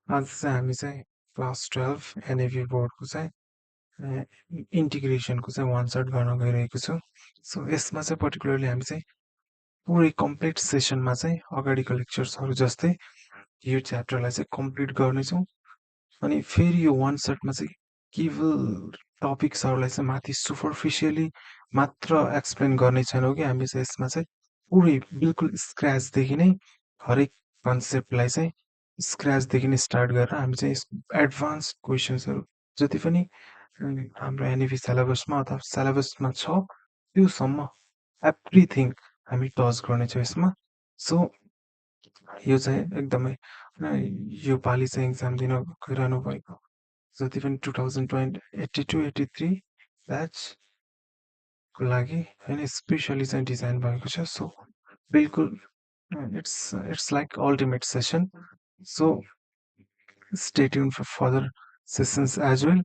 आज चाहिँ हामी चाहिँ क्लास 12 एनएभी बोर्डको चाहिँ इन्टिग्रेसनको चाहिँ वान सर्ट गर्न गइरहेको छु। सो यसमा चाहिँ पर्टिकुलरली हामी चाहिँ पुरै कम्प्लिट सेसनमा चाहिँ अगाडिको लेक्चर्सहरू जस्तै यो च्याप्टरलाई चाहिँ कम्प्लिट गर्नेछौँ। अनि फेरि यो वान सर्टमा चाहिँ केवल टपिक्सहरूलाई चाहिँ माथि सुपरफिसियली मात्र एक्सप्लेन गर्ने छैनौँ कि हामी चाहिँ यसमा चाहिँ पुरै बिल्कुल स्क्रैचदेखि नै हरेक कन्सेप्टलाई चाहिँ स्क्रैचदेखि नै स्टार्ट गरेर हामी चाहिँ एडभान्स क्वेसन्सहरू जति पनि हाम्रो एनइभी सिलेबसमा अथवा सिलेबसमा छ त्योसम्म एभ्रिथिङ हामी टच गर्नेछौँ यसमा। सो यो चाहिँ एकदमै यो पालि चाहिँ एक्जाम दिन गइरहनु भएको जति पनि 2082-83 ब्याचको लागि होइन स्पेसली चाहिँ डिजाइन भएको छ। सो बिल्कुल it's like ultimate session. So stay tuned for further sessions as well.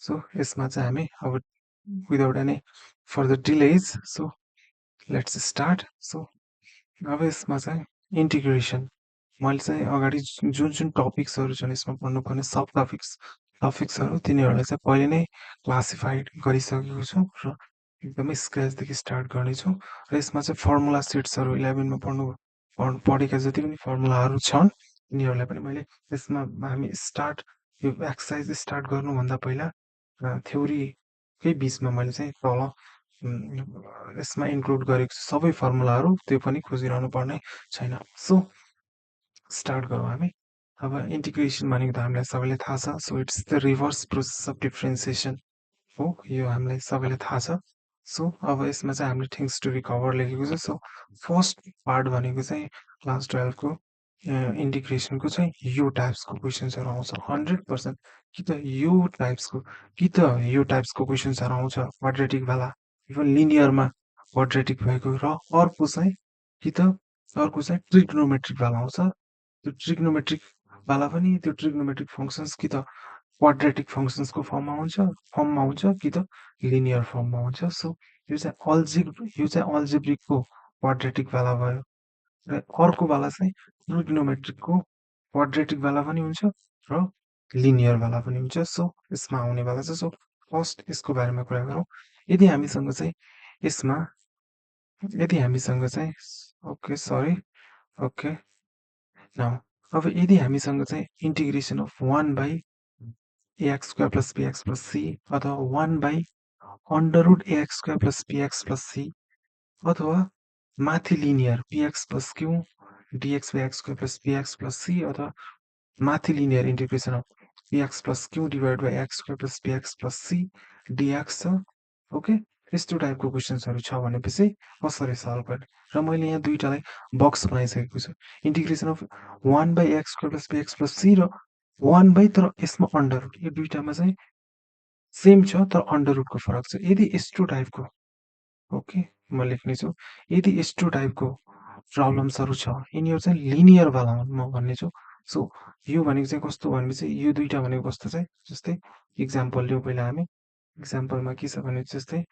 So यसमा चाहिँ हामी अब without any further delays, so let's start. So अब यसमा चाहिँ इन्टिग्रेसन मैले चाहिँ अगाडि जुन जुन टपिक्सहरू छन् यसमा पढ्नुपर्ने सब टपिक्सहरू तिनीहरूलाई चाहिँ पहिले नै क्लासिफाइड गरिसकेको छु र एकदमै स्क्रैचदेखि स्टार्ट गर्नेछु र यसमा चाहिँ फर्मुला सिट्सहरू 11मा पढेका जति पनि फर्मुलाहरू छन् तिनीहरूलाई पनि मैले यसमा हामी स्टार्ट यो एक्सर्साइज स्टार्ट गर्नुभन्दा पहिला थ्योरीकै बिचमा मैले चाहिँ तल यसमा इन्क्लुड गरेको छु सबै फर्मुलाहरू त्यो पनि खोजिरहनु पर्ने छैन। सो स्टार्ट गरौँ हामी। अब इन्टिग्रेसन भनेको त हामीलाई सबैलाई थाहा छ। So it's the reverse process of differentiation हो, यो हामीलाई सबैलाई थाहा छ। सो अब यसमा चाहिँ हामीले थिङ्स टु बी कभर लेखेको छ। सो फर्स्ट पार्ट भनेको चाहिँ क्लास 12को इन्टिग्रेसनको चाहिँ यो टाइप्सको क्वेसन्सहरू आउँछ 100%। कि त यो टाइप्सको क्वेसन्सहरू आउँछ क्वाड्रेटिकवाला, इभन लिनियरमा क्वाड्रेटिक भएको, र अर्को चाहिँ ट्रिग्नोमेट्रिकवाला आउँछ। त्यो ट्रिग्नोमेट्रिकवाला पनि त्यो ट्रिग्नोमेट्रिक फङ्सन्स कि त क्वाड्रेटिक फङ्सन्सको फर्ममा आउँछ कि त लिनियर फर्ममा आउँछ। सो यो चाहिँ अल्जेब्रिकको क्वाड्रेटिकवाला भयो र अर्कोवाला चाहिँ ट्रिग्नोमेट्रिकको क्वाड्रेटिकवाला पनि हुन्छ र लिनियरवाला पनि हुन्छ। सो यसमा आउनेवाला छ। सो फर्स्ट यसको बारेमा कुरा गरौँ। यदि हामीसँग चाहिँ यसमा ओके सरी ओके नाउ अब यदि हामीसँग चाहिँ integration of 1/ax² + bx + c अथवा 1/√ax² + bx + c अथवा माथि linear px + q dx/x² + bx + c अथवा माथि linear integration of px + q / x² + bx + c dx छ। ओके यस्तो टाइपको क्वेसन्सहरू छ भनेपछि कसरी सल्भ गर्ने, र मैले यहाँ दुईटालाई बक्स बनाइसकेको छु। Integration of 1/ax² + bx + c र 1/ तर यसमा अन्डर रुट, यो दुईटामा चाहिँ सेम छ तर अन्डर रुटको फरक छ। यदि यस्तो टाइपको ओके म लेख्नेछु, यदि यस्तो टाइपको प्रब्लम्सहरू छ यिनीहरू चाहिँ लिनियरवाला हुन् म भन्नेछु। सो यो भनेको चाहिँ कस्तो भनेपछि यो दुईटा भनेको कस्तो चाहिँ जस्तै इक्जाम्पल लिउँ पहिला हामी। इक्जाम्पलमा के छ भने जस्तै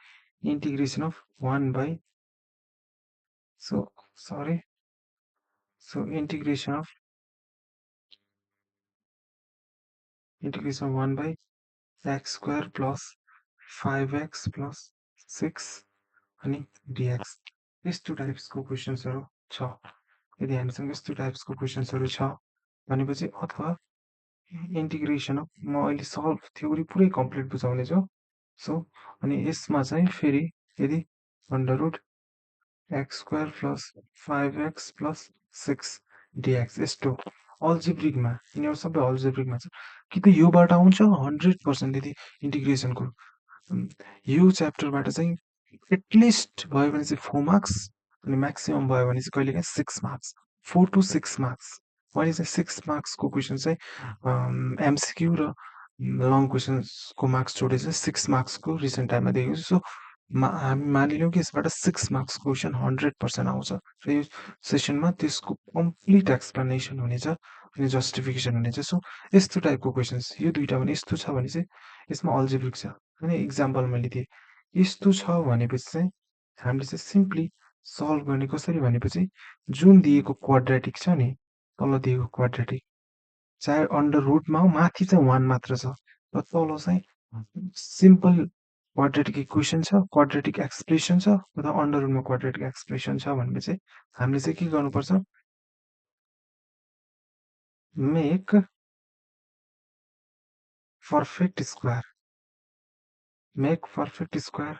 integration of 1/, so integration of 1/x² + 5x + 6 अनि dx यस्तो टाइप्सको क्वेसन्सहरू छ। यदि हामीसँग यस्तो टाइप्सको क्वेसन्सहरू छ भनेपछि, अथवा इन्टिग्रेसन अफ, म अहिले सल्भ थ्योरी पुरै कम्प्लिट बुझाउने छु। सो अनि यसमा चाहिँ फेरि यदि √x² + 5x + 6 dx यस्तो अल्जेब्रिकमा, यिनीहरू सबै अल्जेब्रिकमा छ कि त योबाट आउँछ 100% यदि इन्टिग्रेसनको यो च्याप्टरबाट चाहिँ एटलिस्ट भयो भने चाहिँ 4 मार्क्स अनि म्याक्सिमम भयो भने चाहिँ कहिलेकाहीँ 6 मार्क्स, 4 to 6 मार्क्स। मैले चाहिँ 6 मार्क्सको क्वेसन चाहिँ एमसिक्यू र लङ क्वेसन्सको मार्क्स जोडेर चाहिँ 6 मार्क्सको रिसेन्ट टाइममा दिएको छु। सो हामी मानिलिउँ कि यसबाट 6 मार्क्सको क्वेसन 100% आउँछ र यो सेसनमा त्यसको कम्प्लिट एक्सप्लेनेसन हुनेछ अनि जस्टिफिकेसन हुनेछ। सो यस्तो टाइपको क्वेसन्स यो दुईटा भने यस्तो छ भने चाहिँ यसमा अल्जेब्रिक छ। अनि इक्जाम्पल मैले दिएँ यस्तो छ भनेपछि चाहिँ हामीले चाहिँ सिम्पली सल्भ गर्ने कसरी भनेपछि जुन दिएको क्वाड्रेटिक छ नि, तल दिएको क्वाड्रेटिक चाहे अन्डर रुटमा हो, माथि चाहिँ 1 मात्र छ र तल चाहिँ सिम्पल क्वाड्रेटिक इक्वेसन छ, क्वाड्रेटिक एक्सप्रेसन छ अथवा अन्डर रुटमा क्वाड्रेटिक एक्सप्रेसन छ भने चाहिँ हामीले चाहिँ के गर्नुपर्छ, make perfect square, make perfect square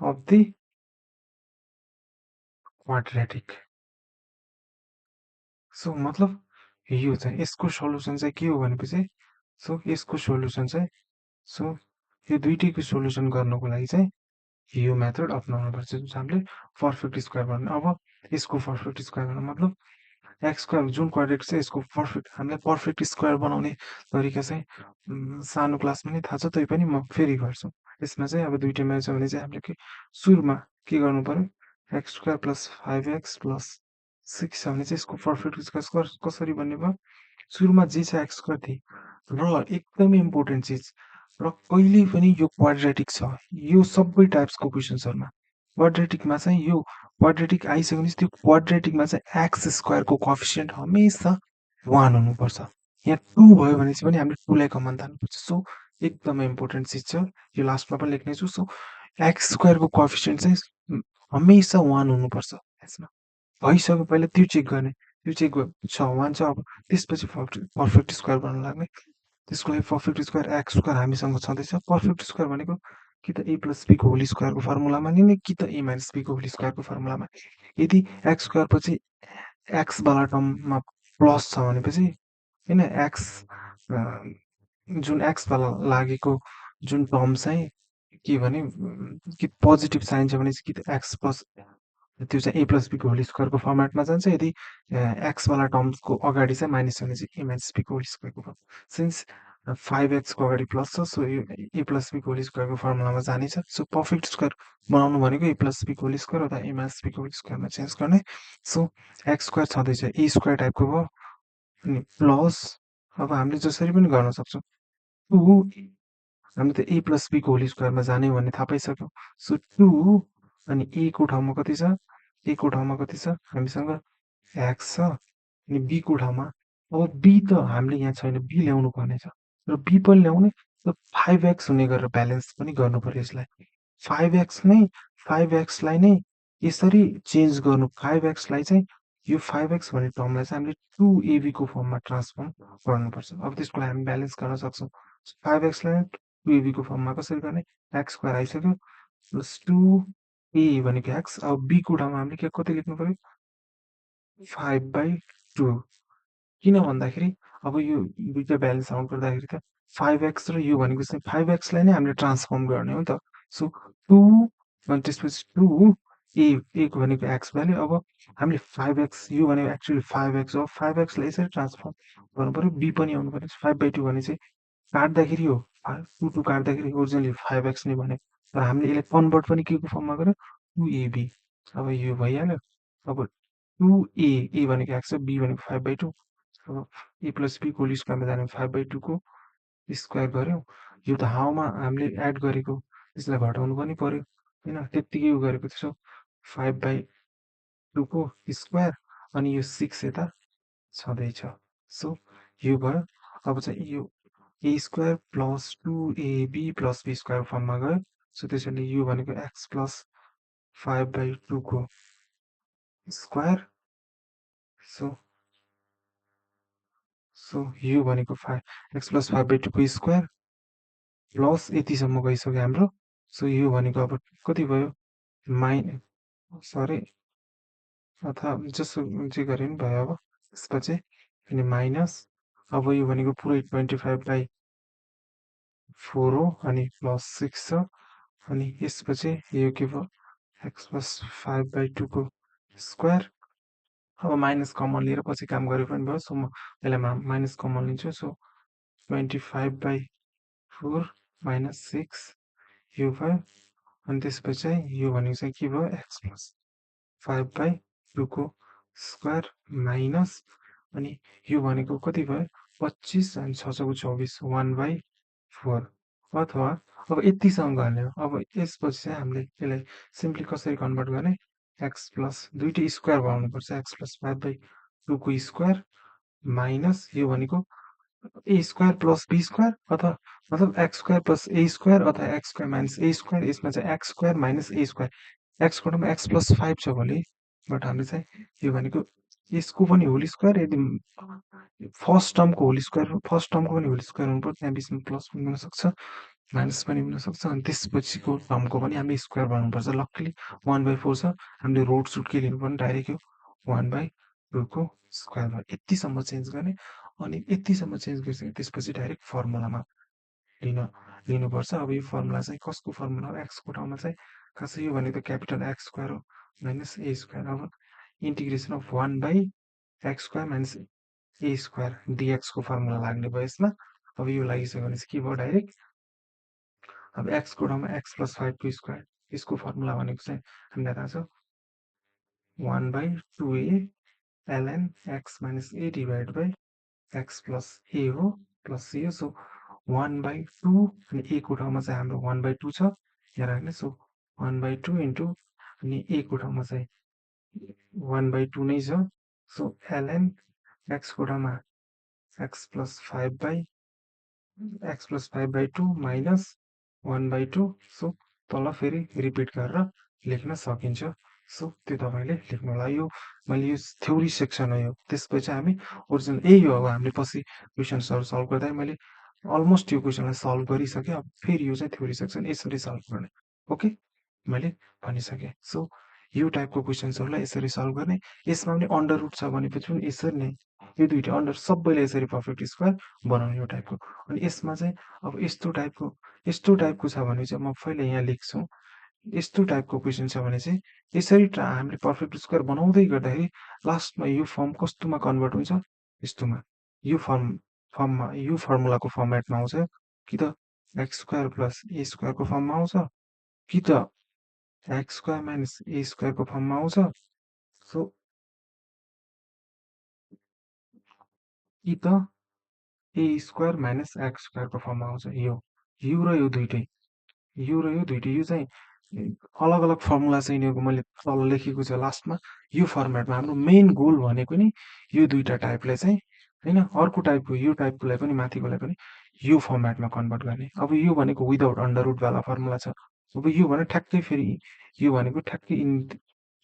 of the quadratic. So मतलब यो चाहिँ यसको सल्युसन चाहिँ के हो भनेपछि, सो यसको सल्युसन चाहिँ, सो यो दुईटैको सल्युसन गर्नको लागि चाहिँ यो मेथड अपनाउनुपर्छ जुन चाहिँ हामीले पर्फेक्ट स्क्वायर भन्ने। अब यसको पर्फेक्ट स्क्वायर भन्नु मतलब एक्स स्क्वायर जुन क्वाड्रेटिक छ यसको पर्फेक्ट, हामीलाई पर्फेक्ट स्क्वायर बनाउने तरिका चाहिँ सानो क्लासमा नै थाहा छ, तै पनि म फेरि गर्छु। यसमा चाहिँ अब दुईटैमा छ भने चाहिँ हामीले के सुरुमा के गर्नु पर्यो, x square plus 5x plus 6 छ भने चाहिँ यसको पर्फेक्ट स्क्वायर कसरी बन्ने भयो, सुरुमा जे छ एक्स स्क्वायर थिए र एकदमै इम्पोर्टेन्ट चिज, र कहिले पनि यो क्वाड्रेटिक छ यो सबै टाइप्सको क्वेसन्सहरूमा क्वाड्रेटिकमा चाहिँ यो क्वाड्रेटिक आइसकेपछि त्यो क्वाड्रेटिकमा चाहिँ एक्स स्क्वायरको कोएफिसिएन्ट हमेसा 1 हुनुपर्छ। यहाँ 2 भयो भने चाहिँ पनि हामीले 2 लाई कमन तान्नुपर्छ। सो एकदमै इम्पोर्टेन्ट चिज छ, यो लास्टमा पनि लेख्नेछु। सो एक्स स्क्वायरको कोएफिसिएन्ट चाहिँ हमेसा 1 हुनुपर्छ यसमा। भइसक्यो पहिला त्यो चेक गर्ने, त्यो चेक छ 1 छ, अब त्यसपछि पर्फेक्ट स्क्वायर बनाउन लाग्ने। त्यसको लागि पर्फेक्ट स्क्वायर एक्स स्क्वायर हामीसँग छँदैछ। पर्फेक्ट स्क्वायर भनेको कि त ए प्लस बीको होल स्क्वायरको फर्मुलामा लिने कि त ए माइनस बीको होल स्क्वायरको फर्मुलामा। यदि एक्स स्क्वायर पछि एक्स वाला टर्ममा प्लस छ भनेपछि होइन एक्स जुन एक्स वाला लागेको जुन टर्म चाहिँ के भने कि पोजिटिभ साइन छ भने चाहिँ कि त एक्स प्लस त्यो चाहिँ ए प्लस बीको होल स्क्वायरको फर्मेटमा जान्छ। यदि एक्स वाला टर्मको अगाडि चाहिँ माइनस छ भने चाहिँ ए माइनस बीको होल स्क्वायरको फर्म। सिन्स 5x को अगाडि प्लस छ सो यो ए प्लस बीको होल स्क्वायरको फर्मुलामा जानेछ। सो पर्फेक्ट स्क्वायर बनाउनु भनेको ए प्लस बीको होल स्क्वायर अथवा ए माइनस बीको होल स्क्वायरमा चेन्ज गर्ने। सो एक्स स्क्वायर छँदैछ ए स्क्वायर टाइपको भयो अनि प्लस, अब हामीले जसरी पनि गर्न सक्छौँ, 2 हामी त ए प्लस बीको होल स्क्वायरमा जाने भन्ने थाहा पाइसक्यौँ। सो 2 अनि ए को ठाउँमा कति छ, ए को ठाउँमा कति छ हामीसँग एक्स छ अनि बी को ठाउँमा, अब बी त हामीले यहाँ छैन, बी ल्याउनु पर्ने छ र बी पनि ल्याउने र 5x हुने गरेर ब्यालेन्स पनि गर्नु पर्यो यसलाई। 5x नै 5x लाई नै यसरी चेन्ज गर्नु, 5x लाई चाहिँ यो 5x भन्ने टर्मलाई चाहिँ हामीले 2ab को फर्ममा ट्रान्सफर्म गर्नुपर्छ। अब त्यसको लागि हामी ब्यालेन्स गर्न सक्छौँ। 5x लाई 2ab को फर्ममा कसरी गर्ने, एक्स स्क्वायर आइसक्यो प्लस 2a भनेको एक्स, अब b को ठाउँमा हामीले के कति लेख्नु पर्यो 5/2। किन भन्दाखेरि अब यो दुईटा ब्यालेन्स आउट गर्दाखेरि त 5x र यो भनेको चाहिँ 5x लाई नै हामीले ट्रान्सफर्म गर्ने हो नि त। सो 2 अनि त्यसपछि 2 ए को भनेको एक्स भ्याल्यु, अब हामीले 5x यो भनेको एक्चुअली 5x हो, 5x लाई यसरी ट्रान्सफर्म गर्नु पर्यो, बी पनि आउनु पर्यो। 5/2 भने चाहिँ काट्दाखेरि हो 2 काट्दाखेरि ओरिजिनली 5x नै भने, तर हामीले यसलाई कन्भर्ट पनि के को फर्ममा गर्यो 2ab। अब यो भइहाल्यो। अब 2a ए भनेको एक्स हो, बी भनेको 5/2, अब ए प्लस बी होल स्क्वायरमा जाने 5/2 को स्क्वायर गऱ्यौँ। यो त हाउमा हामीले एड गरेको, यसलाई घटाउनु पनि पर्यो होइन, त्यत्तिकै उयो गरेको त्यसो 5/2 को स्क्वायर अनि यो 6 यता छँदैछ। सो यो भयो। अब चाहिँ यो a square plus 2ab plus b square फर्ममा गयो। सो त्यसैले यो भनेको एक्स प्लस 5/2 को स्क्वायर, सो सो यो भनेको 5x प्लस 5/2 को स्क्वायर प्लस यतिसम्म गइसक्यो हाम्रो। सो यो भनेको अब कति भयो सरी अथवा जसो जे गरे पनि भयो। अब त्यसपछि अनि माइनस, अब यो भनेको पुरै 25/4 हो अनि प्लस 6 छ अनि यसपछि यो के भयो एक्स प्लस 5/2 को स्क्वायर। अब माइनस कमन लिएर पछि काम गरे पनि भयो। सो म यसलाई माइनस कमन लिन्छु। सो 25/4 माइनस 6 यो भयो अनि त्यसपछि चाहिँ यो भनेको चाहिँ के भयो एक्स प्लस 5/2 को स्क्वायर माइनस अनि यो भनेको कति भयो 25 अनि 6 6 24 1/4 अथवा अब यतिसँग गर्ने हो। अब यसपछि चाहिँ हामीले यसलाई सिम्पली कसरी कन्भर्ट गर्ने, एक्स प्लस दुईटै स्क्वायर बनाउनुपर्छ, एक्स प्लस 5/2 को स्क्वायर माइनस यो भनेको ए स्क्वायर प्लस बी स्क्वायर अथवा मतलब एक्स स्क्वायर प्लस ए स्क्वायर अथवा x square minus a square, यसमा चाहिँ x square minus a square, एक्सको ठाउँमा एक्स प्लस 5 छ भोलि, बट हामीले चाहिँ यो भनेको यसको पनि होल स्क्वायर, यदि फर्स्ट टर्मको पनि होल स्क्वायर हुनुपर्छ, त्यहाँ बिचमा प्लस पनि हुनसक्छ माइनस पनि हुनसक्छ, अनि त्यसपछिको टर्मको पनि हामीले स्क्वायर बनाउनुपर्छ। लक्कली 1/4 छ, हामीले रोड सुट के लिनु पर्ने डाइरेक्ट यो 1/2 को स्क्वायर भयो, यतिसम्म चेन्ज गर्ने। अनि यतिसम्म चेन्ज गरिसके त्यसपछि डाइरेक्ट फर्मुलामा लिन लिनुपर्छ। अब यो फर्मुला चाहिँ कसको फर्मुला हो? एक्सको ठाउँमा चाहिँ खासै यो भनेको त क्यापिटल एक्स स्क्वायर हो माइनस ए स्क्वायर। अब integration of 1/x square minus a square डिएक्सको फर्मुला लाग्ने भयो यसमा। अब यो लागिसक्यो भने चाहिँ के भयो डाइरेक्ट, अब एक्सको ठाउँमा एक्स प्लस 5 स्क्वायर, यसको फर्मुला भनेको चाहिँ हामीलाई थाहा छ 1/2a ln x minus a divide by x plus a हो प्लस यो, सो 1/2 अनि ए को ठाउँमा चाहिँ हाम्रो 1/2 छ यहाँ राख्ने, सो 1/2 इन्टु अनि ए को ठाउँमा चाहिँ 1/2 नै छ, सो ln x को ठाउँमा x प्लस 5/2 माइनस 1/2, सो तल फेरि रिपिट गरेर लेख्न सकिन्छ। सो त्यो तपाईँले लेख्नु होला। यो मैले यो थ्योरी सेक्सन हो यो, त्यसपछि हामी ओरिजिनल यही हो। अब हामीले पछि क्वेसन्सहरू सल्भ गर्दा मैले अलमोस्ट यो क्वेसनलाई सल्भ गरिसकेँ। अब फेरि यो चाहिँ थ्योरी सेक्सन यसरी सल्भ गर्ने, ओके मैले भनिसकेँ। सो यो टाइपको क्वेसन्सहरूलाई यसरी सल्भ गर्ने। यसमा पनि अन्डर रुट छ भनेपछि पनि यसरी नै यो दुईवटा अन्डर सबैले यसरी पर्फेक्ट स्क्वायर बनाउने यो टाइपको। अनि यसमा चाहिँ अब यस्तो टाइपको छ भने चाहिँ म पहिला यहाँ लेख्छु, यस्तो टाइपको क्वेसन छ भने चाहिँ यसरी हामीले पर्फेक्ट स्क्वायर बनाउँदै गर्दाखेरि लास्टमा यो फर्म कस्तोमा कन्भर्ट हुन्छ, यस्तोमा यो फर्ममा यो फर्मुलाको फर्मेटमा आउँछ, कि त एक्स स्क्वायर प्लस ए स्क्वायरको फर्ममा आउँछ, कि त एक्स स्क्वायर माइनस ए स्क्वायरको फर्ममा आउँछ, सो कि त ए स्क्वायर माइनस एक्स स्क्वायरको फर्ममा आउँछ। यो र यो दुइटै, यो चाहिँ अलग अलग फर्मुला चाहिँ यिनीहरूको मैले तल लेखेको छ लास्टमा यो फर्मेटमा। हाम्रो मेन गोल भनेको नि यो दुईटा टाइपलाई चाहिँ होइन, अर्को टाइपको यो टाइपकोलाई पनि माथिकोलाई पनि यो फर्मेटमा कन्भर्ट गर्ने। अब यो भनेको विदाउट अन्डर रुटवाला फर्मुला छ, अब यो भने ठ्याक्कै फेरि यो भनेको ठ्याक्कै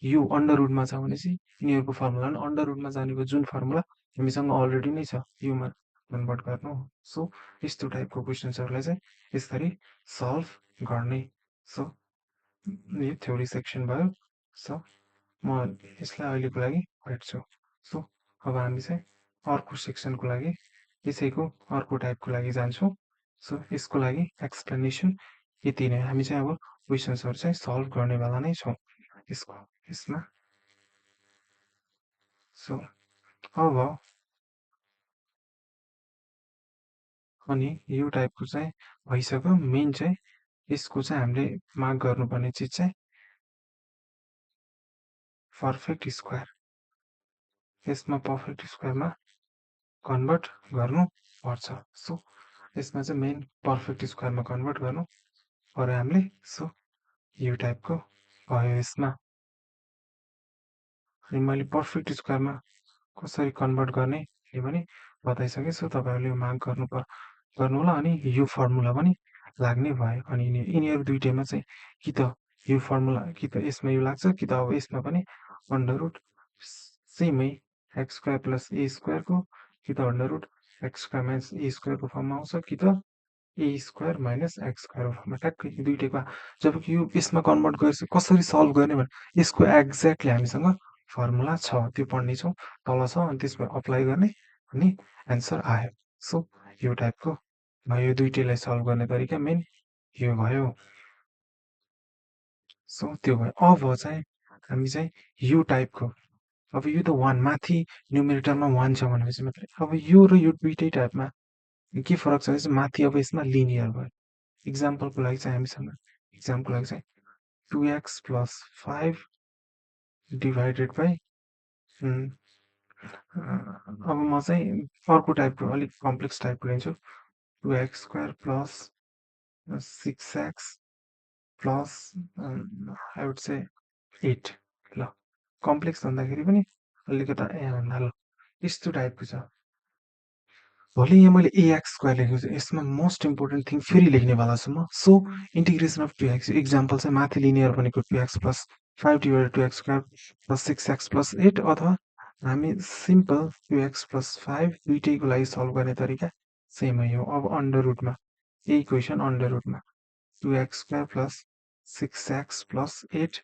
यो अन्डर रुटमा छ भनेपछि यिनीहरूको फर्मुला पनि अन्डर रुटमा जानेको जुन फर्मुला हामीसँग अलरेडी नै छ योमा कन्भर्ट गर्नु। सो यस्तो टाइपको क्वेसन्सहरूलाई चाहिँ यसरी सल्भ गर्ने। सो यो थ्योरी सेक्सन भयो। सो म यसलाई अहिलेको लागि हट्छु। सो अब हामी चाहिँ अर्को सेक्सनको लागि यसैको अर्को टाइपको लागि जान्छौँ। सो यसको लागि एक्सप्लेनेसन यति नै। हामी चाहिँ अब क्वेसन्सहरू चाहिँ सल्भ गर्नेवाला नै छौँ यसमा। सो अब अनि यो टाइपको चाहिँ भइसक्यो। मेन चाहिँ यसको चाहिँ हामीले मार्क गर्नुपर्ने चिज चाहिँ पर्फेक्ट स्क्वायर, यसमा पर्फेक्ट स्क्वायरमा कन्भर्ट गर्नुपर्छ। सो यसमा चाहिँ मेन पर्फेक्ट स्क्वायरमा कन्भर्ट गर्नु पर्यो हामीले। सो यो टाइपको भयो यसमा। अनि मैले पर्फेक्ट स्क्वायरमा कसरी कन्भर्ट गर्ने यो पनि बताइसकेँ। सो तपाईँहरूले यो मार्क गर्नु होला। अनि यो फर्मुला पनि लाग्ने भयो। अनि यिनीहरू दुइटैमा चाहिँ कि त यो फर्मुला कि त यसमा यो लाग्छ, कि त अब यसमा पनि अन्डर रुट सेमै एक्स स्क्वायर प्लस ए स्क्वायरको, कि त under root x square minus a स्क्वायरको फर्ममा आउँछ, कि त ए स्क्वायर माइनस एक्स स्क्वायरको फर्ममा ट्याक्कै दुइटैको। जबकि यो यसमा कन्भर्ट गरेर कसरी सल्भ गर्ने भने यसको एक्ज्याक्टली हामीसँग फर्मुला छ, त्यो पढ्नेछौँ, तल छ, अनि त्यसमा अप्लाई गर्ने अनि एन्सर आयो। सो यो टाइपको भयो, यो दुइटैलाई सल्भ गर्ने तरिका मेन यो भयो। सो त्यो भयो। अब चाहिँ हामी चाहिँ यो टाइपको, अब यो त वान माथि न्युमेरेटरमा वान छ भनेपछि मात्रै, अब यो र यो दुइटै टाइपमा के फरक छ भने माथि अब यसमा लिनियर भयो। इक्जाम्पलको लागि चाहिँ हामीसँग इक्जामको लागि चाहिँ 2x प्लस 5 डिभाइडेड बाई अब म चाहिँ अर्को टाइपको अलिक कम्प्लेक्स टाइपको लिन्छु। 2x square plus 6x plus I would say 8। ल कम्प्लेक्स भन्दाखेरि पनि अलिकता ल यस्तो टाइपको छ। भोलि यहाँ मैले ax स्क्वायर लेखेको छु यसमा मोस्ट इम्पोर्टेन्ट थिङ फेरि लेख्नेवाला छु म so integration of 2x example चाहिँ माथि लिनियर भनेको 2x plus 5 divided 2x square plus 6x plus 8 अथवा हामी सिम्पल 2x प्लस 5 दुइटैको लागि सल्भ गर्ने तरिका सेमै हो अब अन्डर रुटमा यही क्वेसन अन्डर रुटमा 2x square plus 6x plus 8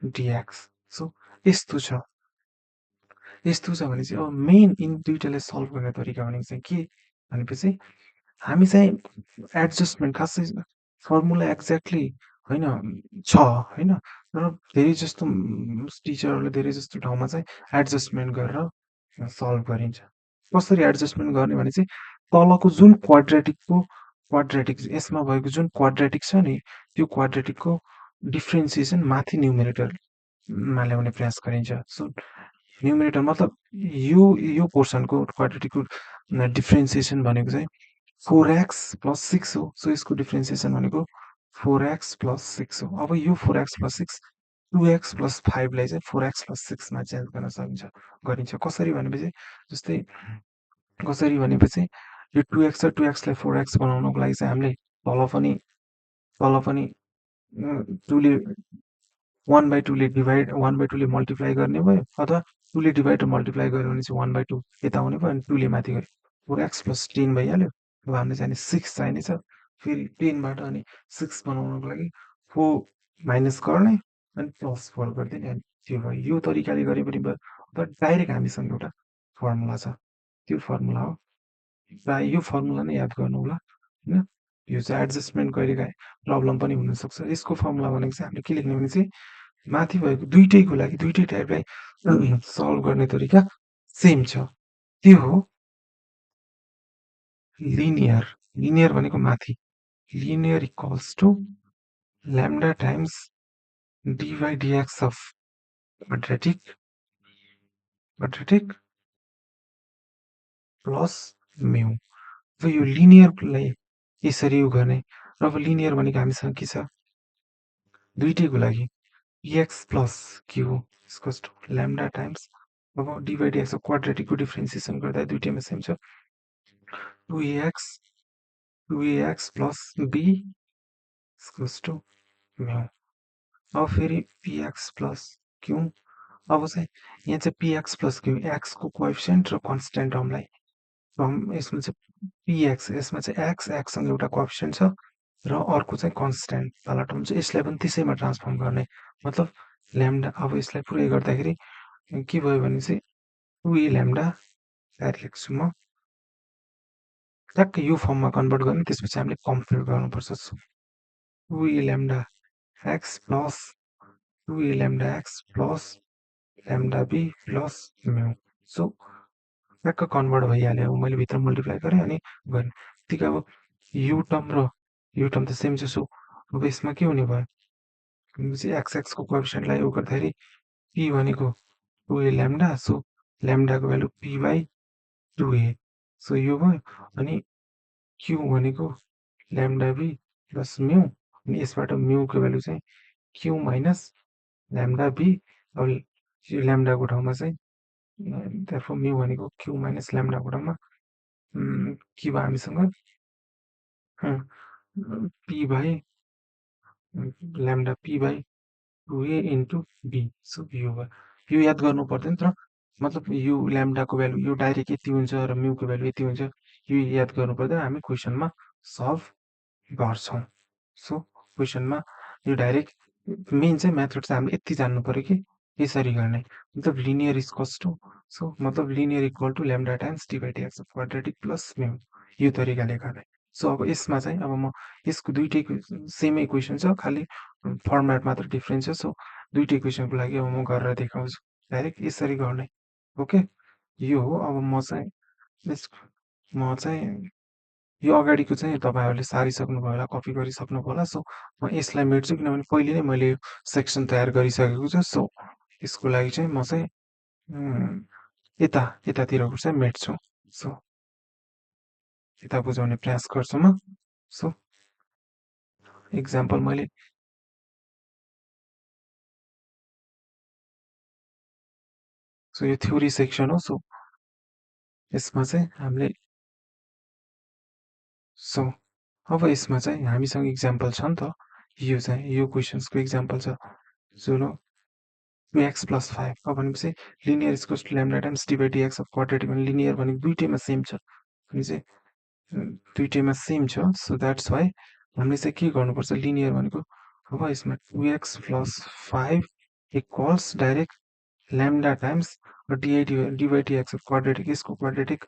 dx so यस्तो छ यस्तो छ भने चाहिँ अब मेन यिनी दुइटालाई सल्भ गर्ने तरिका भनेको चाहिँ के भनेपछि हामी चाहिँ एडजस्टमेन्ट खासै फर्मुला एक्ज्याक्टली होइन छ होइन तर धेरै जस्तो टिचरहरूले धेरै जस्तो ठाउँमा चाहिँ एडजस्टमेन्ट गरेर सल्भ गरिन्छ कसरी एडजस्टमेन्ट गर्ने भने चाहिँ तलको जुन क्वाड्रेटिक यसमा भएको जुन क्वाड्रेटिक छ नि त्यो क्वाड्रेटिकको डिफ्रेन्सिएसन माथि न्युमेरेटरमा ल्याउने प्रयास गरिन्छ सो न्युमेरेटर मतलब यो पोर्सनको क्वाड्रेटिकको डिफ्रेन्सिएसन भनेको चाहिँ 4x प्लस 6 हो सो यसको डिफ्रेन्सिएसन भनेको 4x प्लस 6 हो अब यो 4x प्लस 6 2x प्लस 5 लाई चाहिँ 4x प्लस 6 मा चेन्ज गर्न सकिन्छ गरिन्छ कसरी भनेपछि जस्तै कसरी भनेपछि यो 2x र 2x लाई 4x बनाउनको लागि चाहिँ हामीले तल पनि 2 ले 1/2 ले डिभाइड 1/2 ले मल्टिप्लाई गर्ने भयो अथवा 2 ले डिभाइड र मल्टिप्लाई गर्यो भने चाहिँ 1/2 यता आउने भयो अनि 2 ले माथि गयो 4x प्लस 10 भइहाल्यो अब हामीले चाहिने 6 चाहिनेछ फेरि 10 बाट अनि 6 बनाउनको लागि 4 माइनस गर्ने अनि प्लस 4 गरिदिने अनि त्यो भयो यो तरिकाले गरे पनि भयो तर डाइरेक्ट हामीसँग एउटा फर्मुला छ त्यो फर्मुला हो प्राय यो फर्मुला नै याद गर्नु होला होइन यो चाहिँ एडजस्टमेन्ट कहिलेकाहीँ प्रब्लम पनि हुनसक्छ यसको फर्मुला भनेको चाहिँ हामीले के लेख्ने भने चाहिँ माथि भएको दुइटैको लागि दुइटै टाइपलाई सल्भ गर्ने तरिका सेम छ त्यो हो लिनियर लिनियर भनेको माथि linear equals to lambda times dy dx of quadratic plus mu अब यो लिनियरलाई यसरी उ गर्ने र अब लिनियर भनेको हामीसँग के छ दुइटैको लागि px plus q equals to lambda times अब dy dx क्वाड्रेटिकको डिफ्रेन्सिएसन गर्दा दुइटैमा सेम छ 2ax plus b equals to mu अब फेरि px plus q अब चाहिँ यहाँ चाहिँ px plus q x को कोएफिसिएन्ट र कन्स्ट्यान्ट टर्मलाई यसमा चाहिँ px यसमा चाहिँ x सँग एउटा कोएफिसिएन्ट छ र अर्को चाहिँ कन्स्ट्यान्ट वाला टर्म छ यसलाई पनि त्यसैमा ट्रान्सफर्म गर्ने मतलब ल्याम्डा अब यसलाई पुरै गर्दाखेरि के भयो भने चाहिँ 2a ल्याम्डा डाइरेक्ट लेख्छु म ठ्याक्कै यो फर्ममा कन्भर्ट गर्ने त्यसपछि हामीले कम्पेयर गर्नुपर्छ 2a lambda x plus 2a lambda x plus lambda b plus mu so ठ्याक्क कन्भर्ट भइहाल्यो अब मैले भित्र मल्टिप्लाई गरेँ अनि गरेँ त्यतिकै अब यो टर्म त सेम छ सो अब यसमा के हुने भयो भनेपछि एक्सको कोएफिसिएन्टलाई उ गर्दाखेरि p भनेको 2a ल्याम्डा सो ल्याम्डाको value p by 2a so यो भयो अनि q भनेको ल्याम्डा b प्लस म्यू अनि यसबाट म्यूको भ्यालु चाहिँ q माइनस ल्याम्डा b अब यो ल्याम्डाको ठाउँमा चाहिँ therefore म्यू भनेको q माइनस ल्याम्डाको ठाउँमा के भयो हामीसँग p by lambda p by 2a into b so यो भयो यो याद गर्नु पर्दैन तर मतलब यो ल्याम्डाको भ्यालु यो डाइरेक्ट यति हुन्छ र म्यूको भ्यालु यति हुन्छ यो याद गर्नु पर्दैन हामी क्वेसनमा सल्भ गर्छौँ सो क्वेसनमा यो डाइरेक्ट मेन चाहिँ मेथड चाहिँ हामीले यति जान्नु पर्यो कि यसरी गर्ने मतलब लिनियर इक्वल्स टु सो मतलब linear equal to lambda times d by d x quadratic plus mu यो तरिकाले गर्ने सो अब यसमा चाहिँ अब म यसको दुइटैको सेम इक्वेसन छ खालि फर्मेट मात्र डिफ्रेन्स छ सो दुइटै इक्वेसनको लागि अब म गरेर देखाउँछु डाइरेक्ट यसरी गर्ने ओके यो हो अब म चाहिँ यो अगाडिको चाहिँ तपाईँहरूले सारिसक्नुभयो होला कपी गरिसक्नुभयो होला सो म यसलाई मेट्छु किनभने पहिले नै मैले सेक्सन तयार गरिसकेको छु सो यसको लागि चाहिँ म चाहिँ यतातिरको चाहिँ मेट्छु सो यता बुझाउने प्रयास गर्छु म सो इक्जाम्पल मैले सो यो थ्योरी सेक्सन हो सो यसमा चाहिँ हामीले सो अब यसमा चाहिँ हामीसँग इक्जाम्पल छ नि त, यो चाहिँ यो क्वेसन्सको इक्जाम्पल छ। सो ल 2x + 5 अब भनेपछि linear equals to lambda times d by dx of quadratic भने लिनियर भनेको दुईटैमा सेम छ भने चाहिँ दुईटैमा सेम छ। सो द्याट्स वाइ हामीले चाहिँ के गर्नुपर्छ, लिनियर भनेको अब यसमा 2x + 5 equals direct lambda times d by dx of quadratic, यसको क्वाड्रेटिक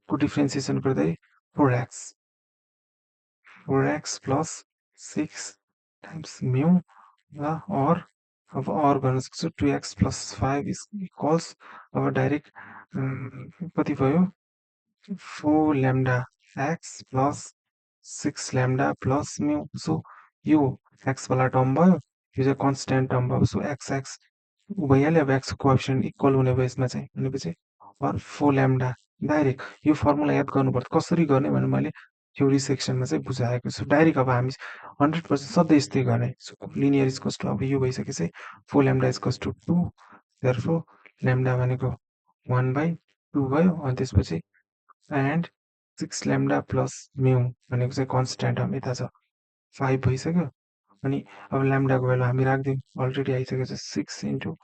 को डिफ्रेन्सिएसन गर्दै 4x plus 6 times mu or अब और गर्न सक्छु 2x plus 5 is equals अब डाइरेक्ट कति भयो 4 lambda x plus 6 lambda plus mu। So यो x वाला टर्म भयो, यो चाहिँ कन्स्ट्यान्ट टर्म भयो। सो x भइहाल्यो। अब x को कोएफिसिएन्ट इक्वल हुने भयो यसमा चाहिँ भनेपछि और 4 lambda डाइरेक्ट यो फर्मुला याद गर्नुपर्छ। कसरी गर्ने भने मैले थ्योरी सेक्सनमा चाहिँ बुझाएको छु। डाइरेक्ट अब हामी 100% सधैँ यस्तै गर्ने। लिनियर इक्वल्स टु अब यो भइसकेपछि 4 lambda equals to 2 therefore lambda भनेको 1/2 भयो। अनि त्यसपछि एन्ड 6 lambda प्लस म्यू भनेको चाहिँ कन्स्ट्यान्ट टर्म यता छ 5 भइसक्यो। अनि अब ल्याम्डाको भ्यालु हामी राख्दिउँ, अलरेडी आइसकेको छ 6 into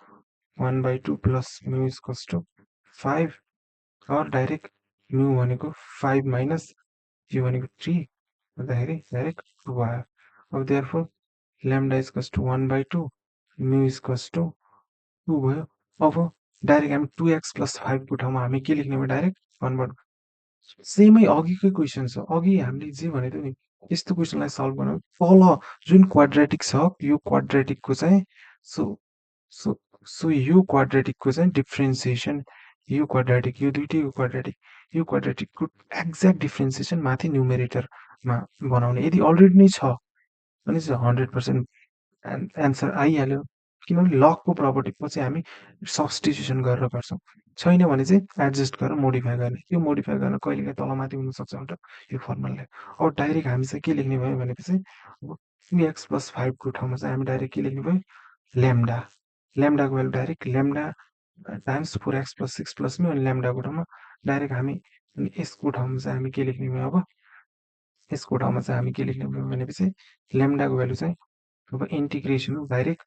1/2 plus mu equals to 5 और डाइरेक्ट म्यू भनेको 5 माइनस यो भनेको 3 गर्दाखेरि डाइरेक्ट 2 आयो। अब therefore lambda equals to 1/2 mu equals to 2 भयो। अब डाइरेक्ट हामी 2x + 5 को ठाउँमा हामी के लेख्ने भयो, डाइरेक्ट 1/2 सेमै अघिकै क्वेसन छ। अघि हामीले जे भनेको नि यस्तो क्वेसनलाई सल्भ गर्न तल जुन क्वाड्रेटिक छ यो क्वाड्रेटिकको चाहिँ सो सो सो यो क्वाड्रेटिकको चाहिँ डिफ्रेन्सिएसन, यो क्वाड्रेटिक यो दुईटैको क्वाड्रेटिक, यो क्वाड्रेटिकको एक्ज्याक्ट डिफ्रेन्सिएसन माथि न्युमेरेटरमा बनाउने। यदि अलरेडी नै छ भने चाहिँ 100% एन्सर आइहाल्यो। किनभने लगको प्रपर्टीको चाहिँ हामी सब्स्टिट्युसन गरेर गर्छौँ। छैन भने चाहिँ एडजस्ट गरेर मोडिफाई गर्ने। यो मोडिफाई गर्न कहिलेकाहीँ तलमाथि हुनसक्छ भनेर यो फर्मुलाले। अब डाइरेक्ट हामी चाहिँ के लेख्ने भयो भनेपछि अब 2x + 5 को ठाउँमा चाहिँ हामी डाइरेक्ट के लेख्ने भयो, ल्याम्डा। ल्याम्डाको value direct lambda times 4x + 6 plus mu अनि ल्याम्डाको ठाउँमा डाइरेक्ट हामी यसको ठाउँमा चाहिँ हामी के लेख्ने भयो, अब यसको ठाउँमा चाहिँ हामी के लेख्ने भयो भनेपछि ल्याम्डाको भ्यालु चाहिँ अब इन्टिग्रेसन डाइरेक्ट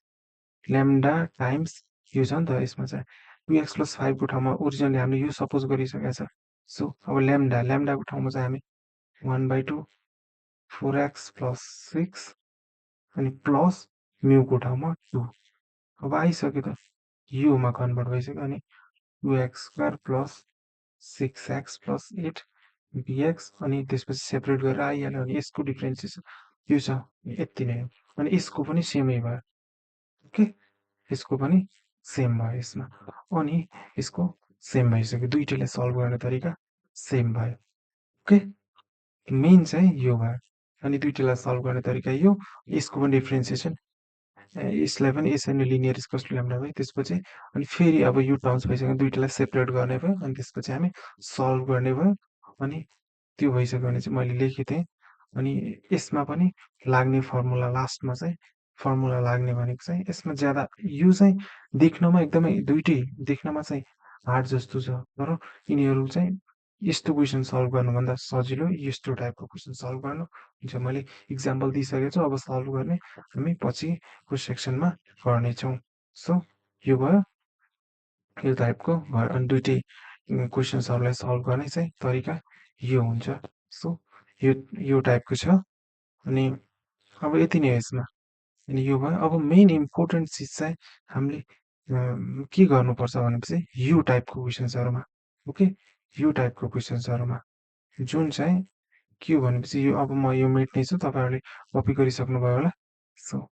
ल्याम्डा टाइम्स यो छ नि त यसमा चाहिँ 2x + 5 को ठाउँमा ओरिजिनली हामीले यो सपोज गरिसकेको छ। सो अब ल्याम्डाको ठाउँमा चाहिँ हामी 1/2 4x + 6 अनि प्लस म्यूको ठाउँमा 2 अब आइसक्यो त योमा कन्भर्ट भइसक्यो। अनि 2x² + 6x + 8 bx अनि त्यसपछि सेपरेट गरेर आइहाल्यो भने यसको डिफ्रेन्सिएसन यो छ यति नै हो। अनि यसको पनि सेमै भयो। ओके, यसको पनि सेम भयो यसमा। अनि यसको सेम भइसक्यो, दुईटैलाई सल्भ गर्ने तरिका सेम भयो। ओके, मेन चाहिँ यो भयो। अनि दुईटैलाई सल्भ गर्ने तरिका यो, यसको पनि डिफ्रेन्सिएसन यसलाई पनि यसरी नै लिनियर इक्वल्स टु ल्याम्डा भयो। त्यसपछि अनि फेरि अब यो टर्म्स भइसक्यो, दुईटैलाई सेपरेट गर्ने भयो। अनि त्यसपछि हामी सल्भ गर्ने भयो। अनि त्यो भइसक्यो भने चाहिँ मैले लेखिदिएँ। अनि यसमा पनि लाग्ने फर्मुला लास्टमा चाहिँ फर्मुला लाग्ने भनेको चाहिँ यसमा ज्यादा यो चाहिँ देख्नमा एकदमै दुईटै देख्नमा चाहिँ हार्ड जस्तो छ, तर यिनीहरू चाहिँ यस्तो क्वेसन सल्भ गर्नुभन्दा सजिलो यस्तो टाइपको क्वेसन सल्भ गर्नु हुन्छ। मैले इक्जाम्पल दिइसकेको छु, अब सल्भ गर्ने हामी पछिको सेक्सनमा गर्नेछौँ। सो यो भयो यो टाइपको भयो। अनि दुईटै क्वेसन्सहरूलाई सल्भ गर्ने चाहिँ तरिका यो हुन्छ। सो यो टाइपको छ। अनि अब यति नै हो यसमा। अनि यो भयो। अब मेन इम्पोर्टेन्ट चिज चाहिँ हामीले के गर्नुपर्छ भनेपछि यो टाइपको क्वेसन्सहरूमा, ओके, यो टाइपको क्वेसन्सहरूमा जुन चाहिँ के हो भनेपछि यो अब म यो मेट्नेछु, तपाईँहरूले कपी गरिसक्नुभयो होला। सो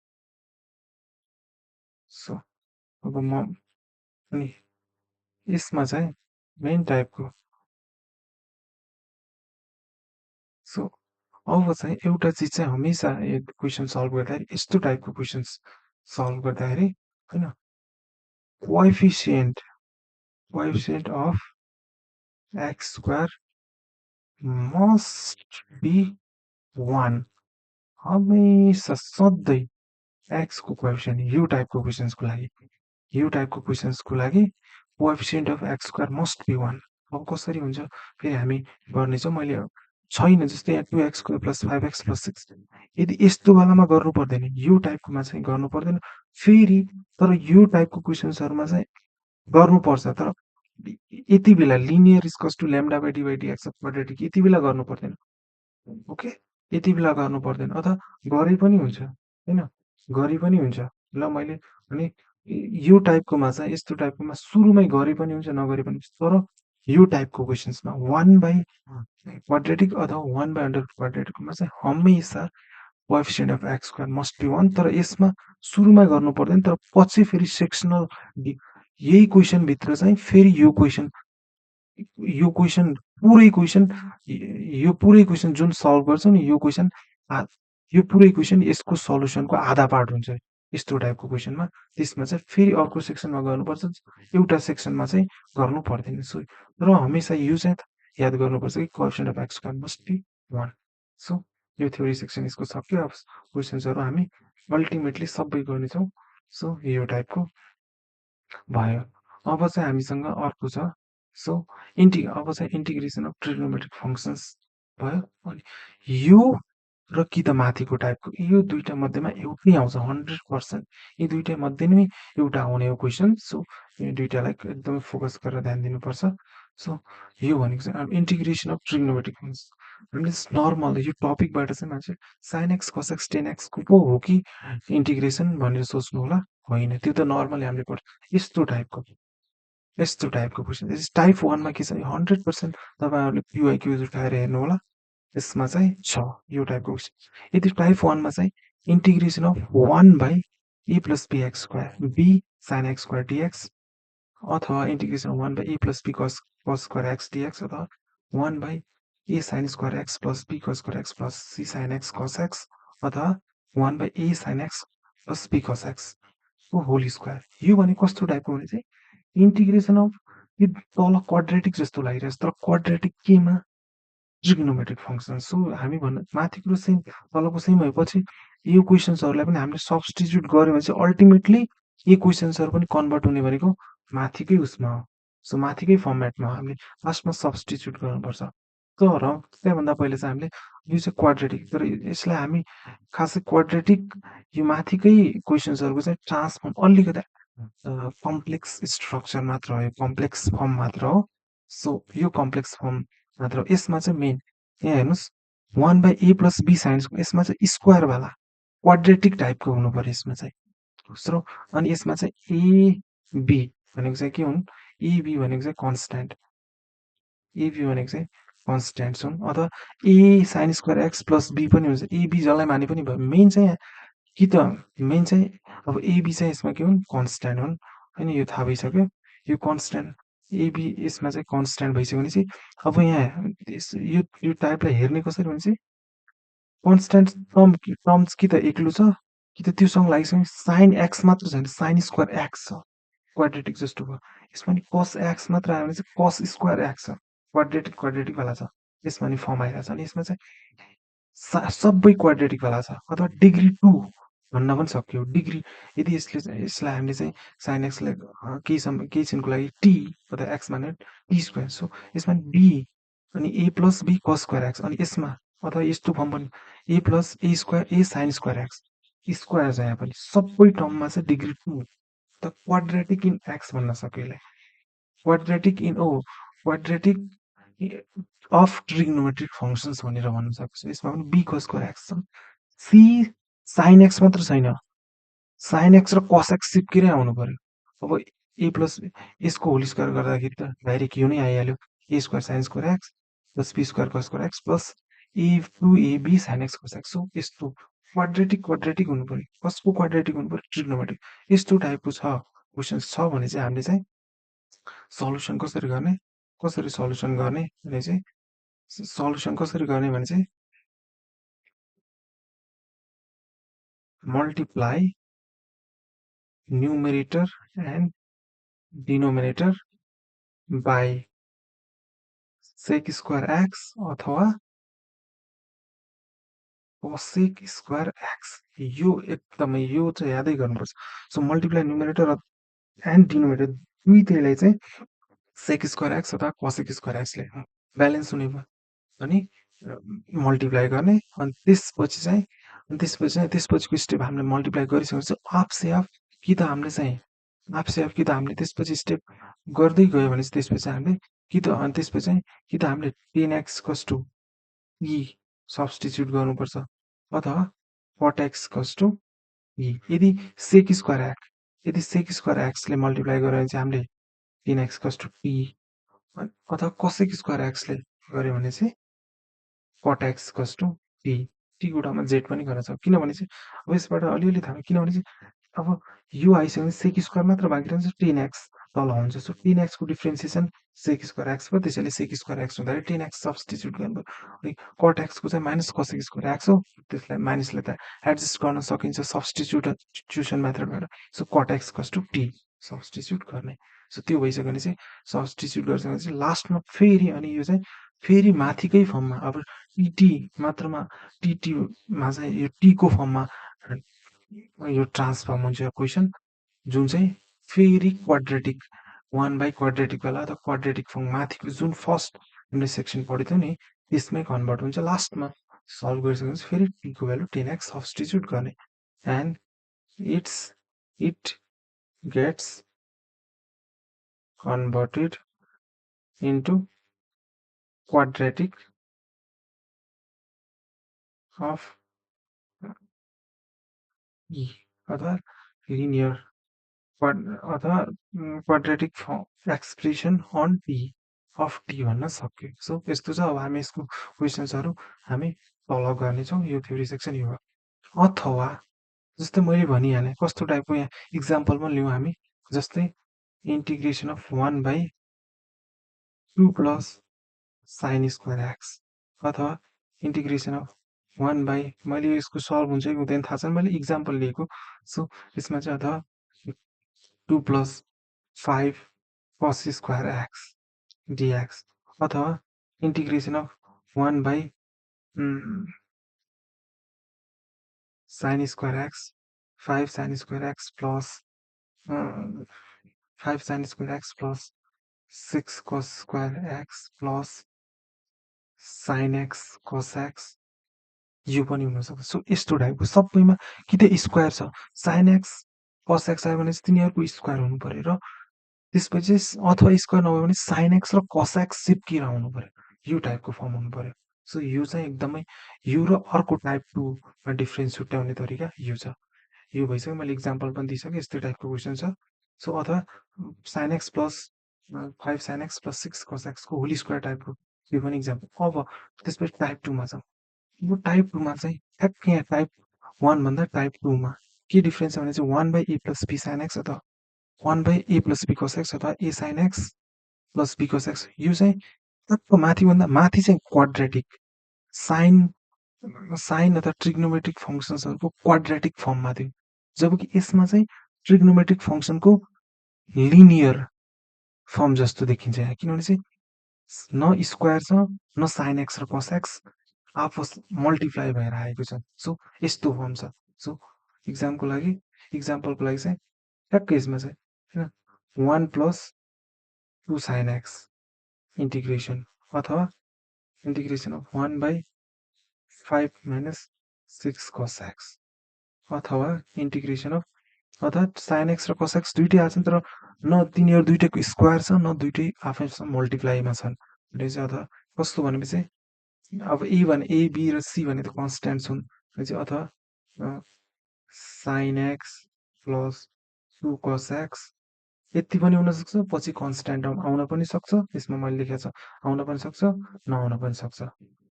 सो अब म अनि यसमा चाहिँ मेन टाइपको सो अब चाहिँ एउटा चिज चाहिँ हमेसा क्वेसन सल्भ गर्दाखेरि यस्तो टाइपको क्वेसन्स सल्भ गर्दाखेरि होइन, coefficient of x² must be 1 हमेसा सधैँ x को कोएफिसिएन्ट यो टाइपको क्वेसन्सको लागि coefficient of x² must be 1। अब कसरी हुन्छ फेरि हामी गर्नेछौँ। मैले छैन। जस्तै यहाँ 2x² + 5x + 6 यदि यस्तो वालामा गर्नु पर्दैन, यो टाइपकोमा चाहिँ गर्नु पर्दैन। फेरि तर यो टाइपको क्वेसन्सहरुमा चाहिँ गर्नुपर्छ। तर यति बेला linear equals to λ/d/dx of quadratic यति बेला गर्नु पर्दैन। ओके, यति बेला गर्नु पर्दैन, अथवा गरे पनि हुन्छ हैन, गरे पनि हुन्छ। ल मैले भने यो टाइपकोमा चाहिँ यस्तो टाइपकोमा सुरुमै गरे पनि हुन्छ, नगरे पनि हुन्छ। तर यो टाइपको क्वेसन्समा 1/क्वाड्रेटिक अथवा 1/√ क्वाड्रेटिकमा चाहिँ हमेसा coefficient of x² must be 1। तर यसमा सुरुमा गर्नु पर्दैन, तर पछि फेरि सेक्सनल यही क्वेसन भित्र चाहिँ फेरि यो क्वेसन पुरै क्वेसन यो पुरै क्वेसन जुन सल्भ गर्छ नि, यो पुरै क्वेसन यसको सल्युसनको आधा पार्ट हुन्छ यस्तो टाइपको क्वेसनमा। त्यसमा चाहिँ फेरि अर्को सेक्सनमा गर्नुपर्छ, एउटा सेक्सनमा चाहिँ गर्नु पर्दैन। सो र हमेसा यो चाहिँ याद गर्नुपर्छ कि coefficient of x² must be 1। So यो थ्योरी सेक्सन यसको सक्यो। अब क्वेसन्सहरू हामी अल्टिमेटली सबै गर्नेछौँ। सो यो टाइपको भयो। अब चाहिँ हामीसँग अर्को छ। सो अब चाहिँ इन्टिग्रेसन अफ ट्रिग्नोमेट्रिक फङ्सन्स भयो। अनि यो र कि त माथिको टाइपको यो दुईटा मध्येमा एउटै आउँछ 100%। यी दुईटा मध्ये नै एउटा आउने हो क्वेसन। सो यो दुईटालाई एकदमै फोकस गरेर ध्यान दिनुपर्छ। सो यो भनेको चाहिँ अब इन्टिग्रेसन अफ ट्रिग्नोमेट्रिक फङ्सन्स हामीले नर्मल यो टपिकबाट चाहिँ मान्छे sin x cos x tan x को पो हो कि इन्टिग्रेसन भनेर सोच्नु होला, होइन। त्यो त नर्मली हामीले पढ्छ। यस्तो टाइपको क्वेसन टाइप 1 मा के छ 100% तपाईहरुले QIQ उठाएर हेर्नु होला। यसमा चाहिँ छ यो टाइपको क्वेसन। यदि टाइप 1 मा चाहिँ integration of 1/a + bx² b sin x² dx अथवा integration 1/a + b cos square x dx अथवा 1/a sin square x + b cos square x + c sin x cos x अथवा 1/a sin x + b cos x को whole square. यो भने कस्तो टाइपको भने चाहिँ इन्टिग्रेसन अफ यो तल क्वाड्रेटिक जस्तो लागिरहेछ, तर क्वाड्रेटिक केमा ट्रिग्नोमेट्रिक फङ्सन। सो हामी भन्नु माथिको सेम तलको सेम भएपछि यो क्वेसन्सहरूलाई पनि हामीले सब्स्टिट्युट गर्यो भने चाहिँ अल्टिमेटली यी क्वेसन्सहरू पनि कन्भर्ट हुने भनेको माथिकै उसमा हो। सो माथिकै फर्मेटमा हामीले लास्टमा सब्स्टिट्युट गर्नुपर्छ। तर त्योभन्दा पहिले चाहिँ हामीले यो चाहिँ क्वाड्रेटिक, तर यसलाई हामी खासै क्वाड्रेटिक यो माथिकै क्वेसन्सहरूको चाहिँ ट्रान्सफर्म अलिकति कम्प्लेक्स स्ट्रक्चर मात्र हो, यो कम्प्लेक्स फर्म मात्र हो। सो यो कम्प्लेक्स फर्म मात्र यसमा चाहिँ मेन यहाँ हेर्नुहोस् 1/a + b sin यसमा चाहिँ स्क्वायरवाला क्वाड्रेटिक टाइपको हुनु पर्यो यसमा चाहिँ दोस्रो। अनि यसमा चाहिँ ab भनेको चाहिँ के हुन्, ab भनेको चाहिँ कन्स्ट्यान्ट, ab भनेको चाहिँ कन्स्ट्यान्ट्स हुन्, अथवा a sin square x + b पनि हुन्छ। ab जसलाई माने पनि भयो। मेन चाहिँ कि त मेन चाहिँ अब ab चाहिँ यसमा के हुन्, कन्स्ट्यान्ट हुन् हैन। यो थाहा भइसक्यो। यो कन्स्ट्यान्ट ab यसमा चाहिँ कन्स्ट्यान्ट भइसक्यो भने चाहिँ अब यहाँ यो टाइपलाई हेर्ने कसरी भने चाहिँ कन्स्ट्यान्ट टर्म्स कि त एक्लो छ कि त त्योसँग लागिसक्यो। sin x मात्र छैन, sin स्क्वायर x छ, क्वाड्रेटिक जस्तो भयो। यसमा नि cos x मात्र आयो भने चाहिँ cos स्क्वायर x छ, क्वाड्रेटिक वाला छ। यसमा नि फर्म आइरहेछ अनि यसमा चाहिँ सबै क्वाड्रेटिक वाला छ, अथवा डिग्री 2 भन्न पनि सक्यो। डिग्री यदि यसलाई हामीले चाहिँ sin x लाई केही छिनको लागि t अथवा x माने t स्क्वायर। सो यसमा b अनि a + b cos square x, अनि यसमा अथवा यस्तो फर्म पनि a + a square a sin square x square छ। यहाँ पनि सबै टर्ममा चाहिँ डिग्री 2 त क्वाड्रेटिक इन x भन्न सक्यो यसलाई। क्वाड्रेटिक अफ ट्रिग्नोमेट्रिक फङ्सन्स भनेर भन्न सक्छ। यसमा पनि b cos स्क्वायर x छ। c sin x मात्र छैन, sin x र cos x सिप्किरै आउनु पर्यो। अब a + यसको होल स्क्वायर गर्दाखेरि त डाइरेक्ट यो नै आइहाल्यो, a square sin square x + b square cos square x + a2ab sin x cos x। So यस्तो क्वाड्रेटिक हुनु पर्यो। कसको क्वाड्रेटिक हुनु पर्यो, ट्रिग्नोमेट्रिक। यस्तो टाइपको छ क्वेसन्स छ भने चाहिँ हामीले चाहिँ सल्युसन कसरी गर्ने भने चाहिँ सल्युसन कसरी गर्ने भने चाहिँ multiply numerator and denominator by sec square x अथवा cosec स्क्वायर x। यो एकदमै यो चाहिँ यादै गर्नुपर्छ। So multiply numerator and denominator दुईटैलाई चाहिँ सेक स्क्वायर x अथवा cosec स्क्वायर x ले ब्यालेन्स हुने भयो। अनि मल्टिप्लाई गर्ने अनि त्यसपछिको स्टेप हामीले मल्टिप्लाई गरिसकेपछि हाफ कि त हामीले चाहिँ त्यसपछि स्टेप गर्दै गयो भने चाहिँ त्यसपछि हामीले कि त हामीले 10x कस टु ई सब्स्टिट्युट गर्नुपर्छ अथवा cot x कस टु ई यदि सेक स्क्वायर एक्सले मल्टिप्लाई गर्यो भने चाहिँ हामीले 10x कस टु टी अथवा कोसेक स्क्वायर एक्सले गर्यो भने चाहिँ cot x कस टु टी टी गुणामा जेड पनि गर्न सक्छ किनभने चाहिँ अब यसबाट अलिअलि थाहा किनभने चाहिँ अब यो आइसक्यो सेक स्क्वायर मात्र बाँकी रहन्छ 10x तल हुन्छ सो 10x को डिफ्रेन्सिएसन सेक स्क्वायर एक्स भयो त्यसैले सेक स्क्वायर एक्स हुँदाखेरि 10x सब्स्टिट्युट गर्नु अनि cot x को चाहिँ माइनस कोसेक स्क्वायर एक्स हो त्यसलाई माइनसले त एडजस्ट गर्न सकिन्छ सब्स्टिट्युसन मेथडबाट सो cot x कस टु टी सब्स्टिट्युट गर्ने सो त्यो भइसक्यो भने चाहिँ सब्स्टिट्युट गरिसकेपछि लास्टमा फेरि अनि यो चाहिँ फेरि माथिकै फर्ममा अब टीटी मात्रमा टीटीमा चाहिँ यो टीको फर्ममा यो ट्रान्सफर्म हुन्छ क्वेसन जुन चाहिँ फेरि क्वाड्रेटिक 1 क्वाड्रेटिक वाला अथवा क्वाड्रेटिक फर्म माथिको जुन फर्स्ट हामीले सेक्सन पढेको थियो नि त्यसमै कन्भर्ट हुन्छ लास्टमा सल्भ गरिसकेपछि फेरि टीको भ्यालु 10x सब्स्टिट्युट गर्ने and it gets converted into quadratic of e अथवा linear अथवा क्वाड्रेटिक expression on t of t भन्न सक्यो सो यस्तो छ अब हामी यसको क्वेसन्सहरू हामी तल गर्नेछौँ यो थ्योरी सेक्सन यो अथवा जस्तै मैले भनिहालेँ कस्तो टाइपको यहाँ इक्जाम्पलमा लियौँ हामी जस्तै integration of 1/2 plus sign square x अथवा इन्टिग्रेसन अफ 1 बाई मैले यसको सल्भ हुन्छ कि हुँदैन थाहा छैन मैले इक्जाम्पल लिएको सो यसमा चाहिँ अथवा 2 plus 5 cos square x dx अथवा integration of 1 by sine square x 5 sine square x plus 5 sine square x plus 6 cos square x plus sine x cos x यो पनि हुनसक्छ सो यस्तो टाइपको सबैमा कि त स्क्वायर छ साइन एक्स कस एक्स आयो भने चाहिँ तिनीहरूको स्क्वायर हुनु पर्यो र त्यसपछि अथवा स्क्वायर नभयो भने साइन एक्स र कस एक्स चिप्किएर आउनु पर्यो यो टाइपको फर्म हुनु पर्यो सो यो चाहिँ एकदमै यो र अर्को टाइप टूमा डिफ्रेन्स छुट्याउने तरिका यो छ यो भइसक्यो मैले इक्जाम्पल पनि दिइसकेँ यस्तै टाइपको क्वेसन छ सो अथवा sign x plus 5 sign x plus 6 कस एक्सको होल स्क्वायर टाइपको यो पनि इक्जाम्पल अब त्यसपछि टाइप टूमा छ यो टाइप टूमा चाहिँ ठ्याक्कै यहाँ टाइप वान भन्दा टाइप टूमा के डिफ्रेन्स छ भने चाहिँ 1/a plus be sign x अथवा 1/a plus b cos x अथवा a sine x plus b cos x यो चाहिँ टक्क माथिभन्दा माथि चाहिँ क्वाड्रेटिक साइन साइन अथवा ट्रिग्नोमेट्रिक फङ्सन्सहरूको क्वाड्रेटिक फर्ममा थियो जबकि यसमा चाहिँ ट्रिग्नोमेट्रिक फङ्सनको लिनियर फर्म जस्तो देखिन्छ यहाँ किनभने चाहिँ न स्क्वायर छ न साइन एक्स र कस एक्स आपस मल्टिप्लाई भएर आएको छ सो यस्तो फर्म छ सो इक्जाम्पलको लागि चाहिँ ठ्याक्कै यसमा चाहिँ होइन 1 प्लस 2 साइन एक्स इन्टिग्रेसन अथवा इन्टिग्रेसन अफ 1/5 माइनस 6 कस एक्स अथवा इन्टिग्रेसन अफ अथवा साइन एक्स र कस एक्स दुइटै आछन् तर न तिनीहरू दुइटैको स्क्वायर छ न दुइटै आफैसँग मल्टिप्लाईमा छन् भने चाहिँ अथवा कस्तो भनेपछि अब ए बी र सी भने त कन्सट्यान्ट्स हुन् चाहिँ अथवा साइन एक्स प्लस 2 कस एक्स यति पनि हुनसक्छ पछि कन्सट्यान्ट आउन पनि सक्छ यसमा मैले लेखेको छ आउन पनि सक्छ नआउन पनि सक्छ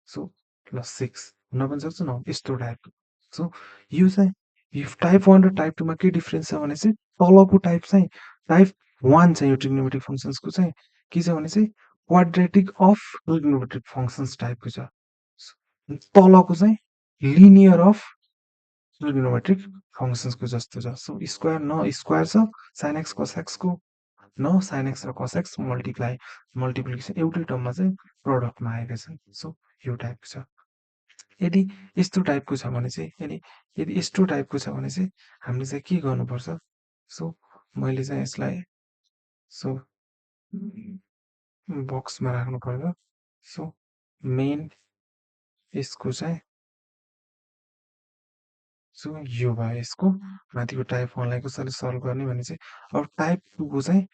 सो प्लस 6 हुन पनि सक्छ यस्तो टाइप सो यो चाहिँ टाइप 1 र टाइप 2 मा के डिफ्रेन्स छ भने चाहिँ तलको टाइप चाहिँ टाइप 1 चाहिँ यो ट्रिग्नोमेट्रिक फङ्सन्सको चाहिँ के छ भने चाहिँ क्वाड्रेटिक अफ ट्रिग्नोमेट्रिक फङ्सन्स टाइपको छ तलको चाहिँ लिनियर अफ ट्रिग्नोमेट्रिक फङ्सन्सको जस्तो छ सो स्क्वायर न स्क्वायर छ साइन एक्स कस एक्सको न साइन एक्स र कस एक्स मल्टिप्लिकेसन एउटै टर्ममा चाहिँ प्रडक्टमा आएका छन् सो यो टाइपको छ यदि यस्तो टाइपको छ भने चाहिँ यदि यस्तो टाइपको छ भने चाहिँ हामीले चाहिँ के गर्नुपर्छ सो मैले चाहिँ यसलाई सो बक्समा राख्नु पर्यो सो मेन यसको चाहिँ सो यो भयो यसको माथिको टाइप 1 लाई कसरी सल्भ गर्ने भने चाहिँ अब टाइप 2 को चाहिँ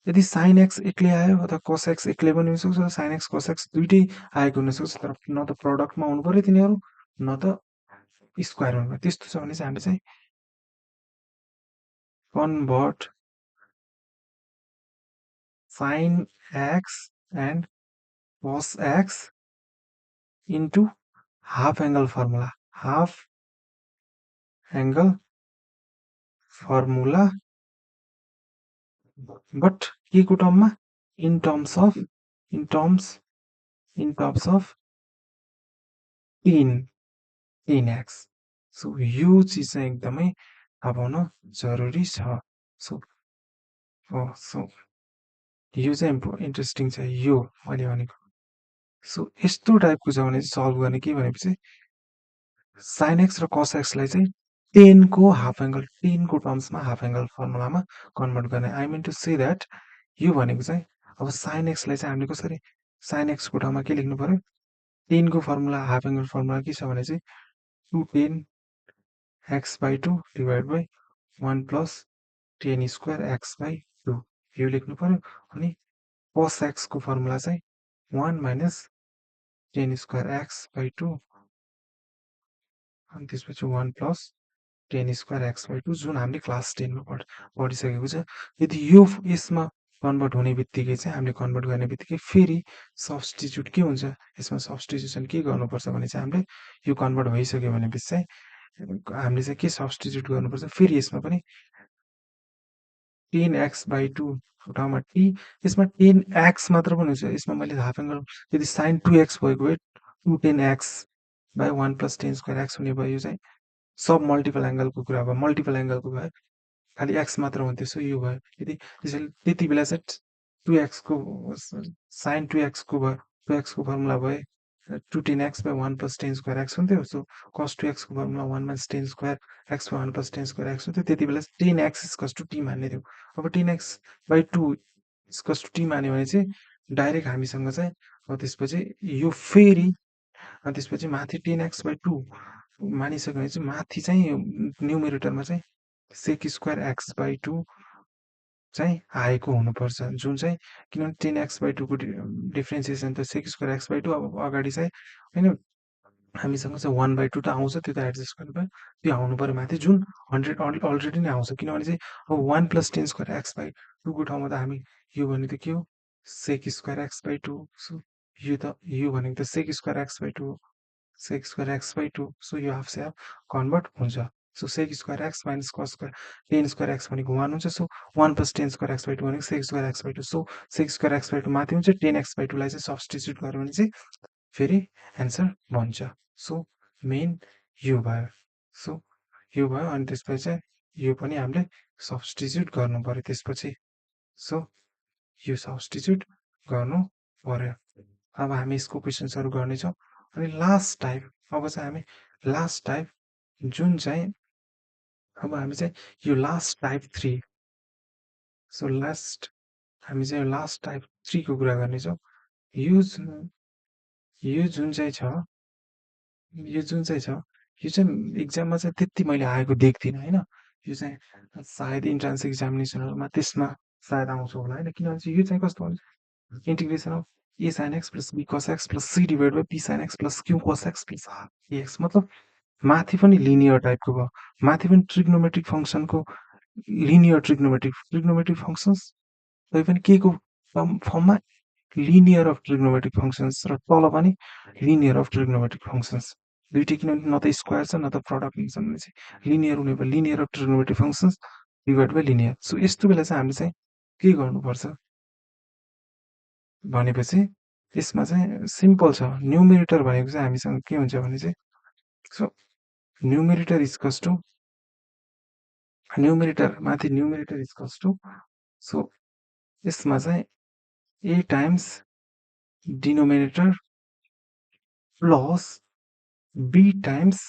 यदि sin x एक्लै आयो अथवा cos x एक्लै पनि हुन सक्छ sin x cos x दुईटै आएको हुन सक्छ तर न त प्रडक्टमा आउनु पर्यो तिनीहरू न त स्क्वायरमा आउनु पर्यो त्यस्तो छ भने चाहिँ हामीले चाहिँ convert sin x and cos x into half angle formula but के को टर्ममा in terms of in terms of 10x so यो चिज चाहिँ एकदमै थाहा पाउन जरुरी छ सो सो यो चाहिँ इन्ट्रेस्टिङ छ यो मैले भनेको सो यस्तो टाइपको छ भने सल्भ गर्ने के भनेपछि sin x र cos x लाई चाहिँ 10 को हाफ एंगल 10 को टर्म्समा हाफ एंगल फर्मुलामा कन्भर्ट गर्ने I mean to say that यो भनेको चाहिँ अब sin x लाई चाहिँ हामीले कसरी sin x को ठाउँमा के लेख्नु पर्यो 10 को फर्मुला हाफ एंगल फर्मुला के छ भने चाहिँ 210 x by 2 divided by 1 plus 10 square x by 2 यो लेख्नु पर्यो अनि cos x को फर्मुला चाहिँ 1 minus 10 square x by 2 अनि त्यसपछि 1 plus 10 square x by 2 जुन हामीले क्लास 10 मा पढिसकेको छ यदि यो यसमा कन्भर्ट हुने बित्तिकै चाहिँ हामीले कन्भर्ट गर्ने बित्तिकै फेरि सब्स्टिट्युट के हुन्छ यसमा सब्स्टिट्युसन के गर्नुपर्छ भने चाहिँ हामीले यो कन्भर्ट भइसक्यो भनेपछि चाहिँ हामीले चाहिँ के सब्स्टिट्युट गर्नुपर्छ फेरि यसमा पनि 10x by 2 ठाउँमा t यसमा 10x मात्र पनि हुन्छ यसमा मैले हाफ एंगल यदि sin 2x भएको भए 210x by 1 plus 10 square x हुने भयो यो चाहिँ सब मल्टिपल एंगलको कुरा भयो मल्टिपल एंगलको भयो खाली x मात्र हुन्थ्यो सो यो भयो यदि त्यसैले त्यति बेला चाहिँ 2x को sin 2x को भयो 2x को फर्मुला भयो 210x by 1 plus 10 square x हुन्थ्यो सो cos 2x को formula 1 minus 10 square x by 1 plus 10 square x हुन्थ्यो त्यति बेला 10x is equals to t मान्ने थियो अब 10x by 2 is equals to t मान्यो भने चाहिँ डाइरेक्ट हामीसँग चाहिँ अब त्यसपछि यो फेरि अनि त्यसपछि माथि 10x by 2 मानिसक्यो भने चाहिँ माथि चाहिँ न्युमेरेटरमा चाहिँ sec square x by 2 चाहिँ आएको हुनुपर्छ जुन चाहिँ किनभने 10x by 2 को डिफ्रेन्सिएसन त sec square x by 2 अब अगाडि चाहिँ हैन हामीसँग चाहिँ 1 by 2 त आउँछ त्यो त एडजस्ट गर्नु पर्यो त्यो आउनु पर्यो माथि जुन 100 अलरेडी नै आउँछ किनभने चाहिँ अब 1 plus 10 square x by 2 को ठाउँमा त हामी यो भनेको त के हो sec square x by 2 so यो भनेको त sec square x by 2 sec square x by 2 so यो हाफ से हाफ कन्भर्ट हुन्छ so sec square x minus cos square 10 square x भनेको 1 हुन्छ so 1 plus 10 square x by 2 भनेको sec square x by 2 so sec square x by 2 माथि हुन्छ 10x by 2 लाई चाहिँ substitute गर्यो भने चाहिँ फेरि एन्सर बन्छ सो मेन यो भयो सो यो भयो अनि त्यसपछि चाहिँ यो पनि हामीले सब्स्टिट्युट गर्नु पर्यो त्यसपछि सो यो सब्स्टिट्युट गर्नु पर्यो अब हामी यसको क्वेशन्सहरु गर्नेछौँ अनि लास्ट टाइप अब चाहिँ हामी लास्ट टाइप जुन चाहिँ अब हामी चाहिँ यो लास्ट टाइप 3 सो लास्ट हामी चाहिँ लास्ट टाइप 3 को कुरा गर्नेछौँ यो जुन चाहिँ छ यो जुन चाहिँ छ यो चाहिँ एक्जाममा चाहिँ त्यति मैले आएको देख्दिनँ हैन यो चाहिँ सायद इन्ट्रान्स एक्जामिनेसनहरुमा त्यसमा सायद आउँछ होला हैन किनभने चाहिँ यो चाहिँ कस्तो हुन्छ integration of a sin x plus b cos x plus c divided by p sin x plus q cos x plus ax मतलब माथि पनि लिनियर टाइपको भयो माथि पनि ट्रिग्नोमेट्रिक फंक्सनको लिनियर ट्रिग्नोमेट्रिक फंक्शन्स तै पनि के को फर्ममा लिनियर अफ ट्रिग्नोमेट्रिक फंक्शन्स र तल पनि लिनियर अफ ट्रिग्नोमेट्रिक फंक्शन्स दुईटै किनभने न त स्क्वायर छ न त प्रडक्ट हुन्छ भने चाहिँ लिनियर हुने भयो linear of trigonometric functions divide by linear so यस्तो बेला चाहिँ हामीले चाहिँ के गर्नुपर्छ भनेपछि यसमा चाहिँ सिम्पल छ न्युमेरेटर भनेको चाहिँ हामीसँग के हुन्छ भने चाहिँ so numerator is equals to numerator माथि numerator is equals to so यसमा चाहिँ a times denominator plus b times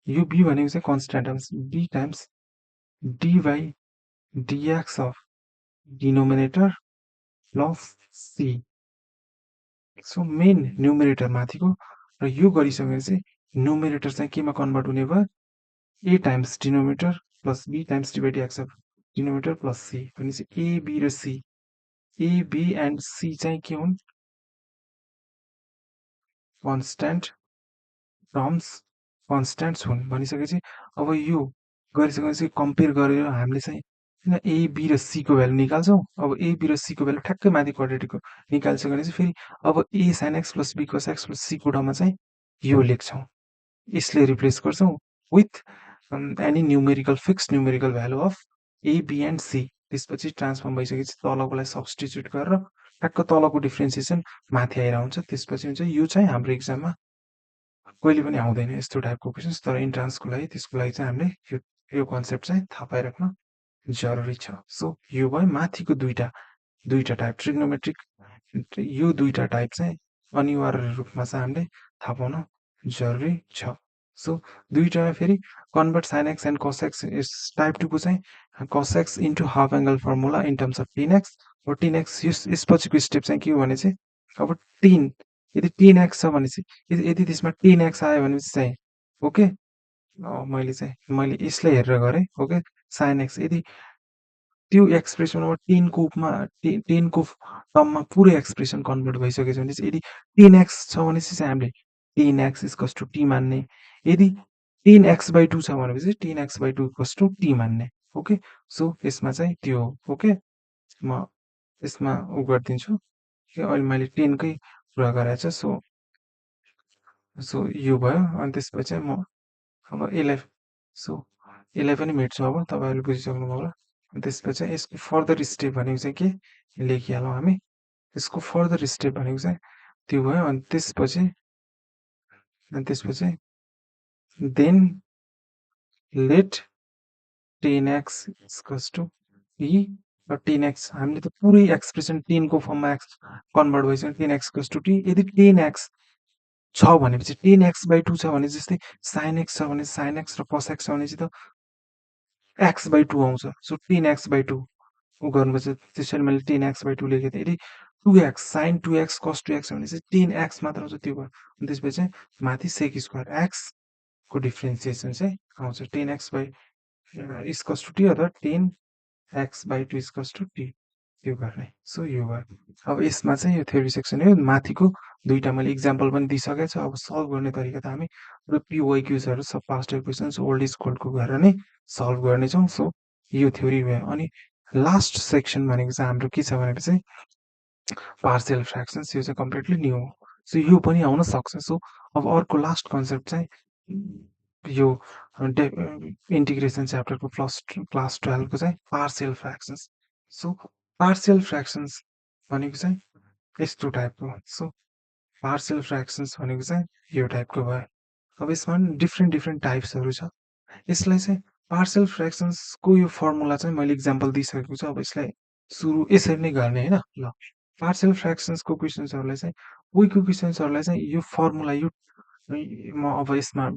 यो b भनेको चाहिँ कन्स्ट्यान्ट टर्म्स b टाइम्स d by dx of denominator plus c so main numerator माथिको र यो गरिसकेपछि न्युमेरेटर चाहिँ केमा कन्भर्ट हुने भयो a times denominator plus b times d by dx of denominator plus c भनेपछि ए बी र c a b and c चाहिँ के हुन् कन्स्ट्यान्ट टर्म्स कन्स्ट्यान्ट्स हुन् भनिसकेपछि अब यो गरिसकेपछि कम्पेयर गरेर हामीले चाहिँ किन ए बी र सीको भ्यालु निकाल्छौँ अब ए बी र सीको भ्यालु ठ्याक्कै माथि क्वाड्रेटिकको निकालिसकेपछि फेरि अब a sine x plus b cos x plus सीको ठाउँमा चाहिँ यो लेख्छौँ यसले रिप्लेस गर्छौँ with any numerical fix numerical value of a b and c त्यसपछि ट्रान्सफर्म भइसकेपछि तलकोलाई सब्सटिच्युट गरेर ठ्याक्क तलको डिफ्रेन्सिएसन माथि आएर हुन्छ त्यसपछि हुन्छ यो चाहिँ हाम्रो इक्जाममा कहिले पनि आउँदैन यस्तो टाइपको क्वेसन्स तर इन्ट्रान्सको लागि त्यसको लागि चाहिँ हामीले यो कन्सेप्ट चाहिँ थाहा पाइराख्न जरुरी छ सो यो भयो माथिको दुईटा टाइप ट्रिग्नोमेट्रिक यो दुईटा टाइप चाहिँ अनिवार्य रूपमा चाहिँ हामीले थाहा पाउन जरुरी छ सो दुईटा फेरि convert sine x and cos x type टूको चाहिँ cos x into half angle formula in terms of tan x र टेन एक्स यसपछिको स्टेप चाहिँ के हो भने चाहिँ अब टेन यदि टेन एक्स छ भने चाहिँ यदि त्यसमा टेन एक्स आयो भने चाहिँ ओके मैले यसलाई हेरेर गरेँ ओके साइन एक्स यदि त्यो एक्सप्रेसन अब टेनको उपमा टेनको टर्ममा पुरै एक्सप्रेसन कन्भर्ट भइसकेछ भने चाहिँ यदि टेन एक्स छ भनेपछि चाहिँ हामीले टेन एक्स इजकस टु टी मान्ने यदि टेन एक्स बाई टू छ भनेपछि tan x by two equals to t मान्ने ओके सो यसमा चाहिँ त्यो हो ओके म यसमा उ गरिदिन्छु अहिले मैले टेनकै कुरा गराएको छ सो यो भयो अनि त्यसपछि म अब यसलाई पनि मेट्छु अब तपाईँहरूले बुझिसक्नुभयो होला अनि त्यसपछि यसको फर्दर स्टेप भनेको चाहिँ के लेखिहालौँ हामी यसको फर्दर स्टेप भनेको चाहिँ त्यो भयो अनि त्यसपछि then let tan x equals to e र टेन एक्स हामीले त पुरै एक्सप्रेसन टेनको फर्ममा कन्भर्ट भइसक्यो tan x equals to t यदि टेन एक्स छ भनेपछि टेन एक्स बाई टू छ भने जस्तै साइन एक्स छ भने साइन एक्स र कस एक्स छ भने चाहिँ त एक्स बाई टू आउँछ so tan x by two उ गर्नुपर्छ त्यसरी मैले टेन एक्स बाई टू लेखेको थिएँ यदि two x sine two x cos two x भने चाहिँ टेन एक्स मात्र आउँछ त्यो भयो अनि त्यसपछि चाहिँ माथि सेक स्क्वायर एक्सको डिफ्रेन्सिएसन चाहिँ आउँछ टेन एक्स बाई इस्कस टु टी अथवा टेन एक्स बाई टू इस्कस टु टी त्यो गर्ने सो यो भयो अब यसमा चाहिँ यो थ्योरी सेक्सन हो माथिको दुईटा मैले इक्जाम्पल पनि दिइसकेको छु अब सल्भ गर्ने तरिका त हामी पिवाइक्युजहरू सब पास्ट क्वेसन्स ओल्ड इज गोल्डको गरेर नै सल्भ गर्नेछौँ सो यो थ्योरी भयो अनि लास्ट सेक्सन भनेको चाहिँ हाम्रो के छ भनेपछि चाहिँ पार्सियल फ्रेक्सन्स यो चाहिँ कम्प्लिटली न्यू हो सो यो पनि आउन सक्छ सो अब अर्को लास्ट कन्सेप्ट चाहिँ यो इन्टिग्रेसन च्याप्टरको क्लास 12 को चाहिँ partial fractions so partial fractions भनेको चाहिँ यस्तो टाइपको सो पार्सियल फ्रेक्सन्स भनेको चाहिँ यो टाइपको भयो अब यसमा डिफ्रेन्ट टाइप्सहरू छ यसलाई चाहिँ पार्सियल फ्रेक्सन्सको यो फर्मुला चाहिँ मैले इक्जाम्पल दिइसकेको छु अब यसलाई सुरु यसरी नै गर्ने होइन ल पार्सियल फ्रेक्सन्सको क्वेसन्सहरूलाई चाहिँ उहीको क्वेसन्सहरूलाई चाहिँ यो फर्मुला यो म अब यसमा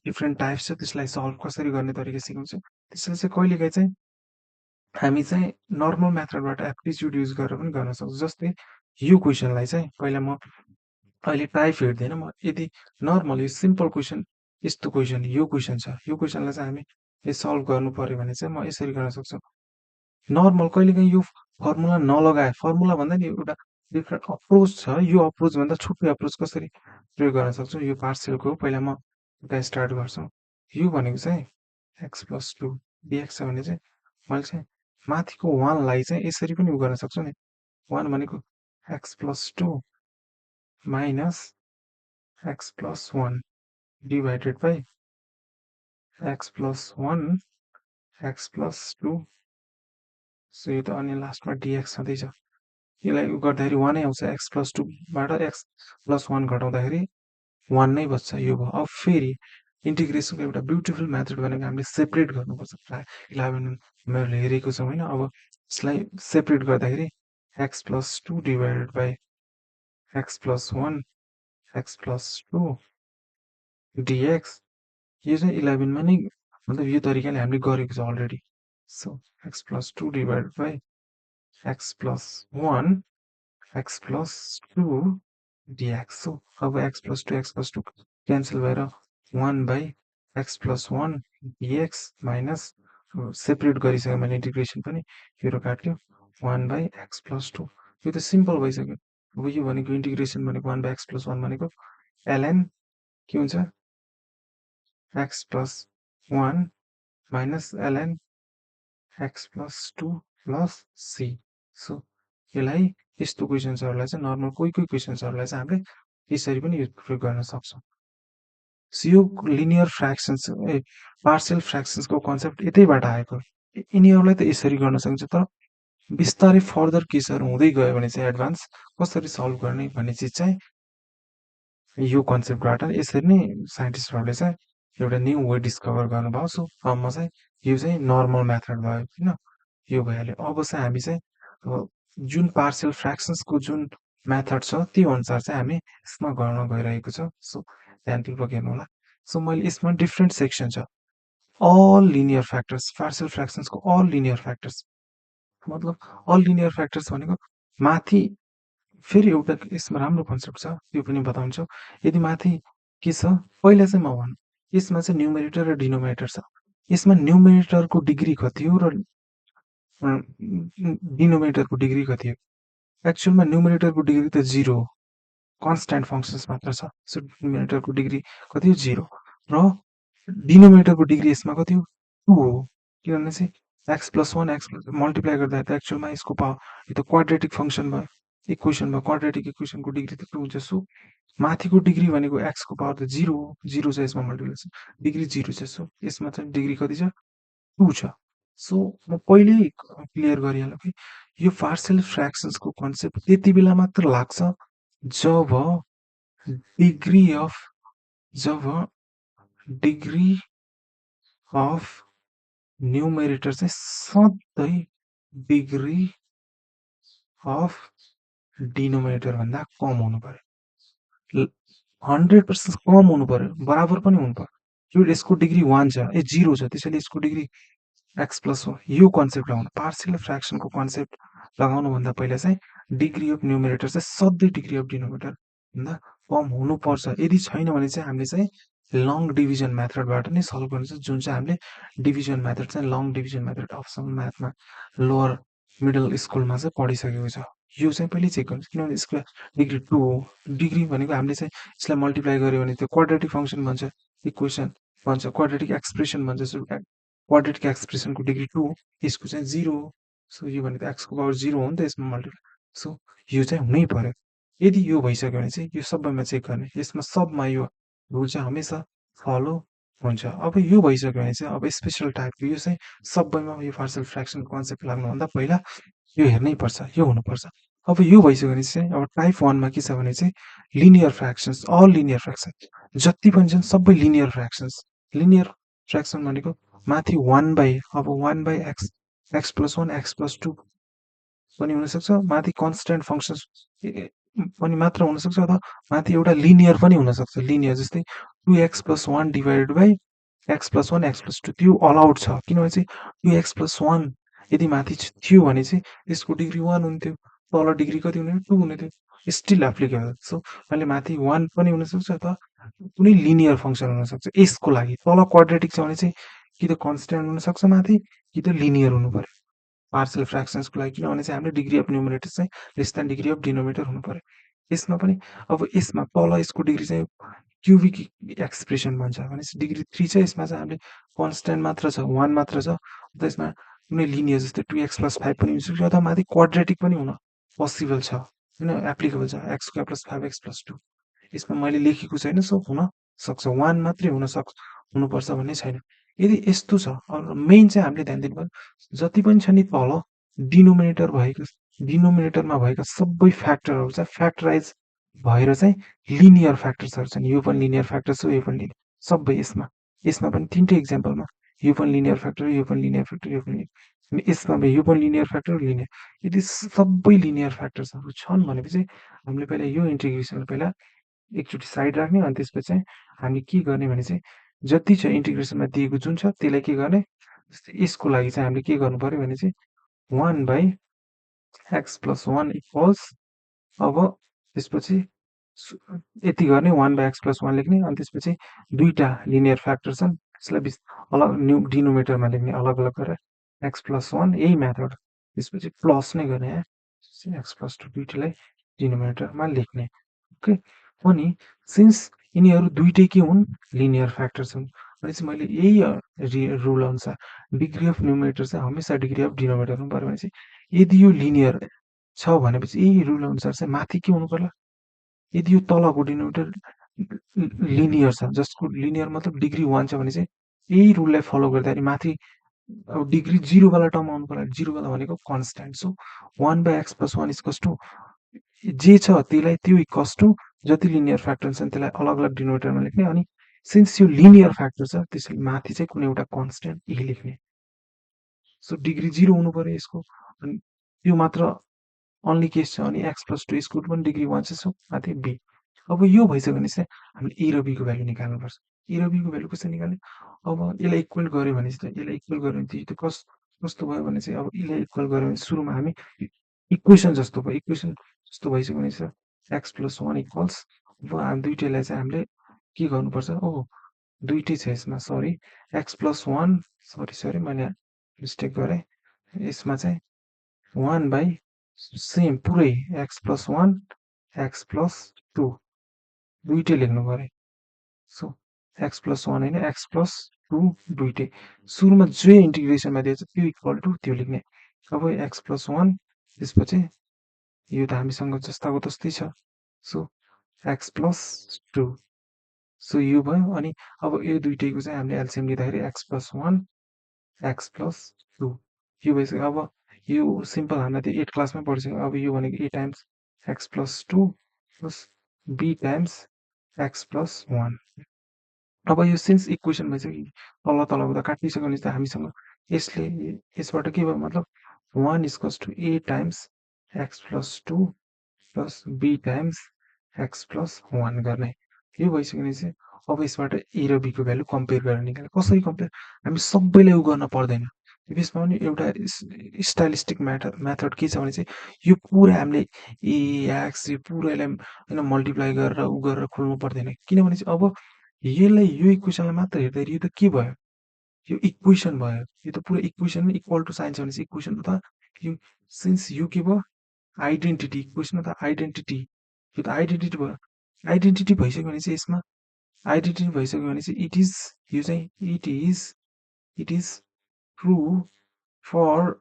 डिफ्रेन्ट टाइप्स छ त्यसलाई सल्भ कसरी गर्ने तरिका सिकाउँछु त्यसलाई चाहिँ कहिलेकाहीँ चाहिँ हामी चाहिँ नर्मल मेथडबाट एप्टिच्युड युज गरेर पनि गर्न सक्छौँ जस्तै यो क्वेसनलाई चाहिँ पहिला म अहिले टाइप हेर्दैन म यदि नर्मल यो सिम्पल क्वेसन यस्तो क्वेसन यो क्वेसन छ यो क्वेसनलाई चाहिँ हामी सल्भ गर्नु पर्यो भने चाहिँ म यसरी गर्न सक्छु नर्मल कहिलेकाहीँ यो फर्मुला नलगाए फर्मुला भन्दा नि एउटा डिफ्रेन्ट अप्रोच छ यो अप्रोचभन्दा छुट्टै अप्रोच कसरी प्रयोग गर्न सक्छौँ यो पार्सियलको पहिला म एउटा स्टार्ट गर्छु यो भनेको चाहिँ एक्स प्लस टू डिएक्स छ भने चाहिँ मैले चाहिँ माथिको वानलाई चाहिँ यसरी पनि उ गर्न सक्छु नि वान भनेको x plus two minus x plus one divided by x plus one x plus two so यो त अनि लास्टमा डिएक्स छँदैछ यसलाई गर्दाखेरि वानै आउँछ एक्स प्लस टूबाट एक्स प्लस वान घटाउँदाखेरि वान नै बच्छ यो भयो अब फेरि इन्टिग्रेसनको एउटा ब्युटिफुल मेथड भनेको हामीले सेपरेट गर्नुपर्छ 11 मैले हेरेको छौँ होइन अब यसलाई सेपरेट गर्दाखेरि x plus two divided by x plus one x plus two d x यो चाहिँ 11मा नै मतलब यो तरिकाले हामीले गरेको छ already so x plus two divided by x plus one x plus two dx. So अब x+2 क्यान्सल भएर 1/x+1 dx माइनस सेपरेट गरिसकेँ मैले इन्टिग्रेसन पनि, यो र काट्यो 1/x+2। यो त सिम्पल भइसक्यो। अब यो भनेको इन्टिग्रेसन भनेको 1/x+1 भनेको ln के हुन्छ x+1 minus ln x+2 plus c। So यसलाई यस्तो क्वेसन्सहरूलाई चाहिँ नर्मल कोही क्वेसन्सहरूलाई चाहिँ हामीले यसरी पनि प्रयोग गर्न सक्छौँ। सो यो लिनियर फ्र्याक्सन्स पार्शियल फ्र्याक्सन्सको कन्सेप्ट यतैबाट आएको। यिनीहरूलाई त यसरी गर्न सकिन्छ, तर बिस्तारै फर्दर केसहरू हुँदै गयो भने चाहिँ एडभान्स कसरी सल्भ गर्ने भन्ने चिज चाहिँ यो कन्सेप्टबाट यसरी नै साइन्टिस्टहरूले चाहिँ एउटा न्यू वे डिस्कभर गर्नुभयो। सो म चाहिँ यो चाहिँ नर्मल मेथड भयो होइन, यो भइहाल्यो। अब चाहिँ हामी चाहिँ जुन पार्शियल फ्र्याक्सन्सको जुन मेथड छ त्यो अनुसार चाहिँ हामी यसमा गर्न गइरहेको छ। सो ध्यानपूर्वक हेर्नु होला। सो मैले यसमा डिफ्रेन्ट सेक्सन छ, अल लिनियर फ्याक्टर्स, पार्शियल फ्र्याक्सन्सको अल लिनियर फ्याक्टर्स। मतलब अल लिनियर फ्याक्टर्स भनेको माथि फेरि एउटा यसमा राम्रो कन्सेप्ट छ, त्यो पनि बताउँछु। यदि माथि के छ पहिला चाहिँ म भनौँ, यसमा चाहिँ न्युमेरेटर र डिनोमिनेटर छ। यसमा न्युमेरेटरको डिग्री कति हो र डिनोमिनेटरको डिग्री कति हो? एक्चुअलमा न्युमेरेटरको डिग्री त 0 हो, कन्स्ट्यान्ट फङ्सन्स मात्र छ। सो न्युमेरेटरको डिग्री कति हो? 0 र डिनोमिनेटरको डिग्री यसमा कति हो? 2 हो। किनभने चाहिँ x+1 x मल्टिप्लाई गर्दा त एक्चुअलमा यसको पावर, यो त क्वाड्रेटिक फङ्सन भयो, इक्वेसन भयो। क्वाड्रेटिक इक्वेसनको डिग्री त 2 हुन्छ। सो माथिको डिग्री भनेको x को पावर त 0 हो, 0 छ यसमा मल्टिप्लिकेसन, डिग्री 0 छ। सो यसमा चाहिँ डिग्री कति छ? 2 छ। सो म पहिल्यै क्लियर गरिहालेँ कि यो पार्शियल फ्र्याक्सन्सको कन्सेप्ट त्यति बेला मात्र लाग्छ जब degree of degree of numerator चाहिँ सधैँ डिग्री अफ डिनोमिनेटर भन्दा कम हुनु पर्यो। 100% कम हुनु पर्यो, बराबर पनि हुनु पर्यो। यो यसको डिग्री 1 छ, 0 छ, त्यसैले यसको डिग्री x+1। यो कन्सेप्ट लगाउनु, पार्शियल फ्र्याक्सनको कन्सेप्ट लगाउनुभन्दा पहिला चाहिँ डिग्री अफ न्युमेरेटर चाहिँ सधैँ डिग्री अफ डिनोमिनेटर भन्दा कम हुनुपर्छ। यदि छैन भने चाहिँ हामीले चाहिँ लङ डिभिजन मेथडबाट नै सल्भ गर्नुपर्छ, जुन चाहिँ हामीले डिभिजन मेथड चाहिँ लङ डिभिजन मेथड अप्सनल म्याथमा लोवर मिडल स्कुलमा चाहिँ पढिसकेको छ। यो चाहिँ पहिले चेक गर्नुहोस्, किनभने यसको डिग्री 2 हो। डिग्री भनेको हामीले चाहिँ यसलाई मल्टिप्लाई गऱ्यो भने त्यो क्वाड्रेटिक फङ्सन भन्छ, इक्वेसन भन्छ, क्वाड्रेटिक एक्सप्रेसन भन्छ। सो क्वाड्रेटिक एक्सप्रेसनको डिग्री 2 हो, यसको चाहिँ 0 हो। सो यो भनेको एक्सको पावर 0 हो नि त यसमा मल्टिप्लाई। सो यो चाहिँ हुनै पर्यो। यदि यो भइसक्यो भने चाहिँ यो सबैमा चेक गर्ने, यसमा सबमा यो रुल चाहिँ हमेसा फलो हुन्छ। अब यो भइसक्यो भने चाहिँ अब स्पेसल टाइपको यो चाहिँ सबैमा यो पार्शियल फ्र्याक्सन कन्सेप्ट लाग्नुभन्दा पहिला यो हेर्नै पर्छ, यो हुनुपर्छ। अब यो भइसक्यो भने चाहिँ अब टाइप 1 मा के छ भने चाहिँ लिनियर फ्र्याक्सन्स, अल लिनियर फ्र्याक्सन जति पनि छन् सबै लिनियर फ्र्याक्सन्स। लिनियर फ्र्याक्सन भनेको माथि 1/, अब 1/x, x+1 x+2 पनि हुनसक्छ, माथि कन्स्ट्यान्ट फङ्सन्स पनि मात्र हुनसक्छ, अथवा माथि एउटा लिनियर पनि हुनसक्छ। लिनियर जस्तै 2x+1 divided by x+1 x+2 त्यो अलाउड छ, किनभने चाहिँ 2x+1 यदि माथि थियो भने चाहिँ यसको डिग्री 1 हुन्थ्यो, तल डिग्री कति हुने 2 हुने थियो, स्टिल एप्लिकेबल। सो अहिले माथि 1 पनि हुनसक्छ अथवा कुनै लिनियर फङ्सन हुनसक्छ। यसको लागि तल क्वाड्रेटिक छ भने चाहिँ कि त कन्स्ट्यान्ट हुनसक्छ माथि, कि त लिनियर हुनु पर्यो पार्शियल फ्र्याक्सन्सको लागि, किनभने चाहिँ हामीले डिग्री अफ न्युमेरेटर चाहिँ lace than degree of denominator हुनु पर्यो। यसमा पनि अब यसमा तल यसको डिग्री चाहिँ क्युबिक एक्सप्रेसन भन्छ भनेपछि डिग्री 3 छ, यसमा चाहिँ हामीले कन्स्ट्यान्ट मात्र छ, 1 मात्र छ। त्यसमा कुनै लिनियर जस्तै 2x+5 पनि हुनसक्छ, अथवा माथि क्वाड्रेटिक पनि हुन पोसिबल छ, होइन, एप्लिकेबल छ, x² + 5x+2। यसमा मैले लेखेको छैन, सो हुन सक्छ, 1 मात्रै हुनुपर्छ भन्ने छैन। यदि यस्तो छ, मेन चाहिँ हामीले ध्यान दिनुपर्छ जति पनि छ नि तल डिनोमिनेटरमा भएका सबै फ्याक्टरहरू चाहिँ फ्याक्टराइज भएर चाहिँ लिनियर फ्याक्टर्सहरू छन्। यो पनि लिनियर फ्याक्टर्स हो, यो पनि लिनियर, सबै यसमा पनि तिनटै इक्जाम्पलमा यो पनि लिनियर फ्याक्टर, यो पनि लिनियर फ्याक्टर, यो पनि यसमा यो पनि लिनियर फ्याक्टर, लिनियर। यदि सबै लिनियर फ्याक्टर्सहरू छन् भनेपछि हामीले पहिला यो इन्टिग्रेसन पहिला एकचोटि साइड राख्ने, अनि त्यसपछि चाहिँ हामी के गर्ने भने चाहिँ जति छ इन्टिग्रेसनमा दिएको जुन छ त्यसलाई के गर्ने, जस्तै यसको लागि चाहिँ हामीले के गर्नु पर्यो भने चाहिँ 1/x+1 इक्वल्स, अब त्यसपछि यति गर्ने 1/x+1 लेख्ने अनि त्यसपछि दुईटा लिनियर फ्याक्टर छन् त्यसलाई अलग डिनोमिनेटरमा लेख्ने अलग अलग गरेर x+1 यही मेथड त्यसपछि प्लस नै गर्ने x+2 दुईटैलाई डिनोमिनेटरमा लेख्ने ओके अनि सिन्स यिनीहरू दुईटै के हुन् लिनियर फ्याक्टर छन् भनेपछि मैले यही रुल अनुसार डिग्री अफ न्युमिनेटर चाहिँ हमेसा डिग्री अफ डिनोमिनेटर हुनु पर्यो भनेपछि यदि यो लिनियर छ भनेपछि यही रुल अनुसार चाहिँ माथि के हुनु पर्ला यदि यो तलको डिनोमिनेटर लिनियर छ जसको लिनियर मतलब डिग्री 1 छ भने चाहिँ यही रुललाई फलो गर्दाखेरि माथि अब डिग्री 0 वाला टर्म आउनु पर्ला 0 वाला भनेको constant so 1/x+1 equals to जे छ त्यसलाई त्यो इक्वल्स टु जति लिनियर फ्याक्टर छन् त्यसलाई अलग अलग डिनोमिनेटरमा लेख्ने अनि सिन्स यो लिनियर फ्याक्टर छ त्यसैले माथि चाहिँ कुनै एउटा कन्स्ट्यान्ट ए लेख्ने सो डिग्री 0 हुनु पर्यो यसको अनि त्यो मात्र अन्ली केस छ अनि x+2 यसको पनि डिग्री 1 छ सो माथि b अब यो भइसक्यो भने चाहिँ हामीले a र b को भ्यालु निकाल्नुपर्छ a र b को भ्यालु कसरी निकाल्ने अब यसलाई इक्वल गर्यो भने चाहिँ यसलाई इक्वल गर्यो भने त्यो कस्तो भयो भने चाहिँ अब यसलाई इक्वल गर्यो भने सुरुमा हामी इक्वेसन जस्तो भयो इक्वेसन जस्तो भइसक्यो भने चाहिँ x+1 इक्वल्स अब हामी दुईटैलाई चाहिँ हामीले के गर्नुपर्छ ओ दुईटै छ यसमा सरी x+1 सरी मैले मिस्टेक गरेँ यसमा चाहिँ 1 सेम पुरै x+1 x+2 दुईटै लेख्नु पर्यो सो x+1 होइन x+2 दुईटै सुरुमा जे इन्टिग्रेसनमा दिएछ त्यो इक्वल टु त्यो लेख्ने अब x+1 त्यसपछि यो त हामीसँग जस्ताको तस्तै छ सो x+2 सो यो भयो अनि अब यो दुईटैको चाहिँ हामीले एलसिएम लिँदाखेरि x+1 x+2 यो भइसक्यो अब यो सिम्पल हामीलाई त्यो 8 क्लासमै पढिसक्यो अब यो भनेको a times x+2 plus b times x+1 अब यो सिन्स इक्वेसन भइसक्यो तल त काटिसक्यो भने त हामीसँग यसले यसबाट के भयो मतलब 1 equals to a times x+2 plus b times x+1 गर्ने यो भइसक्यो भने चाहिँ अब यसबाट a र b को भ्यालु कम्पेयर गरेर निकाल्ने कसरी कम्पेयर हामी सबैलाई उ गर्न पर्दैन यसमा पनि एउटा स्टाइलिस्टिक मेथड के छ भने चाहिँ यो पुरा हामीले एक्स यो पुरैलाई होइन मल्टिप्लाई गरेर उ गरेर खोल्नु पर्दैन किनभने चाहिँ अब यसलाई यो इक्वेसनलाई मात्र हेर्दाखेरि यो त के भयो यो इक्वेसन भयो यो त पुरा इक्वेसन इक्वल टु साइन छ भने चाहिँ इक्वेसन त यो सिन्स यो के भयो आइडेन्टिटी इक्वेसन त आइडेन्टिटी यो त आइडेन्टिटी भयो आइडेन्टिटी भइसक्यो भने चाहिँ यसमा आइडेन्टिटी भइसक्यो भने चाहिँ यो चाहिँ it is true for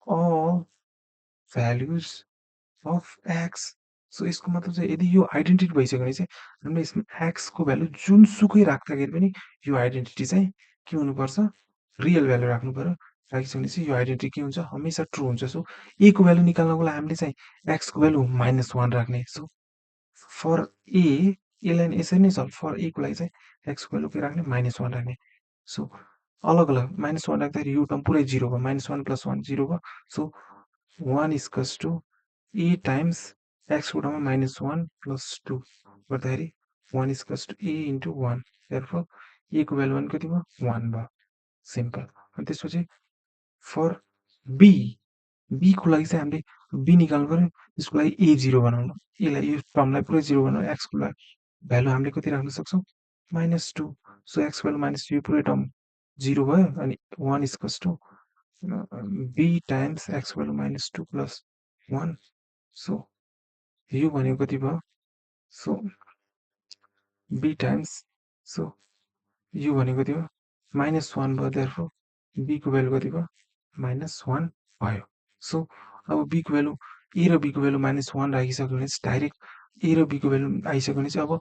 all values of x सो यसको मतलब चाहिँ यदि यो आइडेन्टिटी भइसक्यो भने चाहिँ हामीले यसमा x को भ्यालु जुनसुकै राख्दाखेरि पनि यो आइडेन्टिटी चाहिँ के हुनुपर्छ रियल भ्यालु राख्नु पर्यो राखिसक्यो भने चाहिँ यो आइडेन्टिटी के हुन्छ हमेसा ट्रु हुन्छ सो a को भ्यालु निकाल्नको लागि हामीले चाहिँ x को भ्यालु -1 राख्ने सो फर a यसलाई यसरी नै छ फर a को लागि चाहिँ x को भ्यालु के राख्ने -1 राख्ने सो अलग अलग -1 राख्दाखेरि यो टर्म पुरै 0 भयो -1 + 1 0 भयो so 1 equals to a times x को ठाउँमा -1 + 2 गर्दाखेरि 1 equals to a into 1 therefore a को भ्यालु भने कति भयो 1 भयो सिम्पल अनि त्यसपछि फर b b को लागि चाहिँ हामीले b निकाल्नु पर्यो त्यसको लागि a 0 बनाउनु यसलाई यो टर्मलाई पुरै 0 बनाउनु x को लागि भ्यालु हामीले कति राख्न सक्छौँ -2 सो x भ्यालु माइनस यो पुरै टर्म 0 भयो अनि 1 equals to b times x value -2 + 1 so यो भनेको कति भयो सो b टाइम्स सो यो भनेको कति भयो -1 भयो देयरफोर b को भ्यालु कति भयो -1 भयो सो अब b को भ्यालु a र b को भ्यालु -1 राखिसक्यो भने चाहिँ डाइरेक्ट a र b को भ्यालु आइसक्यो भने चाहिँ अब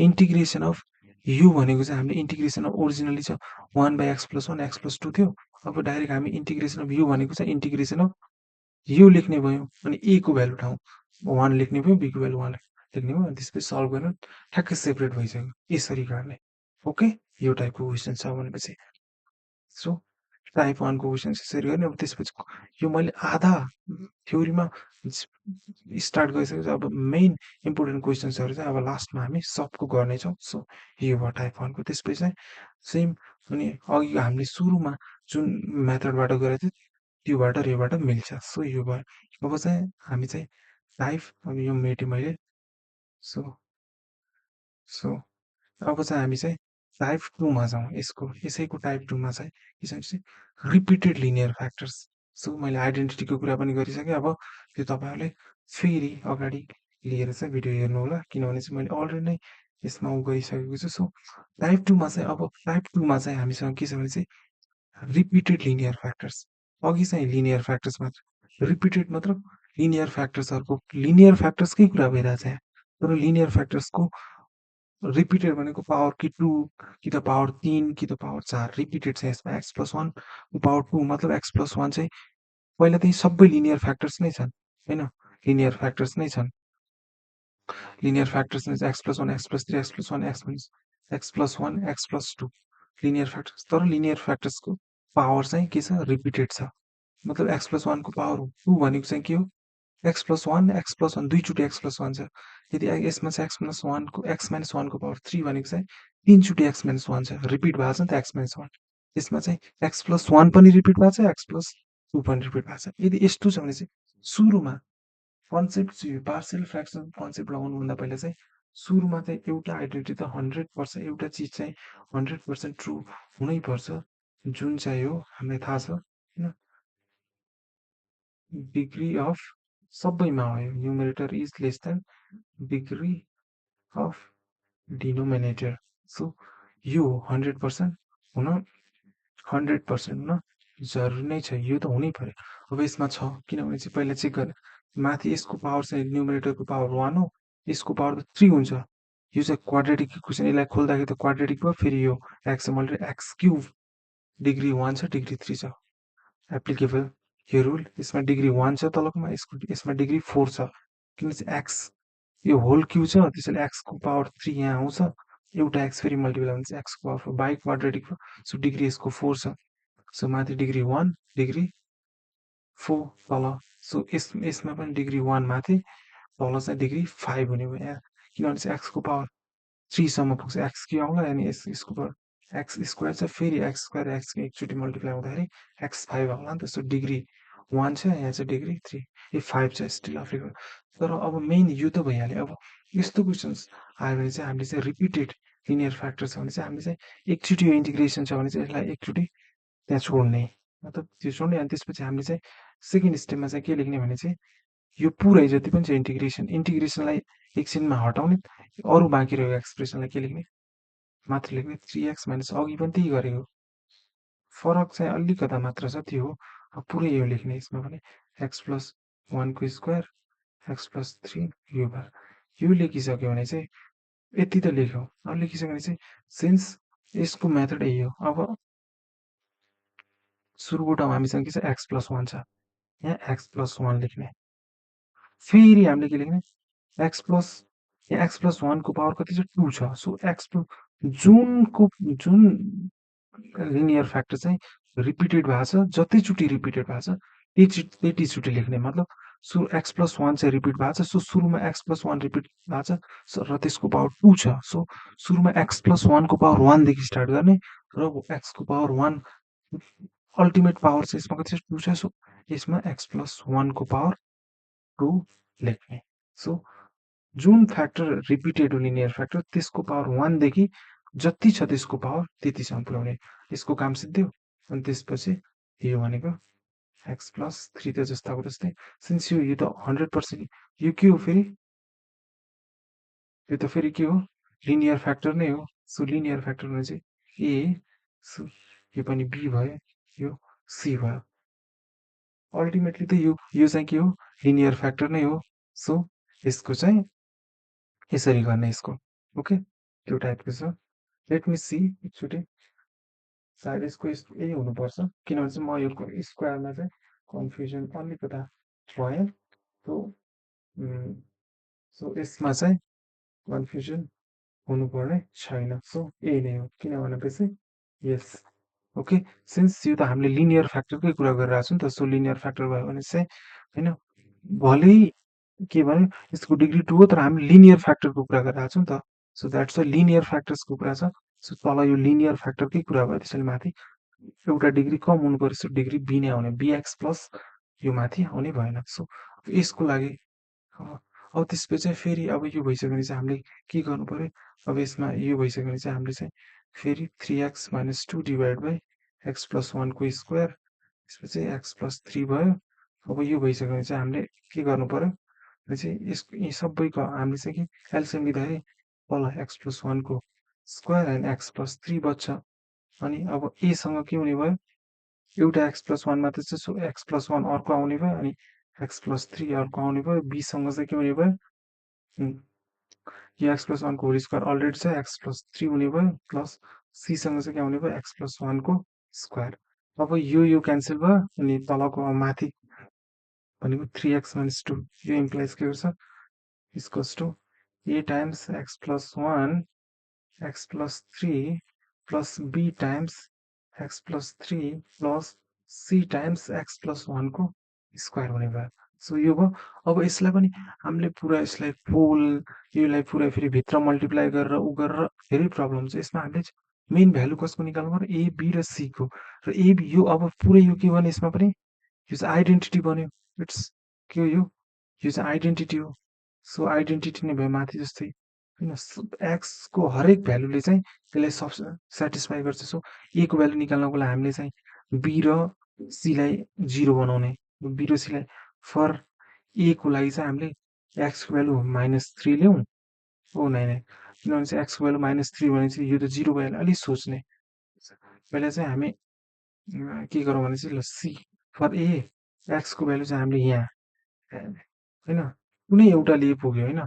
इन्टिग्रेसन अफ यो भनेको चाहिँ हामीले इन्टिग्रेसन अफ ओरिजिनली छ 1/x+1 x+2 थियो अब डाइरेक्ट हामी इन्टिग्रेसन अफ यो भनेको चाहिँ इन्टिग्रेसन अफ यो लेख्ने भयो अनि a को भ्यालु ठाउँ 1 लेख्ने भयो b को भ्यालु 1 लेख्ने भयो अनि त्यसपछि सल्भ गरेर ठ्याक्कै सेपरेट भइसक्यो यसरी गर्ने ओके यो टाइपको क्वेसन छ भनेपछि सो टाइप 1 को क्वेसन यसरी गर्ने अब त्यसपछि यो मैले आधा थ्योरीमा स्टार्ट गरिसकेपछि अब मेन इम्पोर्टेन्ट क्वेसन्सहरू चाहिँ अब लास्टमा हामी सबको गर्नेछौँ सो यो भयो टाइप 1 को त्यसपछि चाहिँ सेम अनि अघि हामीले सुरुमा जुन मेथडबाट गरेको थियो त्योबाट र योबाट मिल्छ सो यो भयो अब चाहिँ हामी चाहिँ टाइप अब यो मेटेँ मैले सो सो अब चाहिँ हामी चाहिँ टाइप 2 मा जाउँ यसैको टाइप 2 मा चाहिँ के छ भने चाहिँ रिपिटेड लिनियर फ्याक्टर्स। सो मैले आइडेन्टिटीको कुरा पनि गरिसकेँ। अब त्यो तपाईँहरूले फेरि अगाडि लिएर चाहिँ भिडियो हेर्नु होला किनभने चाहिँ मैले अलरेडी नै यसमा गरिसकेको छु। सो टाइप 2 मा चाहिँ अब टाइप 2 मा चाहिँ हामीसँग के छ भने चाहिँ रिपिटेड लिनियर फ्याक्टर्स। अघि चाहिँ लिनियर फ्याक्टर्स मात्र रिपिटेड मतलब लिनियर फ्याक्टर्सकै कुरा भइरहेछ यहाँ। तर लिनियर फ्याक्टर्सको रिपिटेड भनेको पावर कि 2 कि त पावर 3 कि त पावर 4 रिपिटेड छ यसमा x प्लस 1 पावर 2 मतलब x प्लस 1 चाहिँ पहिला सबै लिनियर फ्याक्टर्स नै छन् होइन लिनियर फ्याक्टर्स नै छन् लिनियर फ्याक्टर्स नै x plus 1 x plus 3 x plus 1 x plus 1 x plus 2 linear factors. तर लिनियर फ्याक्टर्सको पावर चाहिँ के छ रिपिटेड छ मतलब x प्लस 1 को पावर 2 भनेको चाहिँ के हो x प्लस 1 दुईचोटि x प्लस 1 छ। यदि यसमा चाहिँ x प्लस 1 को x माइनस 1 को पावर 3 भनेको चाहिँ तीनचोटि x माइनस 1 छ रिपिट भएको छ नि त x माइनस 1 यसमा चाहिँ x प्लस 1 पनि रिपिट भएको छ x प्लस 2 पनि रिपिट भएको छ। यदि यस्तो छ भने चाहिँ सुरुमा कन्सेप्ट चाहिँ पार्सियल फ्र्याक्सन कन्सेप्ट लगाउनुभन्दा पहिला चाहिँ सुरुमा चाहिँ एउटा आइडेन्टिटी त 100% एउटा चिज चाहिँ 100% ट्रु हुनैपर्छ जुन चाहिँ हो हामीलाई थाहा छ होइन डिग्री अफ सबैमा हो numerator is lace than degree of denominator. So यो 100% हुन 100% हुन जरुरी नै छ यो त हुनै पर्यो। अब यसमा छ किनभने चाहिँ पहिला चेक गरेर माथि यसको पावर चाहिँ न्युमेरेटरको पावर 1 हो यसको पावर त 3 हुन्छ यो चाहिँ क्वाड्रेटिक इक्वेसन यसलाई खोल्दाखेरि त क्वाड्रेटिक भयो फेरि यो x multi x cube degree 1 छ डिग्री 3 छ एप्लिकेबल यो रुल यसमा डिग्री 1 छ तलकोमा यसमा डिग्री 4 छ किन चाहिँ एक्स यो होल क्यू छ त्यसैले एक्सको पावर 3 यहाँ आउँछ एउटा एक्स फेरि मल्टिप्लाई हुन्छ एक्सको power 4 by quadratic so degree यसको 4 छ सो माथि डिग्री 1 डिग्री 4 तल सो यसमा पनि डिग्री 1 माथि तल चाहिँ डिग्री 5 हुने भयो यहाँ किनभने चाहिँ एक्सको पावर 3 सम्म पुग्छ एक्स के आउला अनि यसको पावर एक्स स्क्वायर चाहिँ फेरि एक्स स्क्वायर एक्स एकचोटि मल्टिप्लाई हुँदाखेरि एक्स 5 आउला नि त सो डिग्री 1 छ यहाँ चाहिँ डिग्री 3 ए 5 छ स्टिल अप्लिकेबल। तर अब मेन यो त भइहाल्यो। अब यस्तो क्वेसन्स आयो भने चाहिँ हामीले चाहिँ रिपिटेड लिनियर फ्याक्टर छ भने चाहिँ हामीले चाहिँ एकचोटि यो इन्टिग्रेसन छ भने चाहिँ यसलाई एकचोटि त्यहाँ छोड्ने मतलब त्यो छोड्ने अनि त्यसपछि हामीले चाहिँ सेकेन्ड स्टेपमा चाहिँ के लेख्ने भने चाहिँ यो पुरै जति पनि छ इन्टिग्रेसनलाई एकछिनमा हटाउने अरू बाँकी रहेको एक्सप्रेसनलाई के लेख्ने मात्र लेख्ने 3x माइनस अघि पनि त्यही गरेको फरक चाहिँ अलिकता मात्र छ त्यो हो पुरै यो लेख्ने यसमा पनि एक्स प्लस 1 को स्क्वायर एक्स प्लस 3 यो भयो यो लेखिसक्यो भने चाहिँ यति त लेख्यौँ अब लेखिसक्यो भने चाहिँ सिन्स यसको मेथड यही हो। अब सुरुको ठाउँमा हामीसँग के छ एक्स प्लस 1 छ यहाँ एक्स प्लस 1 लेख्ने फेरि हामीले के लेख्ने एक्स प्लस यहाँ एक्स प्लस 1 को पावर कति छ 2 छ सो एक्स जुन लिनियर फ्याक्टर चाहिँ रिपिटेड भएको छ जतिचोटि रिपिटेड भएको छ त्यतिचोटि लेख्ने मतलब एक्स प्लस 1 चाहिँ रिपिट भएको छ सो सुरुमा एक्स प्लस 1 रिपिट भएको छ र त्यसको पावर 2 छ सो सुरुमा एक्स प्लस 1 को पावर 1 देखि स्टार्ट गर्ने र एक्सको पावर 1 अल्टिमेट पावर चाहिँ यसमा कति छ 2 छ सो यसमा एक्स प्लस 1 को पावर 2 लेख्ने सो जुन फ्याक्टर रिपिटेड हो लिनियर फ्याक्टर त्यसको पावर 1 देखि जति छ त्यसको पावर त्यतिसम्म पुर्याउने यसको काम सिद्धियो अनि त्यसपछि यो भनेको एक्स प्लस 3 त जस्ताको जस्तै सिन्स यो त 100% यो के हो फेरि यो त फेरि के हो लिनियर फ्याक्टर नै हो सो लिनियर फ्याक्टर भने चाहिँ ए सो यो पनि बी भयो यो सी भयो अल्टिमेटली त यो चाहिँ के हो लिनियर फ्याक्टर नै हो सो यसको चाहिँ यसरी गर्ने यसको ओके त्यो टाइपको छ लेट मी सी एकचोटि सायद यसको यही हुनुपर्छ किनभने चाहिँ म यो स्क्वायरमा चाहिँ कन्फ्युजन अलिकता भयो सो सो यसमा चाहिँ कन्फ्युजन हुनुपर्ने छैन सो यही नै हो किन भनेपछि यस ओके सिन्स यो त हामीले लिनियर फ्याक्टरकै कुरा गरिरहेको छौँ नि त सो लिनियर फ्याक्टर भयो भने चाहिँ होइन भलै के भन्यो यसको डिग्री 2 हो तर हामी लिनियर फ्याक्टरको कुरा गरिरहेको छौँ नि त सो द्याट्स अ लिनियर फ्याक्टर्सको कुरा छ सो तल यो लिनियर फ्याक्टरकै कुरा भयो त्यसैले माथि एउटा डिग्री कम हुनु पर्यो सो डिग्री बी नै आउने बिएक्स प्लस यो माथि आउने भएन सो यसको लागि अब त्यसपछि चाहिँ फेरि अब यो भइसक्यो भने चाहिँ हामीले के गर्नु पर्यो, अब यसमा यो भइसक्यो भने चाहिँ हामीले चाहिँ फेरि 3x - 2 डिभाइड बाई x + 1 को स्क्वायर, त्यसपछि x + 3 भयो। अब यो भइसक्यो भने चाहिँ हामीले के गर्नु पर्यो भने चाहिँ यी सबैको हामीले चाहिँ के एलसिएम लिँदाखेरि तल x + 1 को स्क्वायर एन्ड x + 3 बच्छ। अनि अब एसँग के हुने भयो, एउटा x + 1 मात्रै छ, सो x + 1 अर्को आउने भयो अनि x + 3 अर्को आउने भयो। बीसँग चाहिँ के हुने भयो, यो x + 1 को होल स्क्वायर अलरेडी छ, x + 3 हुने भयो प्लस सीसँग चाहिँ के आउने भयो, x + 1 को स्क्वायर। अब यो क्यान्सल भयो अनि तलको माथि भनेको 3x - 2 यो इम्प्लाइज के गर्छ, equals to a times x + 1 x + 3 plus b times x + 3 plus c times x + 1 को स्क्वायर हुने भयो। सो यो भयो। अब यसलाई पनि हामीले पुरा यसलाई फुल यसलाई पुरा फेरि भित्र मल्टिप्लाई गरेर उ गरेर धेरै प्रब्लम छ यसमा। हामीले मेन भ्यालु कसको निकाल्नु पर्यो, a b र c को। र a b यो अब पुरै यो के भने यसमा पनि यो चाहिँ आइडेन्टिटी बन्यो। इट्स के हो यो चाहिँ आइडेन्टिटी हो। सो आइडेन्टिटी नै भयो माथि जस्तै हैन। x को हरेक भ्यालुले चाहिँ त्यसलाई सेटिस्फाई गर्छ। सो a को भ्यालु निकाल्नको लागि हामीले चाहिँ b र c लाई 0 बनाउने। b र c लाई फर a को लागि चाहिँ हामीले x को भ्यालु -3 ल्याउँ। ओ नाइ किनभने चाहिँ x को भ्यालु -3 भनेपछि यो त 0 भइहाल्यो। अलि सोच्ने। पहिला चाहिँ हामी के गरौँ भने चाहिँ ल c फर a x को भ्यालु चाहिँ हामीले यहाँ हैन कुनै एउटा लिए पुग्यो हैन।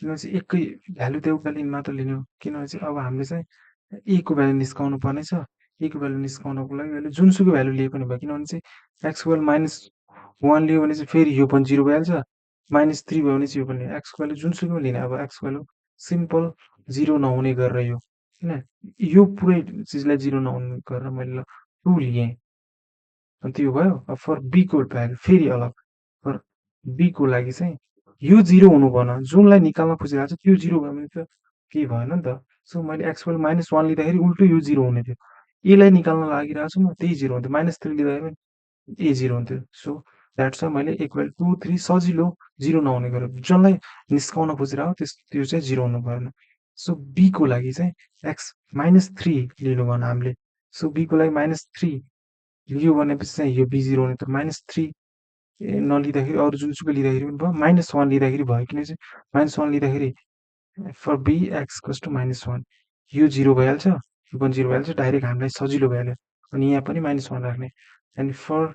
किनभने चाहिँ एकै भ्यालु त एउटा लिन मात्र लिनु हो। किनभने चाहिँ अब हामीले चाहिँ a को भ्यालु निस्काउनु पर्ने छ। a को भ्यालु निस्काउनको लागि अहिले जुनसुकै भ्यालु लिए पनि भयो। किनभने चाहिँ x को भ्यालु -1 लियो भने चाहिँ फेरि यो पनि 0 भइहाल्छ। -3 भयो भने चाहिँ यो पनि x को भ्यालु जुनसुकैमा लिने। अब x को भ्यालु सिम्पल 0 नहुने गरेर यो हैन। यो पुरै चिजलाई 0 नहुने गरेर मैले 2 लिएँ। अनि त्यो भयो। अब फर b को भ्यालु फेरि अलग। फर b को लागि चाहिँ यो 0 हुनु भएन। जुनलाई निकाल्न खोजिरहेको छ त्यो 0 भयो भने त केही भएन नि त। सो मैले x को भ्यालु -1 लिँदाखेरि उल्टो यो 0 हुने थियो। a लाई निकाल्न लागिरहेको छु म, त्यही 0 हुन्थ्यो। -3 लिँदाखेरि पनि a 0 हुन्थ्यो। सो द्याट्स वाइ मैले इक्वल 2 3 सजिलो 0 नहुने गरेँ। जसलाई निस्काउन खोजिरहेको त्यो चाहिँ 0 हुनु भएन। सो b को लागि चाहिँ x -3 लिनु भएन हामीले। सो b को लागि -3 लियो भनेपछि चाहिँ यो b 0 हुने त -3 नलिँदाखेरि अरू जुनसुकै लिँदाखेरि पनि भयो। -1 लिँदाखेरि भयो। किन चाहिँ -1 लिँदाखेरि for b x equals to -1 यो 0 भइहाल्छ, यो पनि 0 भइहाल्छ। डाइरेक्ट हामीलाई सजिलो भइहाल्यो। अनि यहाँ पनि -1 राख्ने। एन्ड फर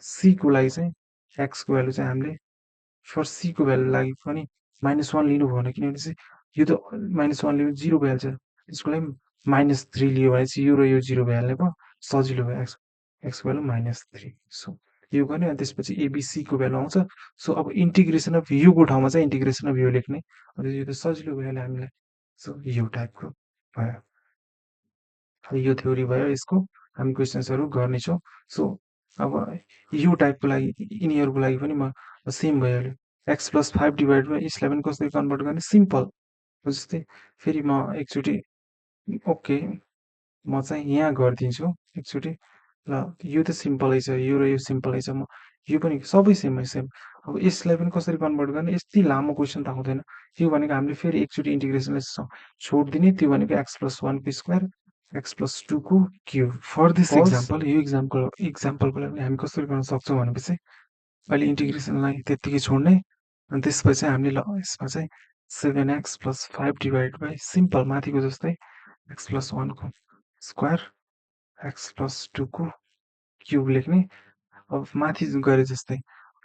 c को लागि चाहिँ x को भ्यालु चाहिँ हामीले फर c को भ्यालु लागि पनि -1 लिनु भएन। किनभने चाहिँ यो त -1 लियो 0 भइहाल्छ। त्यसको लागि -3 लियो भने चाहिँ यो र यो 0 भइहाल्ने भयो। सजिलो भयो। x को भ्यालु -3। सो यो गर्ने अनि त्यसपछि एबिसी को भ्यालु आउँछ। सो अब इन्टिग्रेसन अफ युको ठाउँमा चाहिँ इन्टिग्रेसन अफ यु लेख्ने। अनि यो त सजिलो भइहाल्यो हामीलाई। सो यो टाइपको भयो। यो थ्योरी भयो यसको। हामी क्वेसन्सहरू गर्नेछौँ। सो अब यो टाइपको लागि यिनीहरूको लागि पनि म सेम भइहाल्यो। x + 5 डिभाइड बाई यसलाई पनि कसरी कन्भर्ट गर्ने, सिम्पल। जस्तै फेरि म एकचोटि ओके म चाहिँ यहाँ गरिदिन्छु एकचोटि। ल यो त सिम्पलै छ, यो र यो सिम्पलै छ। म यो पनि सबै सेमै सेम। अब यसलाई पनि कसरी कन्भर्ट गर्ने, यति लामो क्वेसन त आउँदैन। त्यो भनेको हामीले फेरि एकचोटि इन्टिग्रेसनलाई छोडिदिने। त्यो भनेको x + 1 को स्क्वायर x + 2 को क्युब। फर दिस एक्जाम्पल यो एक्जाम्पलको लागि हामी कसरी गर्न सक्छौँ भनेपछि अहिले इन्टिग्रेसनलाई त्यत्तिकै छोड्ने। अनि त्यसपछि हामीले ल यसमा चाहिँ 7x + 5 डिभाइड बाई सिम्पल माथिको जस्तै x + 1 को स्क्वायर x + 2 को क्युब लेख्ने। अब माथि गरे जस्तै।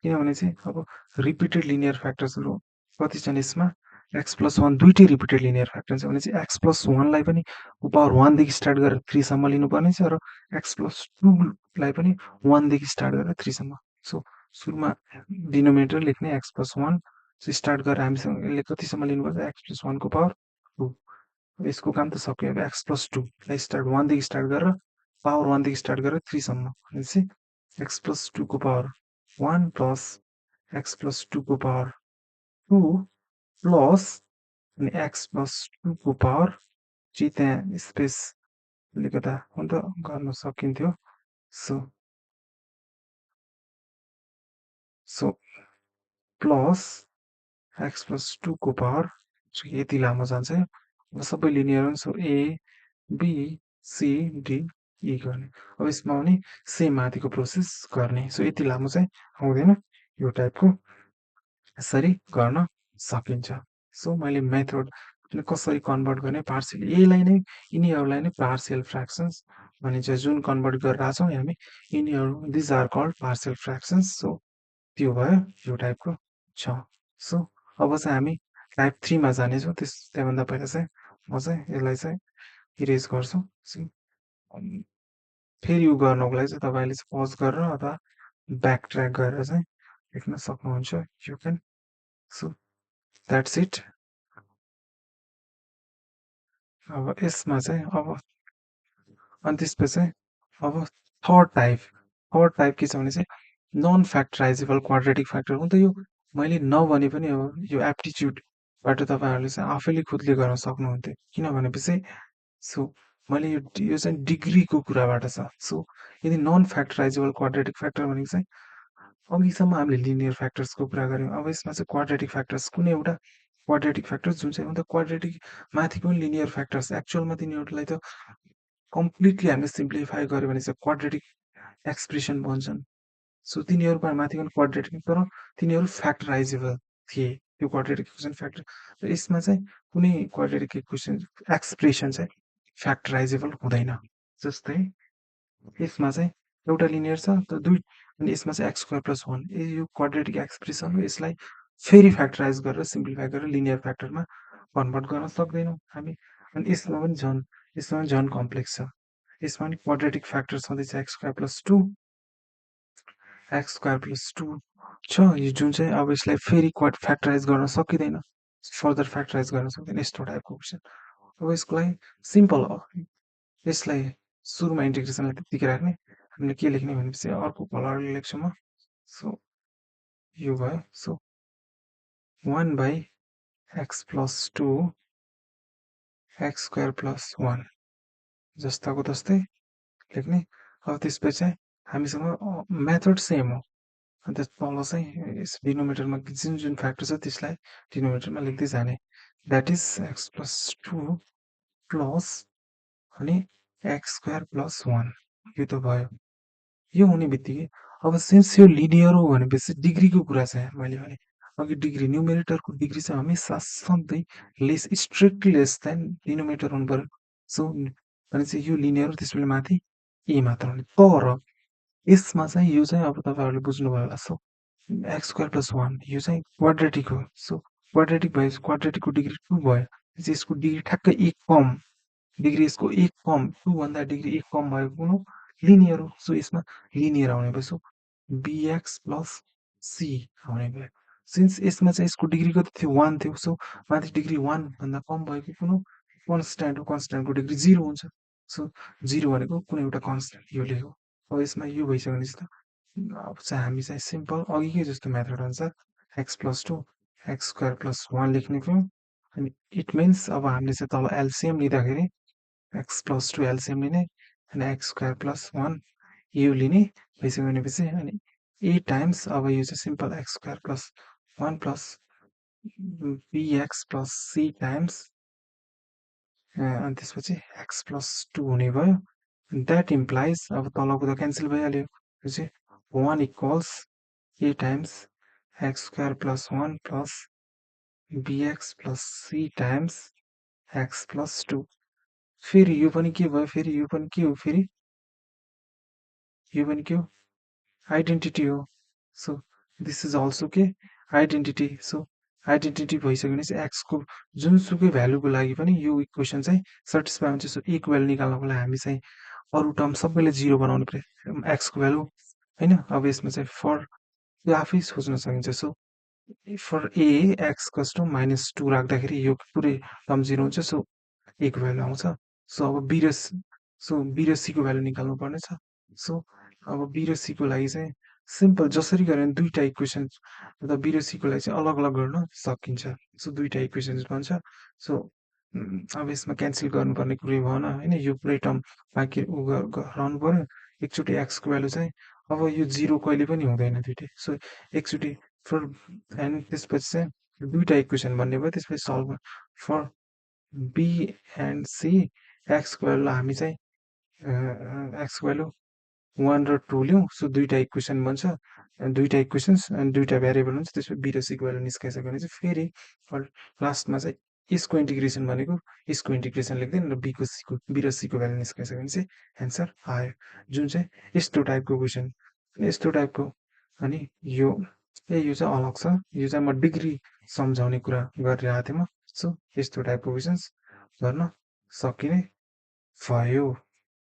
किनभने चाहिँ अब रिपिटेड लिनियर फ्याक्टर्सहरू कति छन् यसमा, x + 1 दुईटै रिपिटेड लिनियर फ्याक्टर छ भने चाहिँ x + 1 लाई पनि पावर 1 देखि स्टार्ट गरेर 3 सम्म लिनुपर्ने छ र x + 2 लाई पनि 1 देखि स्टार्ट गरेर 3 सम्म। सो सुरुमा डिनोमिनेटर लेख्ने x + 1 स्टार्ट गरेर हामीसँग यसले कतिसम्म लिनुपर्छ, x + 1 को पावर 2। यसको काम त सक्यो। अब x + 2 लाई 1 देखि स्टार्ट गरेर पावर 1 देखि स्टार्ट गरेर 3 सम्म भनेपछि x + 2 को पावर 1 प्लस x + 2 को पावर 2 प्लस अनि x + 2 को पावर चाहिँ त्यहाँ स्पेस अलिकता हुन त गर्न सकिन्थ्यो। सो प्लस x प्लस 2 को पावर यति लामो जान्छ है सबै लिनियर हो so A B C D E गर्ने अब यसमा पनि सेम माथिको प्रोसेस गर्ने सो यति लामो चाहिँ आउँदैन यो टाइपको यसरी गर्न सकिन्छ सो मैले मेथड कसरी कन्भर्ट गर्ने पार्सियल यहीलाई नै यिनीहरूलाई नै पार्सियल फ्र्याक्सन्स भनिन्छ जुन कन्भर्ट गरिरहेको छौँ हामी यिनीहरू these are called partial fractions so त्यो भयो यो टाइपको छ सो अब चाहिँ हामी टाइप 3 मा जानेछौँ त्योभन्दा पहिला चाहिँ म चाहिँ यसलाई चाहिँ इरेज गर्छु फेरि यो गर्नको लागि चाहिँ तपाईँले चाहिँ पज गरेर अथवा ब्याक ट्र्याक गरेर चाहिँ लेख्न सक्नुहुन्छ you can so that's it अब यसमा चाहिँ अब अनि त्यसपछि चाहिँ अब थर्ड टाइप के छ भने चाहिँ नन फ्याक्टराइजेबल क्वाड्रेटिक फ्याक्टर हुन त यो मैले नभने पनि हो यो एप्टिच्युडबाट तपाईँहरूले चाहिँ आफैले खुदले गर्न सक्नुहुन्थ्यो किन भनेपछि सो मैले यो चाहिँ डिग्रीको कुराबाट छ सो यदि नन फ्याक्टराइजेबल क्वाड्रेटिक फ्याक्टर भनेको चाहिँ अघिसम्म हामीले लिनियर फ्याक्टर्सको कुरा गऱ्यौँ अब यसमा चाहिँ क्वाड्रेटिक फ्याक्टर्स कुनै एउटा क्वाड्रेटिक फ्याक्टर्स जुन चाहिँ अन्त क्वाड्रेटिक माथिको पनि लिनियर फ्याक्टर्स एक्चुअलमा तिनीहरूलाई त कम्प्लिटली हामीले सिम्प्लिफाई गऱ्यो भने चाहिँ क्वाड्रेटिक एक्सप्रेसन बन्छन् सो तिनीहरूमा माथिको क्वाड्रेटिक तर तिनीहरू फ्याक्टराइजेबल थिए त्यो क्वाड्रेटिक इक्वेसन फ्याक्टर र यसमा चाहिँ कुनै क्वाड्रेटिक इक्वेसन एक्सप्रेसन चाहिँ फ्याक्टराइजेबल हुँदैन जस्तै यसमा चाहिँ एउटा लिनियर छ त दुई अनि यसमा चाहिँ एक्स स्क्वायर प्लस 1 यो क्वाड्रेटिक एक्सप्रेसन हो यसलाई फेरि फ्याक्टराइज गरेर सिम्प्लिफाई गरेर लिनियर फ्याक्टरमा कन्भर्ट गर्न सक्दैनौँ हामी अनि यसमा पनि झन् कम्प्लेक्स छ यसमा पनि क्वाड्रेटिक फ्याक्टर छँदैछ एक्स स्क्वायर प्लस 2 छ यो जुन चाहिँ अब यसलाई फेरि फ्याक्टराइज गर्न सकिँदैन फर्दर फ्याक्टराइज गर्न सक्दैन यस्तो टाइपको क्वेसन अब यसको लागि सिम्पल हो यसलाई सुरुमा इन्टिग्रेसनलाई त्यतिकै राख्ने हामीले के लेख्ने भनेपछि अर्को कलरले लेख्छु म सो यो भयो so 1 by x plus 2 x square plus 1 जस्ताको तस्तै लेख्ने अब त्यसपछि चाहिँ हामीसँग मेथड सेम हो अन्त तल चाहिँ यस डिनोमिनेटरमा जुन जुन फ्याक्टर छ त्यसलाई डिनोमिनेटरमा लेख्दै जाने that is x plus 2 plus अनि एक्स स्क्वायर प्लस 1 यो त भयो यो हुने बित्तिकै अब सिन्स यो लिनियर हो भनेपछि डिग्रीको कुरा छ मैले भने अघि डिग्री न्युमेरेटरको डिग्री चाहिँ हमेसा सधैँ स्ट्रिक्टली लेस देन डिनोमिनेटर हुनु पर्यो सो भनेपछि यो लिनियर हो त्यसपछि माथि ए मात्र हुने तर यसमा चाहिँ यो चाहिँ अब तपाईँहरूले बुझ्नुभयो होला सो एक्स स्क्वायर प्लस 1 यो चाहिँ क्वाड्रेटिक हो सो क्वाड्रेटिक भएपछि क्वाड्रेटिकको डिग्री 2 भयो यसको डिग्री ठ्याक्कै एक कम डिग्री यसको एक कम 2 भन्दा डिग्री एक कम भएको कुन हो लिनियर हो सो यसमा लिनियर आउने भयो सो बिएक्स प्लस सी आउने भयो सिन्स यसमा चाहिँ यसको डिग्री कति थियो 1 थियो सो माथि डिग्री 1 भन्दा कम भएको कुन हो कन्स्ट्यान्ट हो कन्स्ट्यान्टको डिग्री 0 हुन्छ सो 0 भनेको कुनै एउटा कन्स्ट्यान्ट यो लेख्यो अब यसमा यो भइसकेपछि त अब चाहिँ हामी चाहिँ सिम्पल अघिकै जस्तो मेथड अनुसार x plus 2 x square plus 1 लेख्ने थियौँ अनि इट मिन्स अब हामीले चाहिँ तल एलसिएम लिँदाखेरि एक्स प्लस 2 एलसिएम लिने अनि एक्स स्क्वायर प्लस 1 यो लिने भइसक्यो भनेपछि अनि ए टाइम्स अब यो चाहिँ simple x square plus 1 plus bx plus c times अनि त्यसपछि एक्स प्लस 2 हुने भयो द्याट इम्प्लाइज अब तलको त क्यान्सल भइहाल्यो यो चाहिँ 1 equals a times x square plus 1 plus bx plus c times x plus 2 फेरि यो पनि के भयो फेरि यो पनि के हो फेरि यो पनि के हो आइडेन्टिटी हो सो दिस इज अल्सो के आइडेन्टिटी सो आइडेन्टिटी भइसक्यो भने चाहिँ एक्सको जुनसुकै भ्यालुको लागि पनि यो इक्वेसन चाहिँ सेटिस्फाई हुन्छ सो एक भ्यालु निकाल्नको लागि हामी चाहिँ अरू टर्म सबैले 0 बनाउनु पर्यो एक्सको भ्यालु होइन अब यसमा चाहिँ फर यो आफै सोच्न सकिन्छ सो फर ए एक्स कस्टो -2 राख्दाखेरि यो पुरै टर्म 0 हुन्छ सो एक भ्यालु आउँछ सो अब बी र सीको भ्यालु निकाल्नु पर्नेछ सो अब बी र सीको लागि चाहिँ सिम्पल जसरी गरे पनि दुईटा इक्वेसन मतलब बी र सीको लागि चाहिँ अलग अलग गर्न सकिन्छ सो दुईटा इक्वेसन्स बन्छ सो अब यसमा क्यान्सल गर्नुपर्ने कुरै भएन होइन यो पुरै टर्म बाँकी रहनु पर्यो एकचोटि एक्सको भ्यालु चाहिँ अब यो 0 कहिले पनि हुँदैन दुइटै सो एकचोटि फर एन्ड त्यसपछि चाहिँ दुईटा इक्वेसन भन्ने भयो त्यसपछि solve for b and c एक्सको भ्यालु हामी चाहिँ एक्सको भ्यालु 1 र 2 लिउँ सो दुईटा इक्वेसन बन्छ दुईटा इक्वेसन्स अनि दुईटा भ्यारिएबल हुन्छ त्यसपछि बी र सीको भ्यालु निस्काइसक्यो भने चाहिँ फेरि लास्टमा चाहिँ यसको इन्टिग्रेसन भनेको यसको इन्टिग्रेसन लेख्दैन र बी र सीको भ्यालु निस्काइसक्यो भने चाहिँ एन्सर आयो जुन चाहिँ यस्तो टाइपको क्वेसन यस्तो टाइपको अनि यो यो चाहिँ अलग छ यो चाहिँ म डिग्री सम्झाउने कुरा गरिरहेको थिएँ म सो यस्तो टाइपको क्वेसन्स गर्न सकिने भयो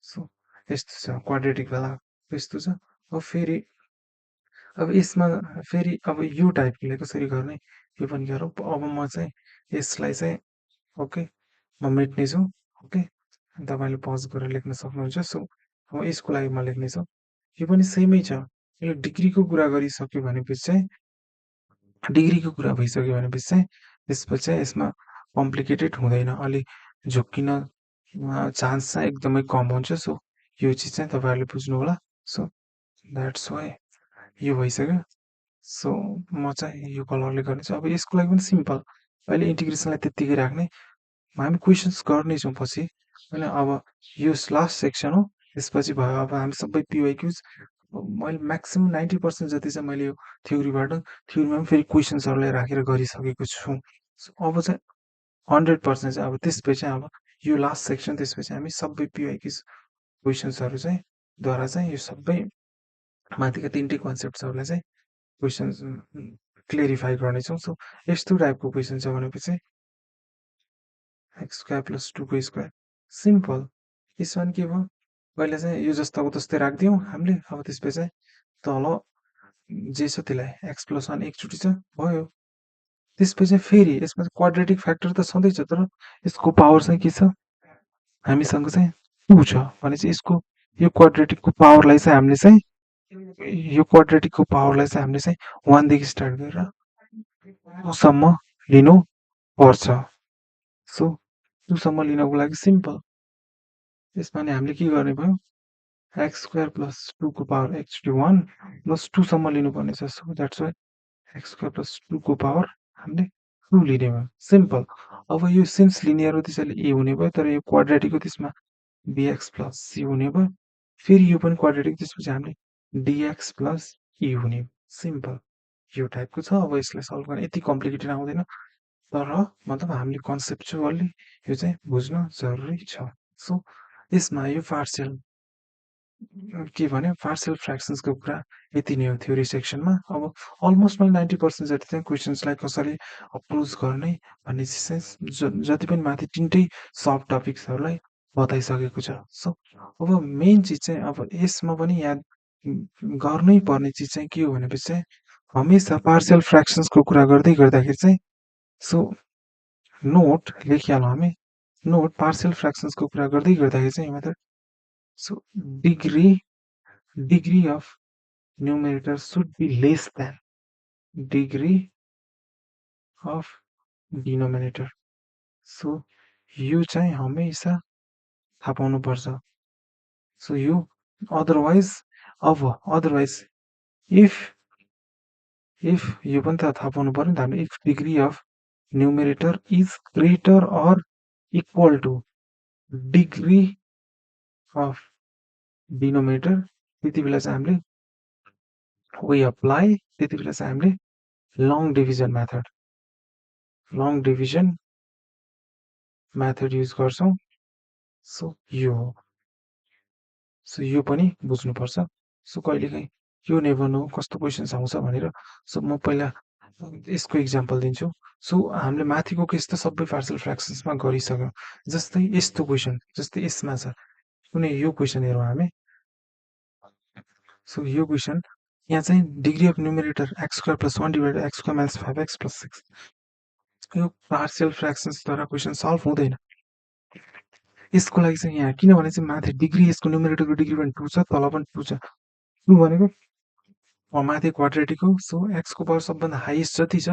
सो यस्तो छ क्वाड्रेटिक वाला यस्तो छ अब फेरि अब यसमा फेरि अब यो टाइपले कसरी गर्ने यो पनि गरौँ अब म चाहिँ यसलाई चाहिँ ओके म मेट्नेछु ओके तपाईँले पज गरेर लेख्न सक्नुहुन्छ सो अब यसको लागि म लेख्नेछु यो पनि सेमै छ यो डिग्रीको कुरा गरिसक्यो भनेपछि चाहिँ डिग्रीको कुरा भइसक्यो भनेपछि चाहिँ त्यसपछि चाहिँ यसमा कम्प्लिकेटेड हुँदैन अलि झुक्किन चान्स चाहिँ एकदमै कम हुन्छ सो यो चिज चाहिँ तपाईँहरूले बुझ्नु होला सो द्याट्स वाइ यो भइसक्यो सो म चाहिँ यो कलरले गर्नेछु अब यसको लागि पनि सिम्पल अहिले इन्टिग्रेसनलाई त्यत्तिकै राख्ने हामी क्वेसन्स गर्नेछौँ पछि होइन अब यो लास्ट सेक्सन हो त्यसपछि भयो अब हामी सबै पिवाइक्युज मैले म्याक्सिमम् 90% जति चाहिँ मैले यो थ्योरीमा पनि फेरि क्वेसन्सहरूलाई राखेर गरिसकेको छु अब चाहिँ 100% चाहिँ अब त्यसपछि अब यो लास्ट सेक्सन त्यसपछि हामी सबै पिवाइक्युज क्वेसन्सहरू चाहिँ द्वारा चाहिँ यो सबै माथिका तिनटै कन्सेप्ट्सहरूलाई चाहिँ क्वेसन्स क्लियरिफाई गर्नेछौँ सो यस्तो टाइपको क्वेसन छ भनेपछि x square plus 2 square simple यसमा के भयो पहिला चाहिँ यो जस्ताको तस्तै राखिदिउँ हामीले अब त्यसपछि चाहिँ तल जे छ त्यसलाई एक्स प्लस 1 एकचोटि छ भयो त्यसपछि फेरि यसमा चाहिँ क्वाड्रेटिक फ्याक्टर त छँदैछ तर यसको पावर चाहिँ के छ हामीसँग चाहिँ 2 छ भने चाहिँ यसको यो क्वाड्रेटिकको पावरलाई चाहिँ हामीले चाहिँ यो क्वाड्रेटिकको पावरलाई चाहिँ हामीले चाहिँ 1 देखि स्टार्ट गरेर 2 सम्म लिनु पर्छ सो 2 सम्म लिनको लागि सिम्पल यसमा नि हामीले के गर्ने भयो एक्स स्क्वायर प्लस 2 को पावर एकचोटि 1 प्लस 2 सम्म लिनुपर्ने छ so that's why x square plus 2 को पावर हामीले 2 लिने भयो सिम्पल अब यो सिन्स लिनियर हो त्यसैले ए हुने भयो तर यो क्वाड्रेटिक हो त्यसमा bx प्लस c हुने भयो फेरि यो पनि क्वाड्रेटिक त्यसपछि हामीले dx प्लस e हुने सिम्पल यो टाइपको छ अब यसलाई सल्भ गर्न यति कम्प्लिकेटेड आउँदैन तर मतलब हामीले कन्सेप्चुअली यो चाहिँ बुझ्न जरुरी छ सो यसमा यो पार्शियल के भन्यो पार्शियल फ्र्याक्सन्सको कुरा यति नै हो थ्योरी सेक्सनमा अब अलमोस्ट मैले 90% जति चाहिँ क्वेसन्सलाई कसरी अप्रोच गर्ने भन्ने चाहिँ जति पनि माथि तिनटै सब टपिक्सहरूलाई बताइसकेको छ सो अब मेन चिज चाहिँ अब यसमा पनि याद गर्नै पर्ने चिज चाहिँ के हो भनेपछि चाहिँ हमेसा पार्शियल फ्र्याक्सन्सको कुरा गर्दै गर्दाखेरि चाहिँ सो नोट लेखिहालौँ हामी नोट पार्शियल फ्र्याक्सन्सको कुरा गर्दै गर्दाखेरि चाहिँ मात्र so degree of numerator should be less than degree of denominator so यो चाहिँ हमेसा थाहा पाउनुपर्छ सो यो अदरवाइज इफ यो पनि त थाहा पाउनु पर्यो नि त हामीले if degree of numerator is greater or equal to degree of denominator त्यति बेला चाहिँ हामीले वी अप्लाई त्यति बेला चाहिँ हामीले लङ डिभिजन मेथड युज गर्छौँ सो यो हो सो यो पनि बुझ्नुपर्छ सो कहिलेकाहीँ यो नेभर नो कस्तो क्वेसन्स आउँछ भनेर सो म पहिला यसको इक्जाम्पल दिन्छु सो हामीले माथिको केस त सबै पार्शियल फ्र्याक्सन्समा गरिसक्यौँ जस्तै यस्तो क्वेसन जस्तै यसमा छ कुनै यो क्वेसन हेरौँ हामी सो यो क्वेसन यहाँ चाहिँ degree of numerator x square plus 1 divided x square minus 5x plus 6 यो पार्शियल फ्र्याक्सन्सद्वारा क्वेसन सल्भ हुँदैन यसको लागि चाहिँ यहाँ किनभने चाहिँ माथि डिग्री यसको न्युमेरेटरको डिग्री पनि 2 छ तल पनि 2 छ 2 भनेको माथि क्वाड्रेटिक हो सो एक्सको पावर सबभन्दा हाइएस्ट जति छ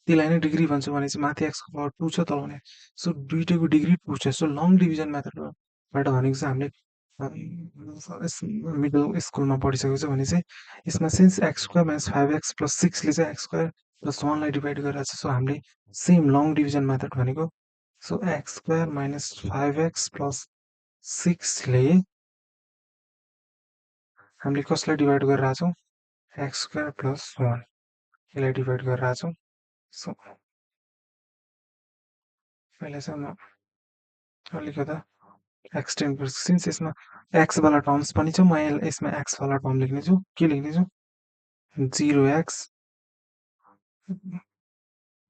त्यसलाई नै डिग्री भन्छ भने चाहिँ माथि एक्सको पावर 2 छ तल भने सो दुईटैको डिग्री 2 छ सो लङ डिभिजन मेथडबाट भनेको चाहिँ हामीले मिडल स्कुलमा पढिसकेको छ भने चाहिँ यसमा since x square minus 5x plus 6ले चाहिँ एक्स स्क्वायर प्लस 1 लाई डिभाइड गरिरहेको छ। सो हामीले सेम लङ डिभिजन मेथड भनेको so x square minus 5x plus 6 ले हामीले कसलाई डिभाइड गरिरहेको छौँ x स्क्वायर प्लस 1 यसलाई डिभाइड गरिरहेको छौँ। सो पहिला चाहिँ म अलिकता एक्सटेन्ड गर्छु सिन्स यसमा x वाला टर्म्स पनि छ। म यसमा x वाला टर्म लेख्नेछु। के लेख्नेछु 0x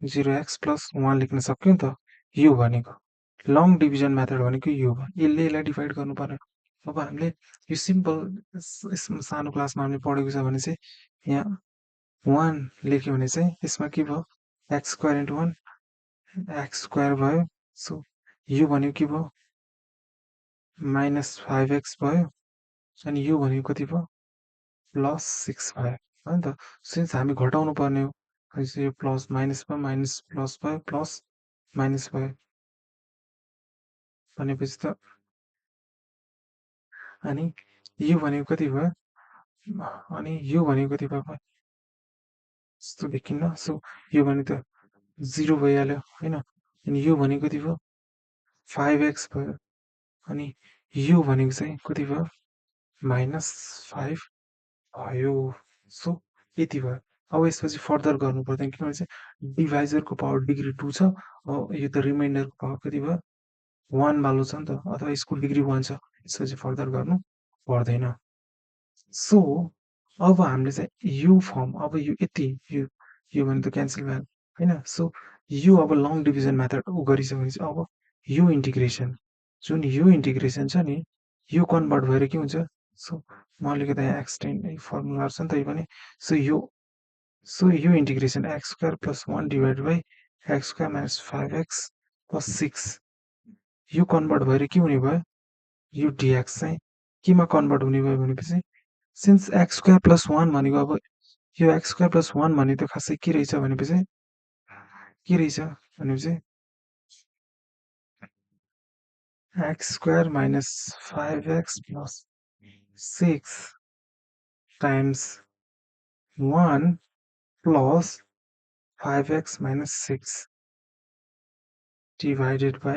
0x प्लस 1 लेख्न सक्यो नि त। यो भनेको लङ डिभिजन मेथड भनेको यो हो। यसलाई डिभाइड गर्नु पर्यो। अब हामीले यो सिम्पल सानो क्लासमा हामीले पढेको छ भने चाहिँ यहाँ 1 लेख्यो भने चाहिँ यसमा के भयो x square into 1 x square भयो। सो यो भनेको के भयो माइनस 5x भयो अनि यो भनेको कति भयो प्लस 6 भयो हो नि त। सिन्स हामी घटाउनु पर्ने हो यो प्लस माइनसमा माइनस प्लस भयो प्लस माइनस भयो भनेपछि त अनि यो भनेको कति भयो अनि यो भनेको कति भयो यस्तो देखिन्न। सो यो भने त 0 भइहाल्यो होइन। अनि यो भनेको कति भयो 5x भयो अनि यो भनेको चाहिँ कति भयो माइनस 5 भयो। सो यति भयो। अब यसपछि फर्दर गर्नु पर्दैन किनभने चाहिँ डिभाइजरको पावर डिग्री 2 छ। अब यो त रिमाइन्डरको पावर कति भयो 1 वालो छ नि त अथवा यसको डिग्री 1 छ। यसपछि फर्दर गर्नु पर्दैन। सो अब हामीले चाहिँ यो फर्म अब यो यति यो भने त क्यान्सल भयो होइन। सो यो अब लङ डिभिजन मेथड गरिसकेपछि अब यो इन्टिग्रेसन जुन यो इन्टिग्रेसन छ नि यो कन्भर्ट भएर के हुन्छ। सो म अलिकति यहाँ एक्सटेन्ड फर्मुलाहरू छ नि त यो पनि। सो यो integration x square plus 1 divide by x square minus 5x plus 6 यो कन्भर्ट भएर के हुने भयो यो डिएक्स चाहिँ केमा कन्भर्ट हुने भयो भनेपछि सिन्स एक्स स्क्वायर प्लस 1 भनेको अब यो एक्स स्क्वायर प्लस 1 भने त खासै के रहेछ भनेपछि x square minus 5x plus 6 times 1 plus 5x minus 6 divided by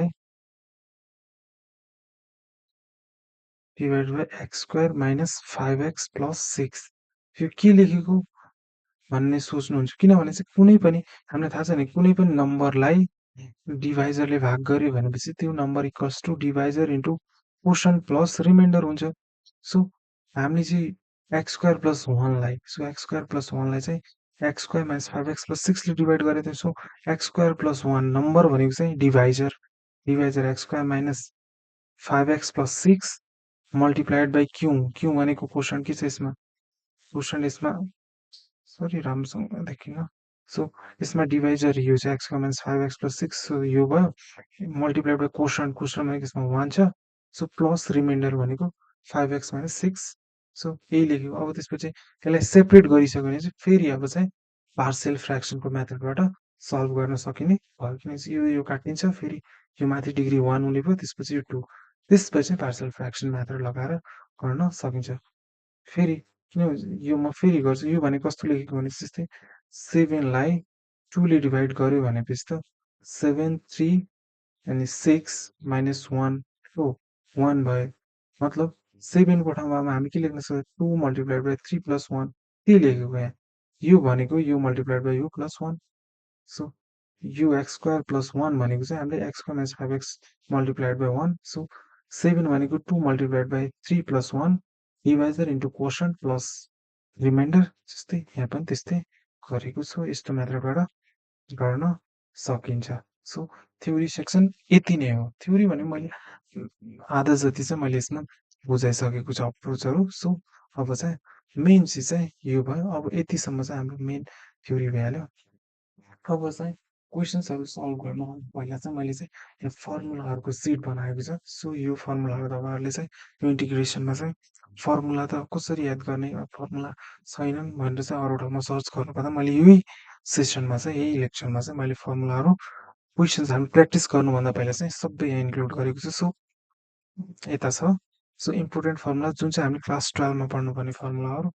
x square minus 5x plus 6 यो के लेखेको भन्ने सोच्नुहुन्छ किनभने चाहिँ कुनै पनि हामीलाई थाहा छ नि कुनै पनि नम्बरलाई डिभाइजरले भाग गर्यो भनेपछि त्यो number equals to divisor into quotient plus remainder हुन्छ। सो हामीले चाहिँ एक्स स्क्वायर प्लस 1 लाई सो एक्स स्क्वायर प्लस 1 लाई चाहिँ x square minus 5x plus 6 ले डिभाइड गरेको थियौँ। So x square plus 1 number भनेको चाहिँ divisor x square minus 5x plus 6 multiplied by Q भनेको कोसन के छ यसमा कोसन यसमा सरी राम्रोसँग देखिन्न। सो यसमा डिभाइजर यो चाहिँ x minus 5x plus 6 so यो भयो मल्टिप्लाइड बाई कोसन भनेको यसमा 1 छ। सो प्लस रिमाइन्डर भनेको 5x माइनस 6 सो यही लेख्यो। अब त्यसपछि यसलाई सेपरेट गरिसक्यो भने चाहिँ फेरि अब चाहिँ पार्शियल फ्र्याक्सनको मेथडबाट सल्भ गर्न सकिने भयो किनकि यो काटिन्छ फेरि यो माथि डिग्री 1 हुने भयो त्यसपछि यो 2 त्यसपछि पार्शियल फ्र्याक्सन मेथड लगाएर गर्न सकिन्छ। फेरि किन यो म फेरि गर्छु यो भने कस्तो लेखेको भने जस्तै 7 लाई 2 ले डिभाइड गर्यो भनेपछि त 7 3 अनि 6 माइनस 1 हो 1 भयो मतलब 7 को ठाउँमा अब हामी के लेख्न सक्छौँ 2 मल्टिप्लाइड बाई 3 प्लस 1 त्यही लेखेको यहाँ यो भनेको यो मल्टिप्लाइड बाई यो प्लस 1 सो यो एक्स स्क्वायर प्लस 1 भनेको चाहिँ हामीले x square minus 5x multiplied by 1 so 7 भनेको 2 multiplied by 3 plus 1 divisor into quotient plus remainder जस्तै यहाँ पनि त्यस्तै गरेको छु। यस्तो मेथडबाट गर्न सकिन्छ। सो थ्योरी सेक्सन यति नै हो। थ्योरी भने मैले आधा जति चाहिँ मैले यसमा बुझाइसकेको छु अप्रोचहरू। सो अब चाहिँ मेन चिज चाहिँ यो भयो। अब यतिसम्म चाहिँ हाम्रो मेन थ्योरी भइहाल्यो। अब चाहिँ क्वेसन्सहरू सल्भ गर्नु पहिला चाहिँ मैले चाहिँ यो फर्मुलाहरूको सिट बनाएको छ। सो यो फर्मुलाहरू तपाईँहरूले चाहिँ यो इन्टिग्रेसनमा चाहिँ फर्मुला त कसरी याद गर्ने फर्मुला छैनन् भनेर चाहिँ अरू ठाउँमा सर्च गर्नुपर्दा मैले यही सेसनमा चाहिँ यही लेक्चरमा चाहिँ मैले फर्मुलाहरू क्वेसन्स हामी प्र्याक्टिस गर्नुभन्दा पहिला चाहिँ सबै यहाँ इन्क्लुड गरेको छु। सो यता छ सो इम्पोर्टेन्ट फर्मुला जुन चाहिँ हामी क्लास 12मा पढ्नुपर्ने फर्मुलाहरू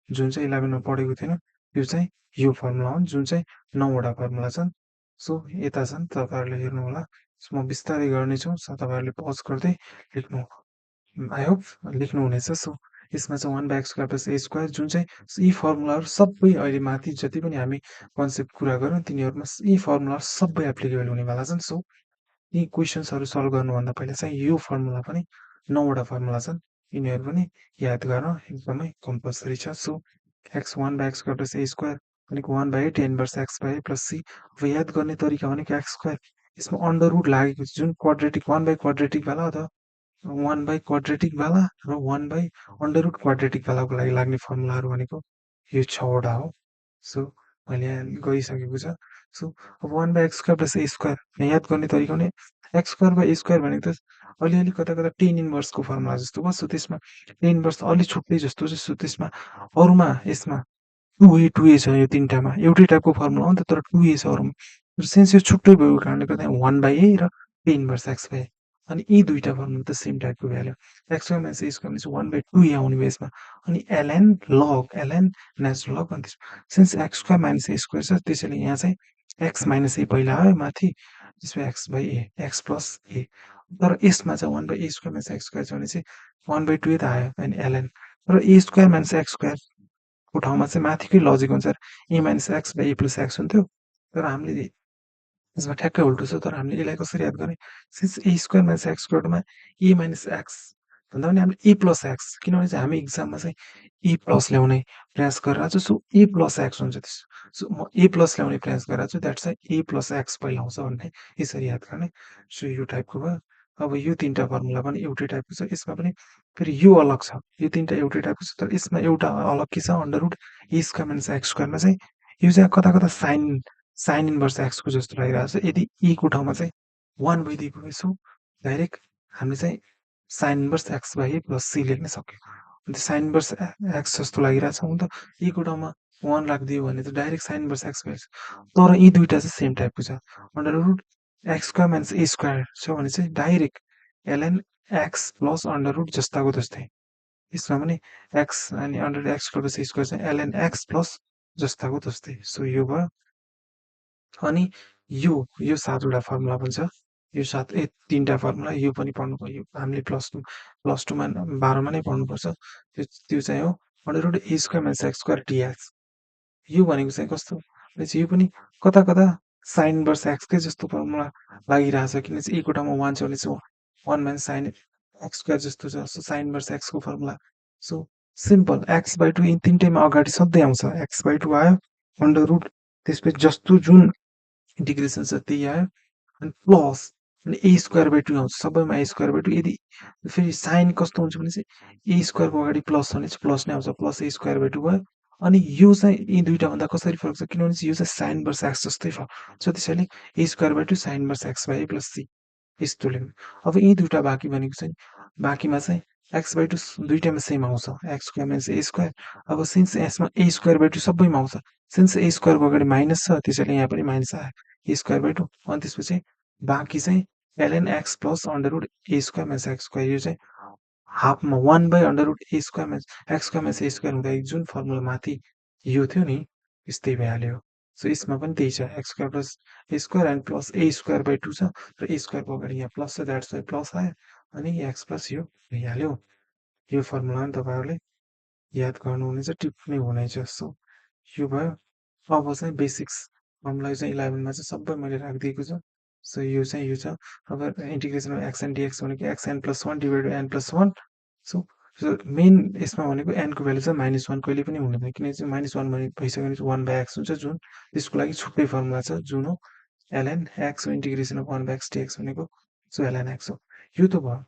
जुन चाहिँ 11मा पढेको थिएन यो चाहिँ यो फर्मुला हो जुन चाहिँ 9 वटा फर्मुला छन्। सो यता छन् तपाईँहरूले हेर्नुहोला। सो म बिस्तारै गर्नेछु। सो तपाईँहरूले पज गर्दै लेख्नु। I hope लेख्नुहुनेछ। सो यसमा चाहिँ 1/x² + a² जुन चाहिँ यी फर्मुलाहरू सबै अहिले माथि जति पनि हामी कन्सेप्ट कुरा गऱ्यौँ तिनीहरूमा यी फर्मुलाहरू सबै एप्लिकेबल हुनेवाला छन्। सो यी क्वेसन्सहरू सल्भ गर्नुभन्दा पहिला चाहिँ यो फर्मुला पनि 9 वटा फर्मुला छन्। यिनीहरू पनि याद गर्न एकदमै कम्पलसरी छ। सो x 1/x² + a² भनेको 1/8 इन्भर्स x/a + c। अब याद गर्ने तरिका भनेको x²। यसमा अन्डर रुट लागेको छ जुन क्वाड्रेटिक 1/क्वाड्रेटिक वाला अथवा 1/क्वाड्रेटिक वाला र 1/√, क्वाड्रेटिक वालाको लागि लाग्ने फर्मुलाहरू भनेको यो 6 वटा हो। सो मैले यहाँ गरिसकेको छ। सो अब 1/x² + a², याद गर्ने तरिका भने x²/a² भनेको त अलिअलि कता कता टेन इन्भर्सको फर्मुला जस्तो भयो। सो त्यसमा टेन इन्भर्स अलि छुट्टै जस्तो छ। सो त्यसमा अरूमा यसमा 2a छ यो तिनटामा एउटै टाइपको फर्मुला हो नि त, तर 2a छ अरूमा। सिन्स यो छुट्टै भएको कारणले गर्दा 1/a र टेन इन्भर्स x/a, अनि यी दुईटा फर्मुला त सेम टाइपको भ्याल्यु। x² - a² भनेपछि 1/2a आउने भयो यसमा। अनि ln log ln नेचुरल लग, अनि सिन्स x² - a² छ त्यसैले यहाँ चाहिँ x - a पहिला आयो माथि, त्यसमा x/a x + a। तर यसमा चाहिँ 1/a² - x² छ भने चाहिँ 1/2a त आयो, अनि ln। तर a² - x² को ठाउँमा चाहिँ माथिकै लजिक अनुसार a - x/a + x हुन्थ्यो। तर हामीले यसमा ठ्याक्कै उल्टो छ। तर हामीले यसलाई कसरी याद गर्ने, सिन्स a² - x² मा a - x भन्दा पनि हामीले a + x, किनभने चाहिँ हामी इक्जाममा चाहिँ a+ ल्याउने प्रयास गरिरहेको छु। सो a + x हुन्छ त्यस। सो म a+ ल्याउने प्रयास गरिरहेको छु, द्याट्स वाइ a + x पहिला आउँछ भन्ने यसरी याद गर्ने। सो यो टाइपको भयो। अब यो तिनटा फर्मुला पनि एउटै टाइपको छ। यसमा पनि फेरि यो अलग छ। यो तिनटा एउटै टाइपको छ, तर यसमा एउटा अलग के छ, अन्डर रुट a² - x² मा चाहिँ यो चाहिँ कता कता साइन इन्भर्स x को जस्तो लागिरहेको छ। यदि e को ठाउँमा चाहिँ 1 भइदिएको भए सो डाइरेक्ट हामीले चाहिँ साइन इन्भर्स x/a + c लेख्न सक्यो। अन्त साइन इन्भर्स x जस्तो लागिरहेछ हुन त e को ठाउँमा 1 राखिदियो भने त डाइरेक्ट साइन इन्भर्स x भइहाल्छ। तर यी दुईटा चाहिँ सेम टाइपको छ। अन्डर रुट x² - a² छ भने चाहिँ direct ln x + under root जस्ताको तस्तै। यसमा पनि x अनि अन्डर x² + a² चाहिँ ln x + जस्ताको तस्तै। सो यो भयो। अनि यो 7 वटा फर्मुला पनि छ। यो 3टा फर्मुला यो पनि पढ्नुभयो। हामीले प्लस 2 मा 12 मा नै पढ्नुपर्छ। त्यो चाहिँ हो under root a² - x² dx। यो भनेको चाहिँ कस्तो भनेपछि यो पनि कता कता साइन इन्भर्स x कै जस्तो फर्मुला लागिरहेछ, किन चाहिँ e को ठाउँमा 1 छ भने चाहिँ 1 - साइन x² जस्तो छ। सो साइन इन्भर्स x को फर्मुला। सो सिम्पल x/2 यी तिनटैमा अगाडि सधैँ आउँछ। x/2 आयो, अन्डर रुट त्यसपछि जस्तो जुन इन्टिग्रेसन छ त्यही आयो, अनि प्लस अनि a²/2 आउँछ। सबैमा a²/2। यदि फेरि साइन कस्तो हुन्छ भने चाहिँ a² को अगाडि प्लस छ भने चाहिँ प्लस नै आउँछ, प्लस a²/2 भयो। अनि यो चाहिँ यी दुईटा भन्दा कसरी फरक छ, किनभने चाहिँ यो चाहिँ साइन इन्भर्स x जस्तै छ। सो त्यसैले a²/2 sign inverse x/a + c यस्तो लेख्नु। अब यी दुईटा बाँकी भनेको चाहिँ बाँकीमा चाहिँ x/2 दुईटामा सेम आउँछ, x² - a²। अब सिन्स यसमा a²/2 सबैमा आउँछ, सिन्स a² को अगाडि माइनस छ त्यसैले यहाँ पनि माइनस आयो, a²/2। अनि त्यसपछि बाँकी चाहिँ ln x + under root a² - x²। यो चाहिँ हाफमा 1/√a² - x² - a² हुँदा जुन फर्मुला माथि यो थियो नि त्यस्तै भइहाल्यो। सो यसमा पनि त्यही छ, x² + a² and plus a²/2 छ, र a² को अगाडि यहाँ प्लस छ, द्याट्स वाइ प्लस आयो, अनि x + यो भइहाल्यो। यो फर्मुला पनि तपाईँहरूले याद गर्नुहुनेछ, टिप्नै हुनेछ। सो यो भयो। अब चाहिँ बेसिक्स फर्मुला चाहिँ 11 मा चाहिँ सबै मैले राखिदिएको छु। सो यो चाहिँ यो छ। अब integration of x and dx भनेको xn + 1 / n + 1। सो मेन यसमा भनेको n को भ्यालु चाहिँ -1 कहिले पनि हुँदैन, किनकि चाहिँ -1 भइसक्यो भने 1/x हुन्छ, जुन त्यसको लागि छुट्टै फर्मुला छ जुन हो ln x integration of 1/x dx भनेको। सो ln x हो। यो त भयो।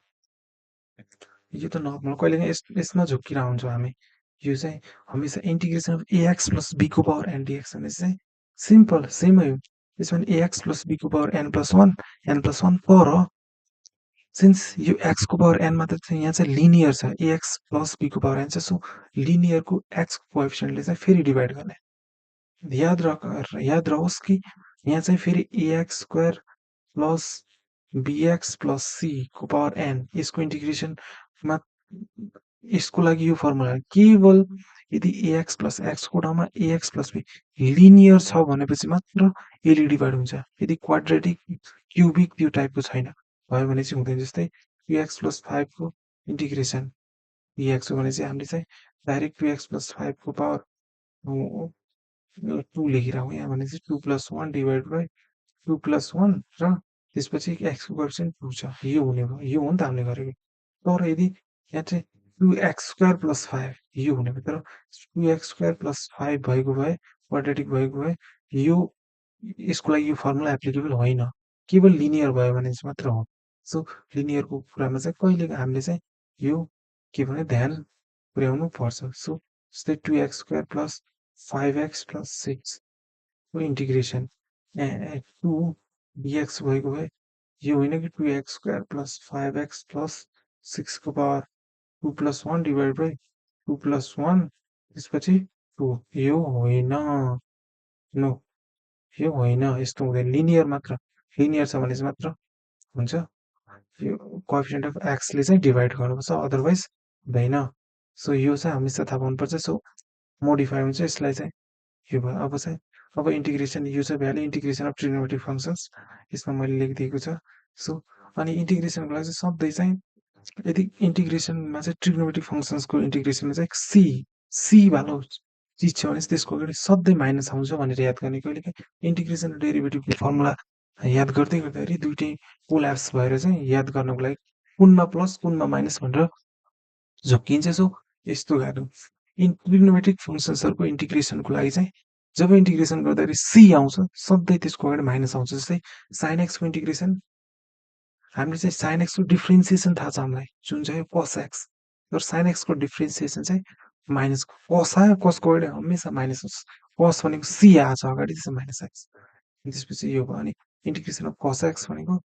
यो त नर्मल कहिलेकाहीँ यसमा झुक्किरहेको हुन्छौँ हामी। यो चाहिँ हमेसा इन्टिग्रेसन अफ ax + b को पावर n dx भनेपछि चाहिँ सिम्पल सेमै हो। यसमा ax + b को पावर n + 1 तर सिन्स यो x को पावर n मात्र चाहिँ यहाँ चाहिँ लिनियर छ, ax + b को पावर n छ। सो लिनियरको x कोएफिसिएन्टले चाहिँ फेरि डिभाइड गर्ने। याद रहोस् कि यहाँ चाहिँ फेरि ax² + bx + c को पावर n यसको इन्टिग्रेसनमा यसको लागि यो फर्मुला केवल यदि ax प्लस x को ठाउँमा ax प्लस b लिनियर छ भनेपछि मात्र यसले डिभाइड हुन्छ। यदि क्वाड्रेटिक क्युबिक त्यो टाइपको छैन भयो भने चाहिँ हुँदैन। जस्तै 2x प्लस 5 को इन्टिग्रेसन dx हो भने चाहिँ हामीले चाहिँ डाइरेक्ट 2x प्लस 5 को पावर 2 लेखिराखौँ यहाँ भने चाहिँ 2 प्लस 1 डिभाइड बाई 2 प्लस 1 र त्यसपछि x को कोएफिसिएन्ट 2 छ। यो हुने भयो। यो हो नि त हामीले गरेको। तर यदि यहाँ चाहिँ 2x स्क्वायर प्लस 5 यो हुने भयो। तर 2x स्क्वायर प्लस 5 भएको भए क्वाड्रेटिक भएको भए यो यसको लागि यो फर्मुला एप्लिकेबल होइन। केवल लिनियर भयो भने चाहिँ मात्र हो। सो लिनियरको कुरामा चाहिँ कहिले हामीले चाहिँ यो के भने ध्यान पुर्याउनु पर्छ। सो जस्तै 2x square plus 5x plus 6 को इन्टिग्रेसन 2 dx भएको भए यो होइन कि 2x square plus 5x plus 6 को power 2 plus 1 divide by 2 plus 1 त्यसपछि 2 यो होइन। नो यो होइन। यस्तो हुँदैन। लिनियर मात्र लिनियर छ भने चाहिँ मात्र हुन्छ। यो कोएफिसिएन्ट अफ x ले चाहिँ डिभाइड गर्नुपर्छ अदरवाइज हुँदैन। सो यो चाहिँ हमेसा थाहा पाउनुपर्छ। सो मोडिफाई हुन्छ यसलाई चाहिँ यो भयो। अब चाहिँ अब इन्टिग्रेसन यो चाहिँ value integration of trigonometric functions यसमा मैले लेखिदिएको छ। सो अनि इन्टिग्रेसनको लागि चाहिँ सधैँ चाहिँ यदि इन्टिग्रेसनमा चाहिँ ट्रिग्नोमेट्रिक फङ्सन्सको इन्टिग्रेसनमा चाहिँ सी भालो चिज छ भने चाहिँ त्यसको अगाडि सधैँ माइनस आउँछ भनेर याद गर्ने। कहिलेकाहीँ इन्टिग्रेसन र डेरिभेटिभको फर्मुला याद गर्दै गर्दाखेरि दुइटै कोल्याप्स भएर चाहिँ याद गर्नको लागि कुनमा प्लस कुनमा माइनस भनेर झुक्किन्छ। सो यस्तो गाह्रो ट्रिग्नोमेट्रिक फङ्सन्सहरूको इन्टिग्रेसनको लागि चाहिँ जब इन्टिग्रेसन गर्दाखेरि सी आउँछ सधैँ त्यसको अगाडि माइनस आउँछ। जस्तै साइन एक्सको इन्टिग्रेसन हामीले चाहिँ साइन एक्सको डिफ्रेन्सिएसन थाहा छ हामीलाई जुन चाहिँ कस एक्स। तर साइन एक्सको डिफ्रेन्सिएसन चाहिँ माइनस कस आयो कसको अगाडि हमेसा माइनस हुन्छ। कस भनेको सी आएको छ अगाडि त्यसमा माइनस एक्स त्यसपछि यो भयो। अनि इन्टिग्रेसन अफ कस एक्स भनेको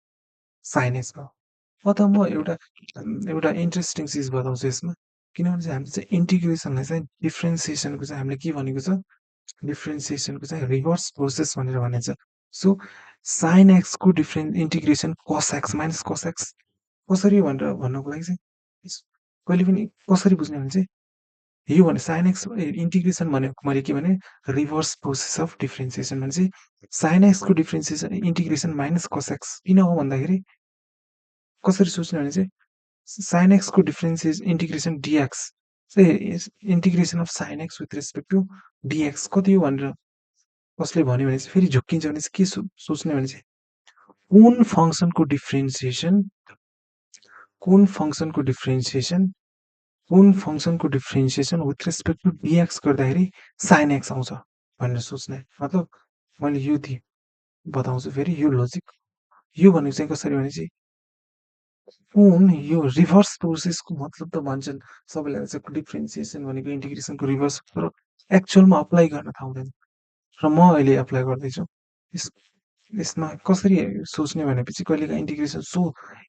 साइन एक्स भयो। अथवा म एउटा इन्ट्रेस्टिङ चिज बताउँछु यसमा। किनभने चाहिँ हामीले चाहिँ इन्टिग्रेसनलाई चाहिँ डिफ्रेन्सिएसनको चाहिँ हामीले के भनेको छ डिफ्रेन्सिएसनको चाहिँ रिभर्स प्रोसेस भनेर भनिन्छ। सो साइन एक्सको integration cos x minus cos x कसरी भनेर भन्नको लागि चाहिँ कहिले पनि कसरी बुझ्ने भने चाहिँ यो भने साइन एक्स इन्टिग्रेसन भनेको मैले के भने रिभर्स प्रोसेस अफ डिफ्रेन्सिएसन भने चाहिँ साइन एक्सको differentiation integration minus cos x किन हो भन्दाखेरि कसरी सोच्ने भने चाहिँ साइन एक्सको डिफ्रेन्सिएसन इन्टिग्रेसन डिएक्स चाहिँ integration of sine x with respect to dx कति हो भनेर कसले भन्यो भने चाहिँ फेरि झुक्किन्छ भने चाहिँ के सोच्ने भने चाहिँ कुन फङ्सनको differentiation with respect to dx गर्दाखेरि साइन एक्स आउँछ भनेर सोच्ने। मतलब मैले यो बताउँछु फेरि यो लोजिक। यो भनेको चाहिँ कसरी भने चाहिँ कुन यो रिभर्स प्रोसेसको मतलब त भन्छन् सबैलाई चाहिँ डिफ्रेन्सिएसन भनेको इन्टिग्रेसनको रिभर्स तर एक्चुअलमा अप्लाई गर्न थाहा हुँदैन र म अहिले एप्लाई गर्दैछु। यसमा कसरी सोच्ने भनेपछि कहिलेकाहीँ इन्टिग्रेसन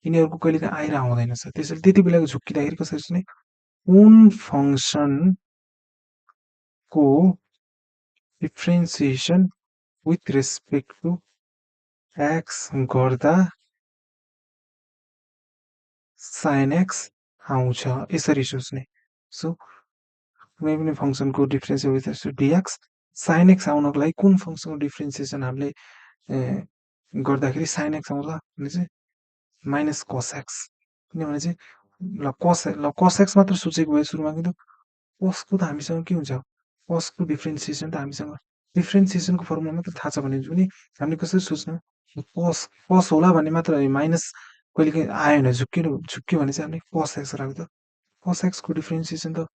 यिनीहरूको कहिलेकाहीँ आएर आउँदैन छ। त्यसैले त्यति बेलाको झुक्किँदाखेरि कसरी सोच्ने कुन फङ्सनको differentiation with respect to x गर्दा साइन एक्स आउँछ यसरी सोच्ने। सो कुनै पनि फङ्सनको differentiation with respect to dx sine x आउनको लागि कुन फङ्सनको डिफ्रेन्सिएसन हामीले गर्दाखेरि साइन एक्स आउँछ भने चाहिँ माइनस कस एक्स। किनभने चाहिँ ल कस एक्स मात्र सोचेको भए सुरुमा किन्तु कसको त हामीसँग के हुन्छ कसको डिफ्रेन्सिएसन त हामीसँग डिफ्रेन्सिएसनको फर्मुला मात्र थाहा छ भने पनि हामीले कसरी सोच्नु कस होला भन्ने मात्र माइनस कहिलेकाहीँ आयो भने झुक्क्यो भने चाहिँ हामीले कस एक्स राख्छ। कस एक्सको डिफ्रेन्सिएसन त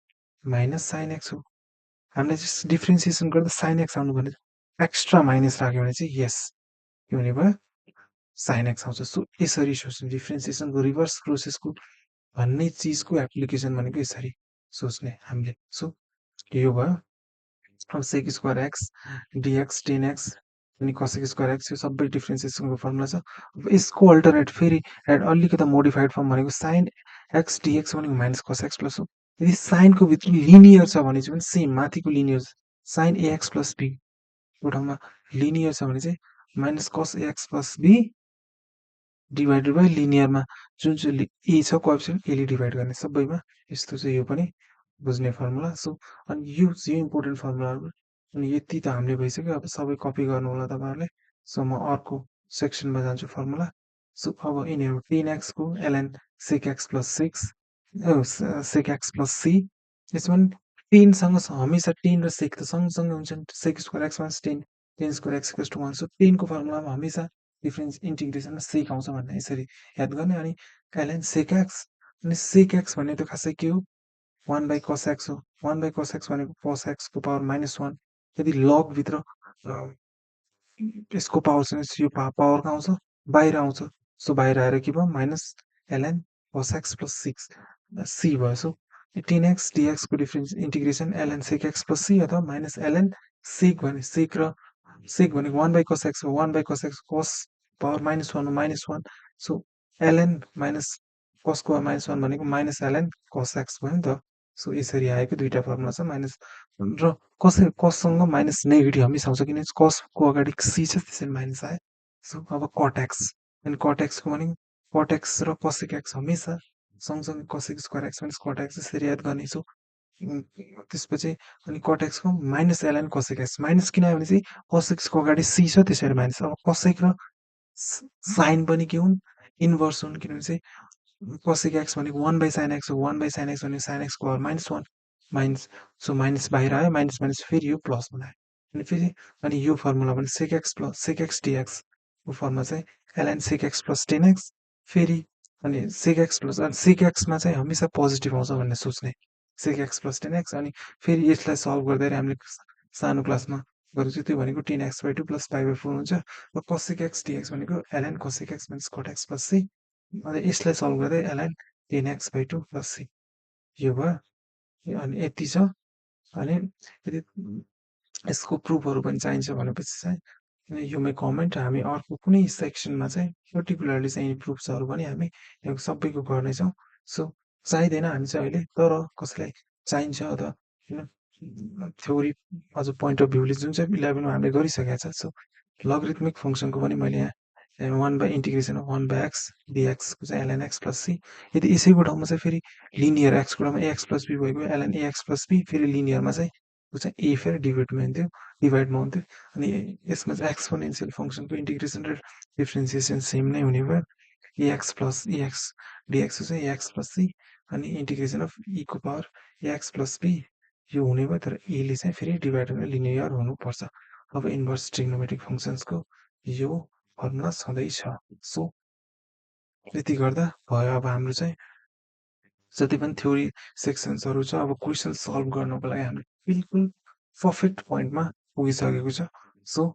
माइनस साइन एक्स हो। हामीले चाहिँ डिफ्रेन्सिएसन गर्दा साइन एक्स आउनु भने एक्स्ट्रा माइनस राख्यो भने चाहिँ यस के हुने भयो साइन एक्स आउँछ। सो यसरी सोच्ने डिफ्रेन्सिएसनको रिभर्स प्रोसेसको भन्ने चिजको एप्लिकेसन भनेको यसरी सोच्ने हामीले। सो यो भयो। अब सेक स्क्वायर एक्स डिएक्स 10x अनि कसेक स्क्वायर एक्स यो सबै डिफ्रेन्सिएसनको फर्मुला छ। अब यसको अल्टरनेट फेरि अलिकति मोडिफाइड फर्म भनेको साइन एक्स डिएक्स भनेको माइनस कस एक्स प्लस हो। यदि साइनको भित्र लिनियर छ भने चाहिँ सेम माथिको linear sine ax plus b यो ठाउँमा लिनियर छ भने चाहिँ minus cos x plus b divided by लिनियरमा जुन चाहिँ ए छ कोएफिसिएन्ट एले डिभाइड गर्ने सबैमा यस्तो चाहिँ यो पनि बुझ्ने फर्मुला। सो अनि यो इम्पोर्टेन्ट फर्मुलाहरू अनि यति त हामीले भइसक्यो। अब सबै कपी गर्नु होला तपाईँहरूले। सो म अर्को सेक्सनमा जान्छु फर्मुला। सो अब यिनीहरू 10x को ln sec x plus 6 sec x plus c यसमा पनि 10सँग हमेसा 10 र सेक त सँगसँगै हुन्छन्। Sec square x minus 10 10 square x equals to 1 so 10 को फर्मुलामा हमेसा डिफरेन्स इन्टिग्रेसनमा सेक आउँछ भन्ने यसरी याद गर्ने। अनि ln sec x अनि sec x भन्ने त खासै के हो 1 by cos x हो। 1 by cos x भनेको cos x को पावर -1 यदि लगभित्र यसको पावर चाहिँ यो पावर कहाँ आउँछ बाहिर आउँछ। सो बाहिर आएर के भयो minus ln cos x plus 6 c भयो। सो 10x dx को difference integration ln sec x plus c अथवा माइनस ln sec भने सेक भनेको 1 by cos x हो। 1 by cos x cos power -1 हो -1 सो ln माइनस cos को -1 भनेको minus ln cos x भयो नि त। सो यसरी आएको दुईटा फर्मुला छ माइनस र कससँग माइनस नेगेटिभ हमेसा आउँछ किनभने कसको अगाडि सी छ त्यसरी माइनस आयो। सो अब कट एक्स अनि कट एक्सको भनेको कट एक्स र कसेक एक्स हमेसा सँगसँगै cosec square x minus cot x यसरी याद गर्ने। सो त्यसपछि अनि कट एक्सको minus ln cosec x minus किन आयो भने चाहिँ कसेक्सको अगाडि सी छ त्यसरी माइनस। अब कसेक र साइन पनि के हुन् इन्भर्स हुन् किनभने चाहिँ cosec x भनेको 1 by sin x हो। 1 by sin x भनेको sin x को पावर -1 माइनस सो माइनस बाहिर आयो माइनस माइनस फेरि यो प्लस बनायो अनि फेरि अनि यो फर्मुला भने sec x plus sec x dx को फर्मुला चाहिँ ln sec x plus 10x फेरि अनि sec x प्लस अनि sec x मा चाहिँ हमेसा पोजिटिभ आउँछ भन्ने सोच्ने sec x प्लस 10x अनि फेरि यसलाई सल्भ गर्दाखेरि हामीले सानो क्लासमा गरेको त्यो भनेको 10x/2 प्लस π/4 हुन्छ र cosec x dx भनेको ln cosec x minus cot x plus c अनि यसलाई सल्भ गर्दै ln 10x/2 प्लस c यो भयो अनि यति छ। अनि यदि यसको प्रुफहरू पनि चाहिन्छ भनेपछि चाहिँ यु मे कमेन्ट हामी अर्को कुनै सेक्सनमा चाहिँ पर्टिकुलरली चाहिँ यी प्रुफ्सहरू पनि हामी यो सबैको गर्नेछौँ। सो चाहिँदैन हामी चाहिँ अहिले तर कसैलाई चाहिन्छ अथवा थ्योरी अझ पोइन्ट अफ भ्यूले जुन चाहिँ 11मा हामीले गरिसकेका छ। सो लगरिथमिक फङ्सनको पनि मैले यहाँ 1 by integration of 1 by x dx को चाहिँ ln x प्लस c यदि यसैको ठाउँमा चाहिँ फेरि लिनियर x को ठाउँमा ax प्लस b भएको ln ax प्लस b फेरि लिनियरमा चाहिँ ऊ चाहिँ a फेरि डिभाइडमा हुन्थ्यो अनि यसमा चाहिँ एक्सपोनेन्सियल फङ्सनको इन्टिग्रेसन र डिफ्रेन्सिएसन सेम नै हुने भयो ax प्लस ex dx चाहिँ ax प्लस c अनि इन्टिग्रेसन अफ e को पावर ax प्लस b यो हुने भयो तर एले चाहिँ फेरि डिभाइडरमा लिनियर हुनुपर्छ। अब इन्भर्स ट्रिग्नोमेट्रिक फङ्सन्सको यो फर्मुला छँदैछ। सो यति गर्दा भयो अब हाम्रो चाहिँ जति पनि थ्योरी सेक्सन्सहरू छ अब क्वेसन सल्भ गर्नको लागि हामीले बिल्कुल पर्फेक्ट पोइन्टमा पुगिसकेको छ। सो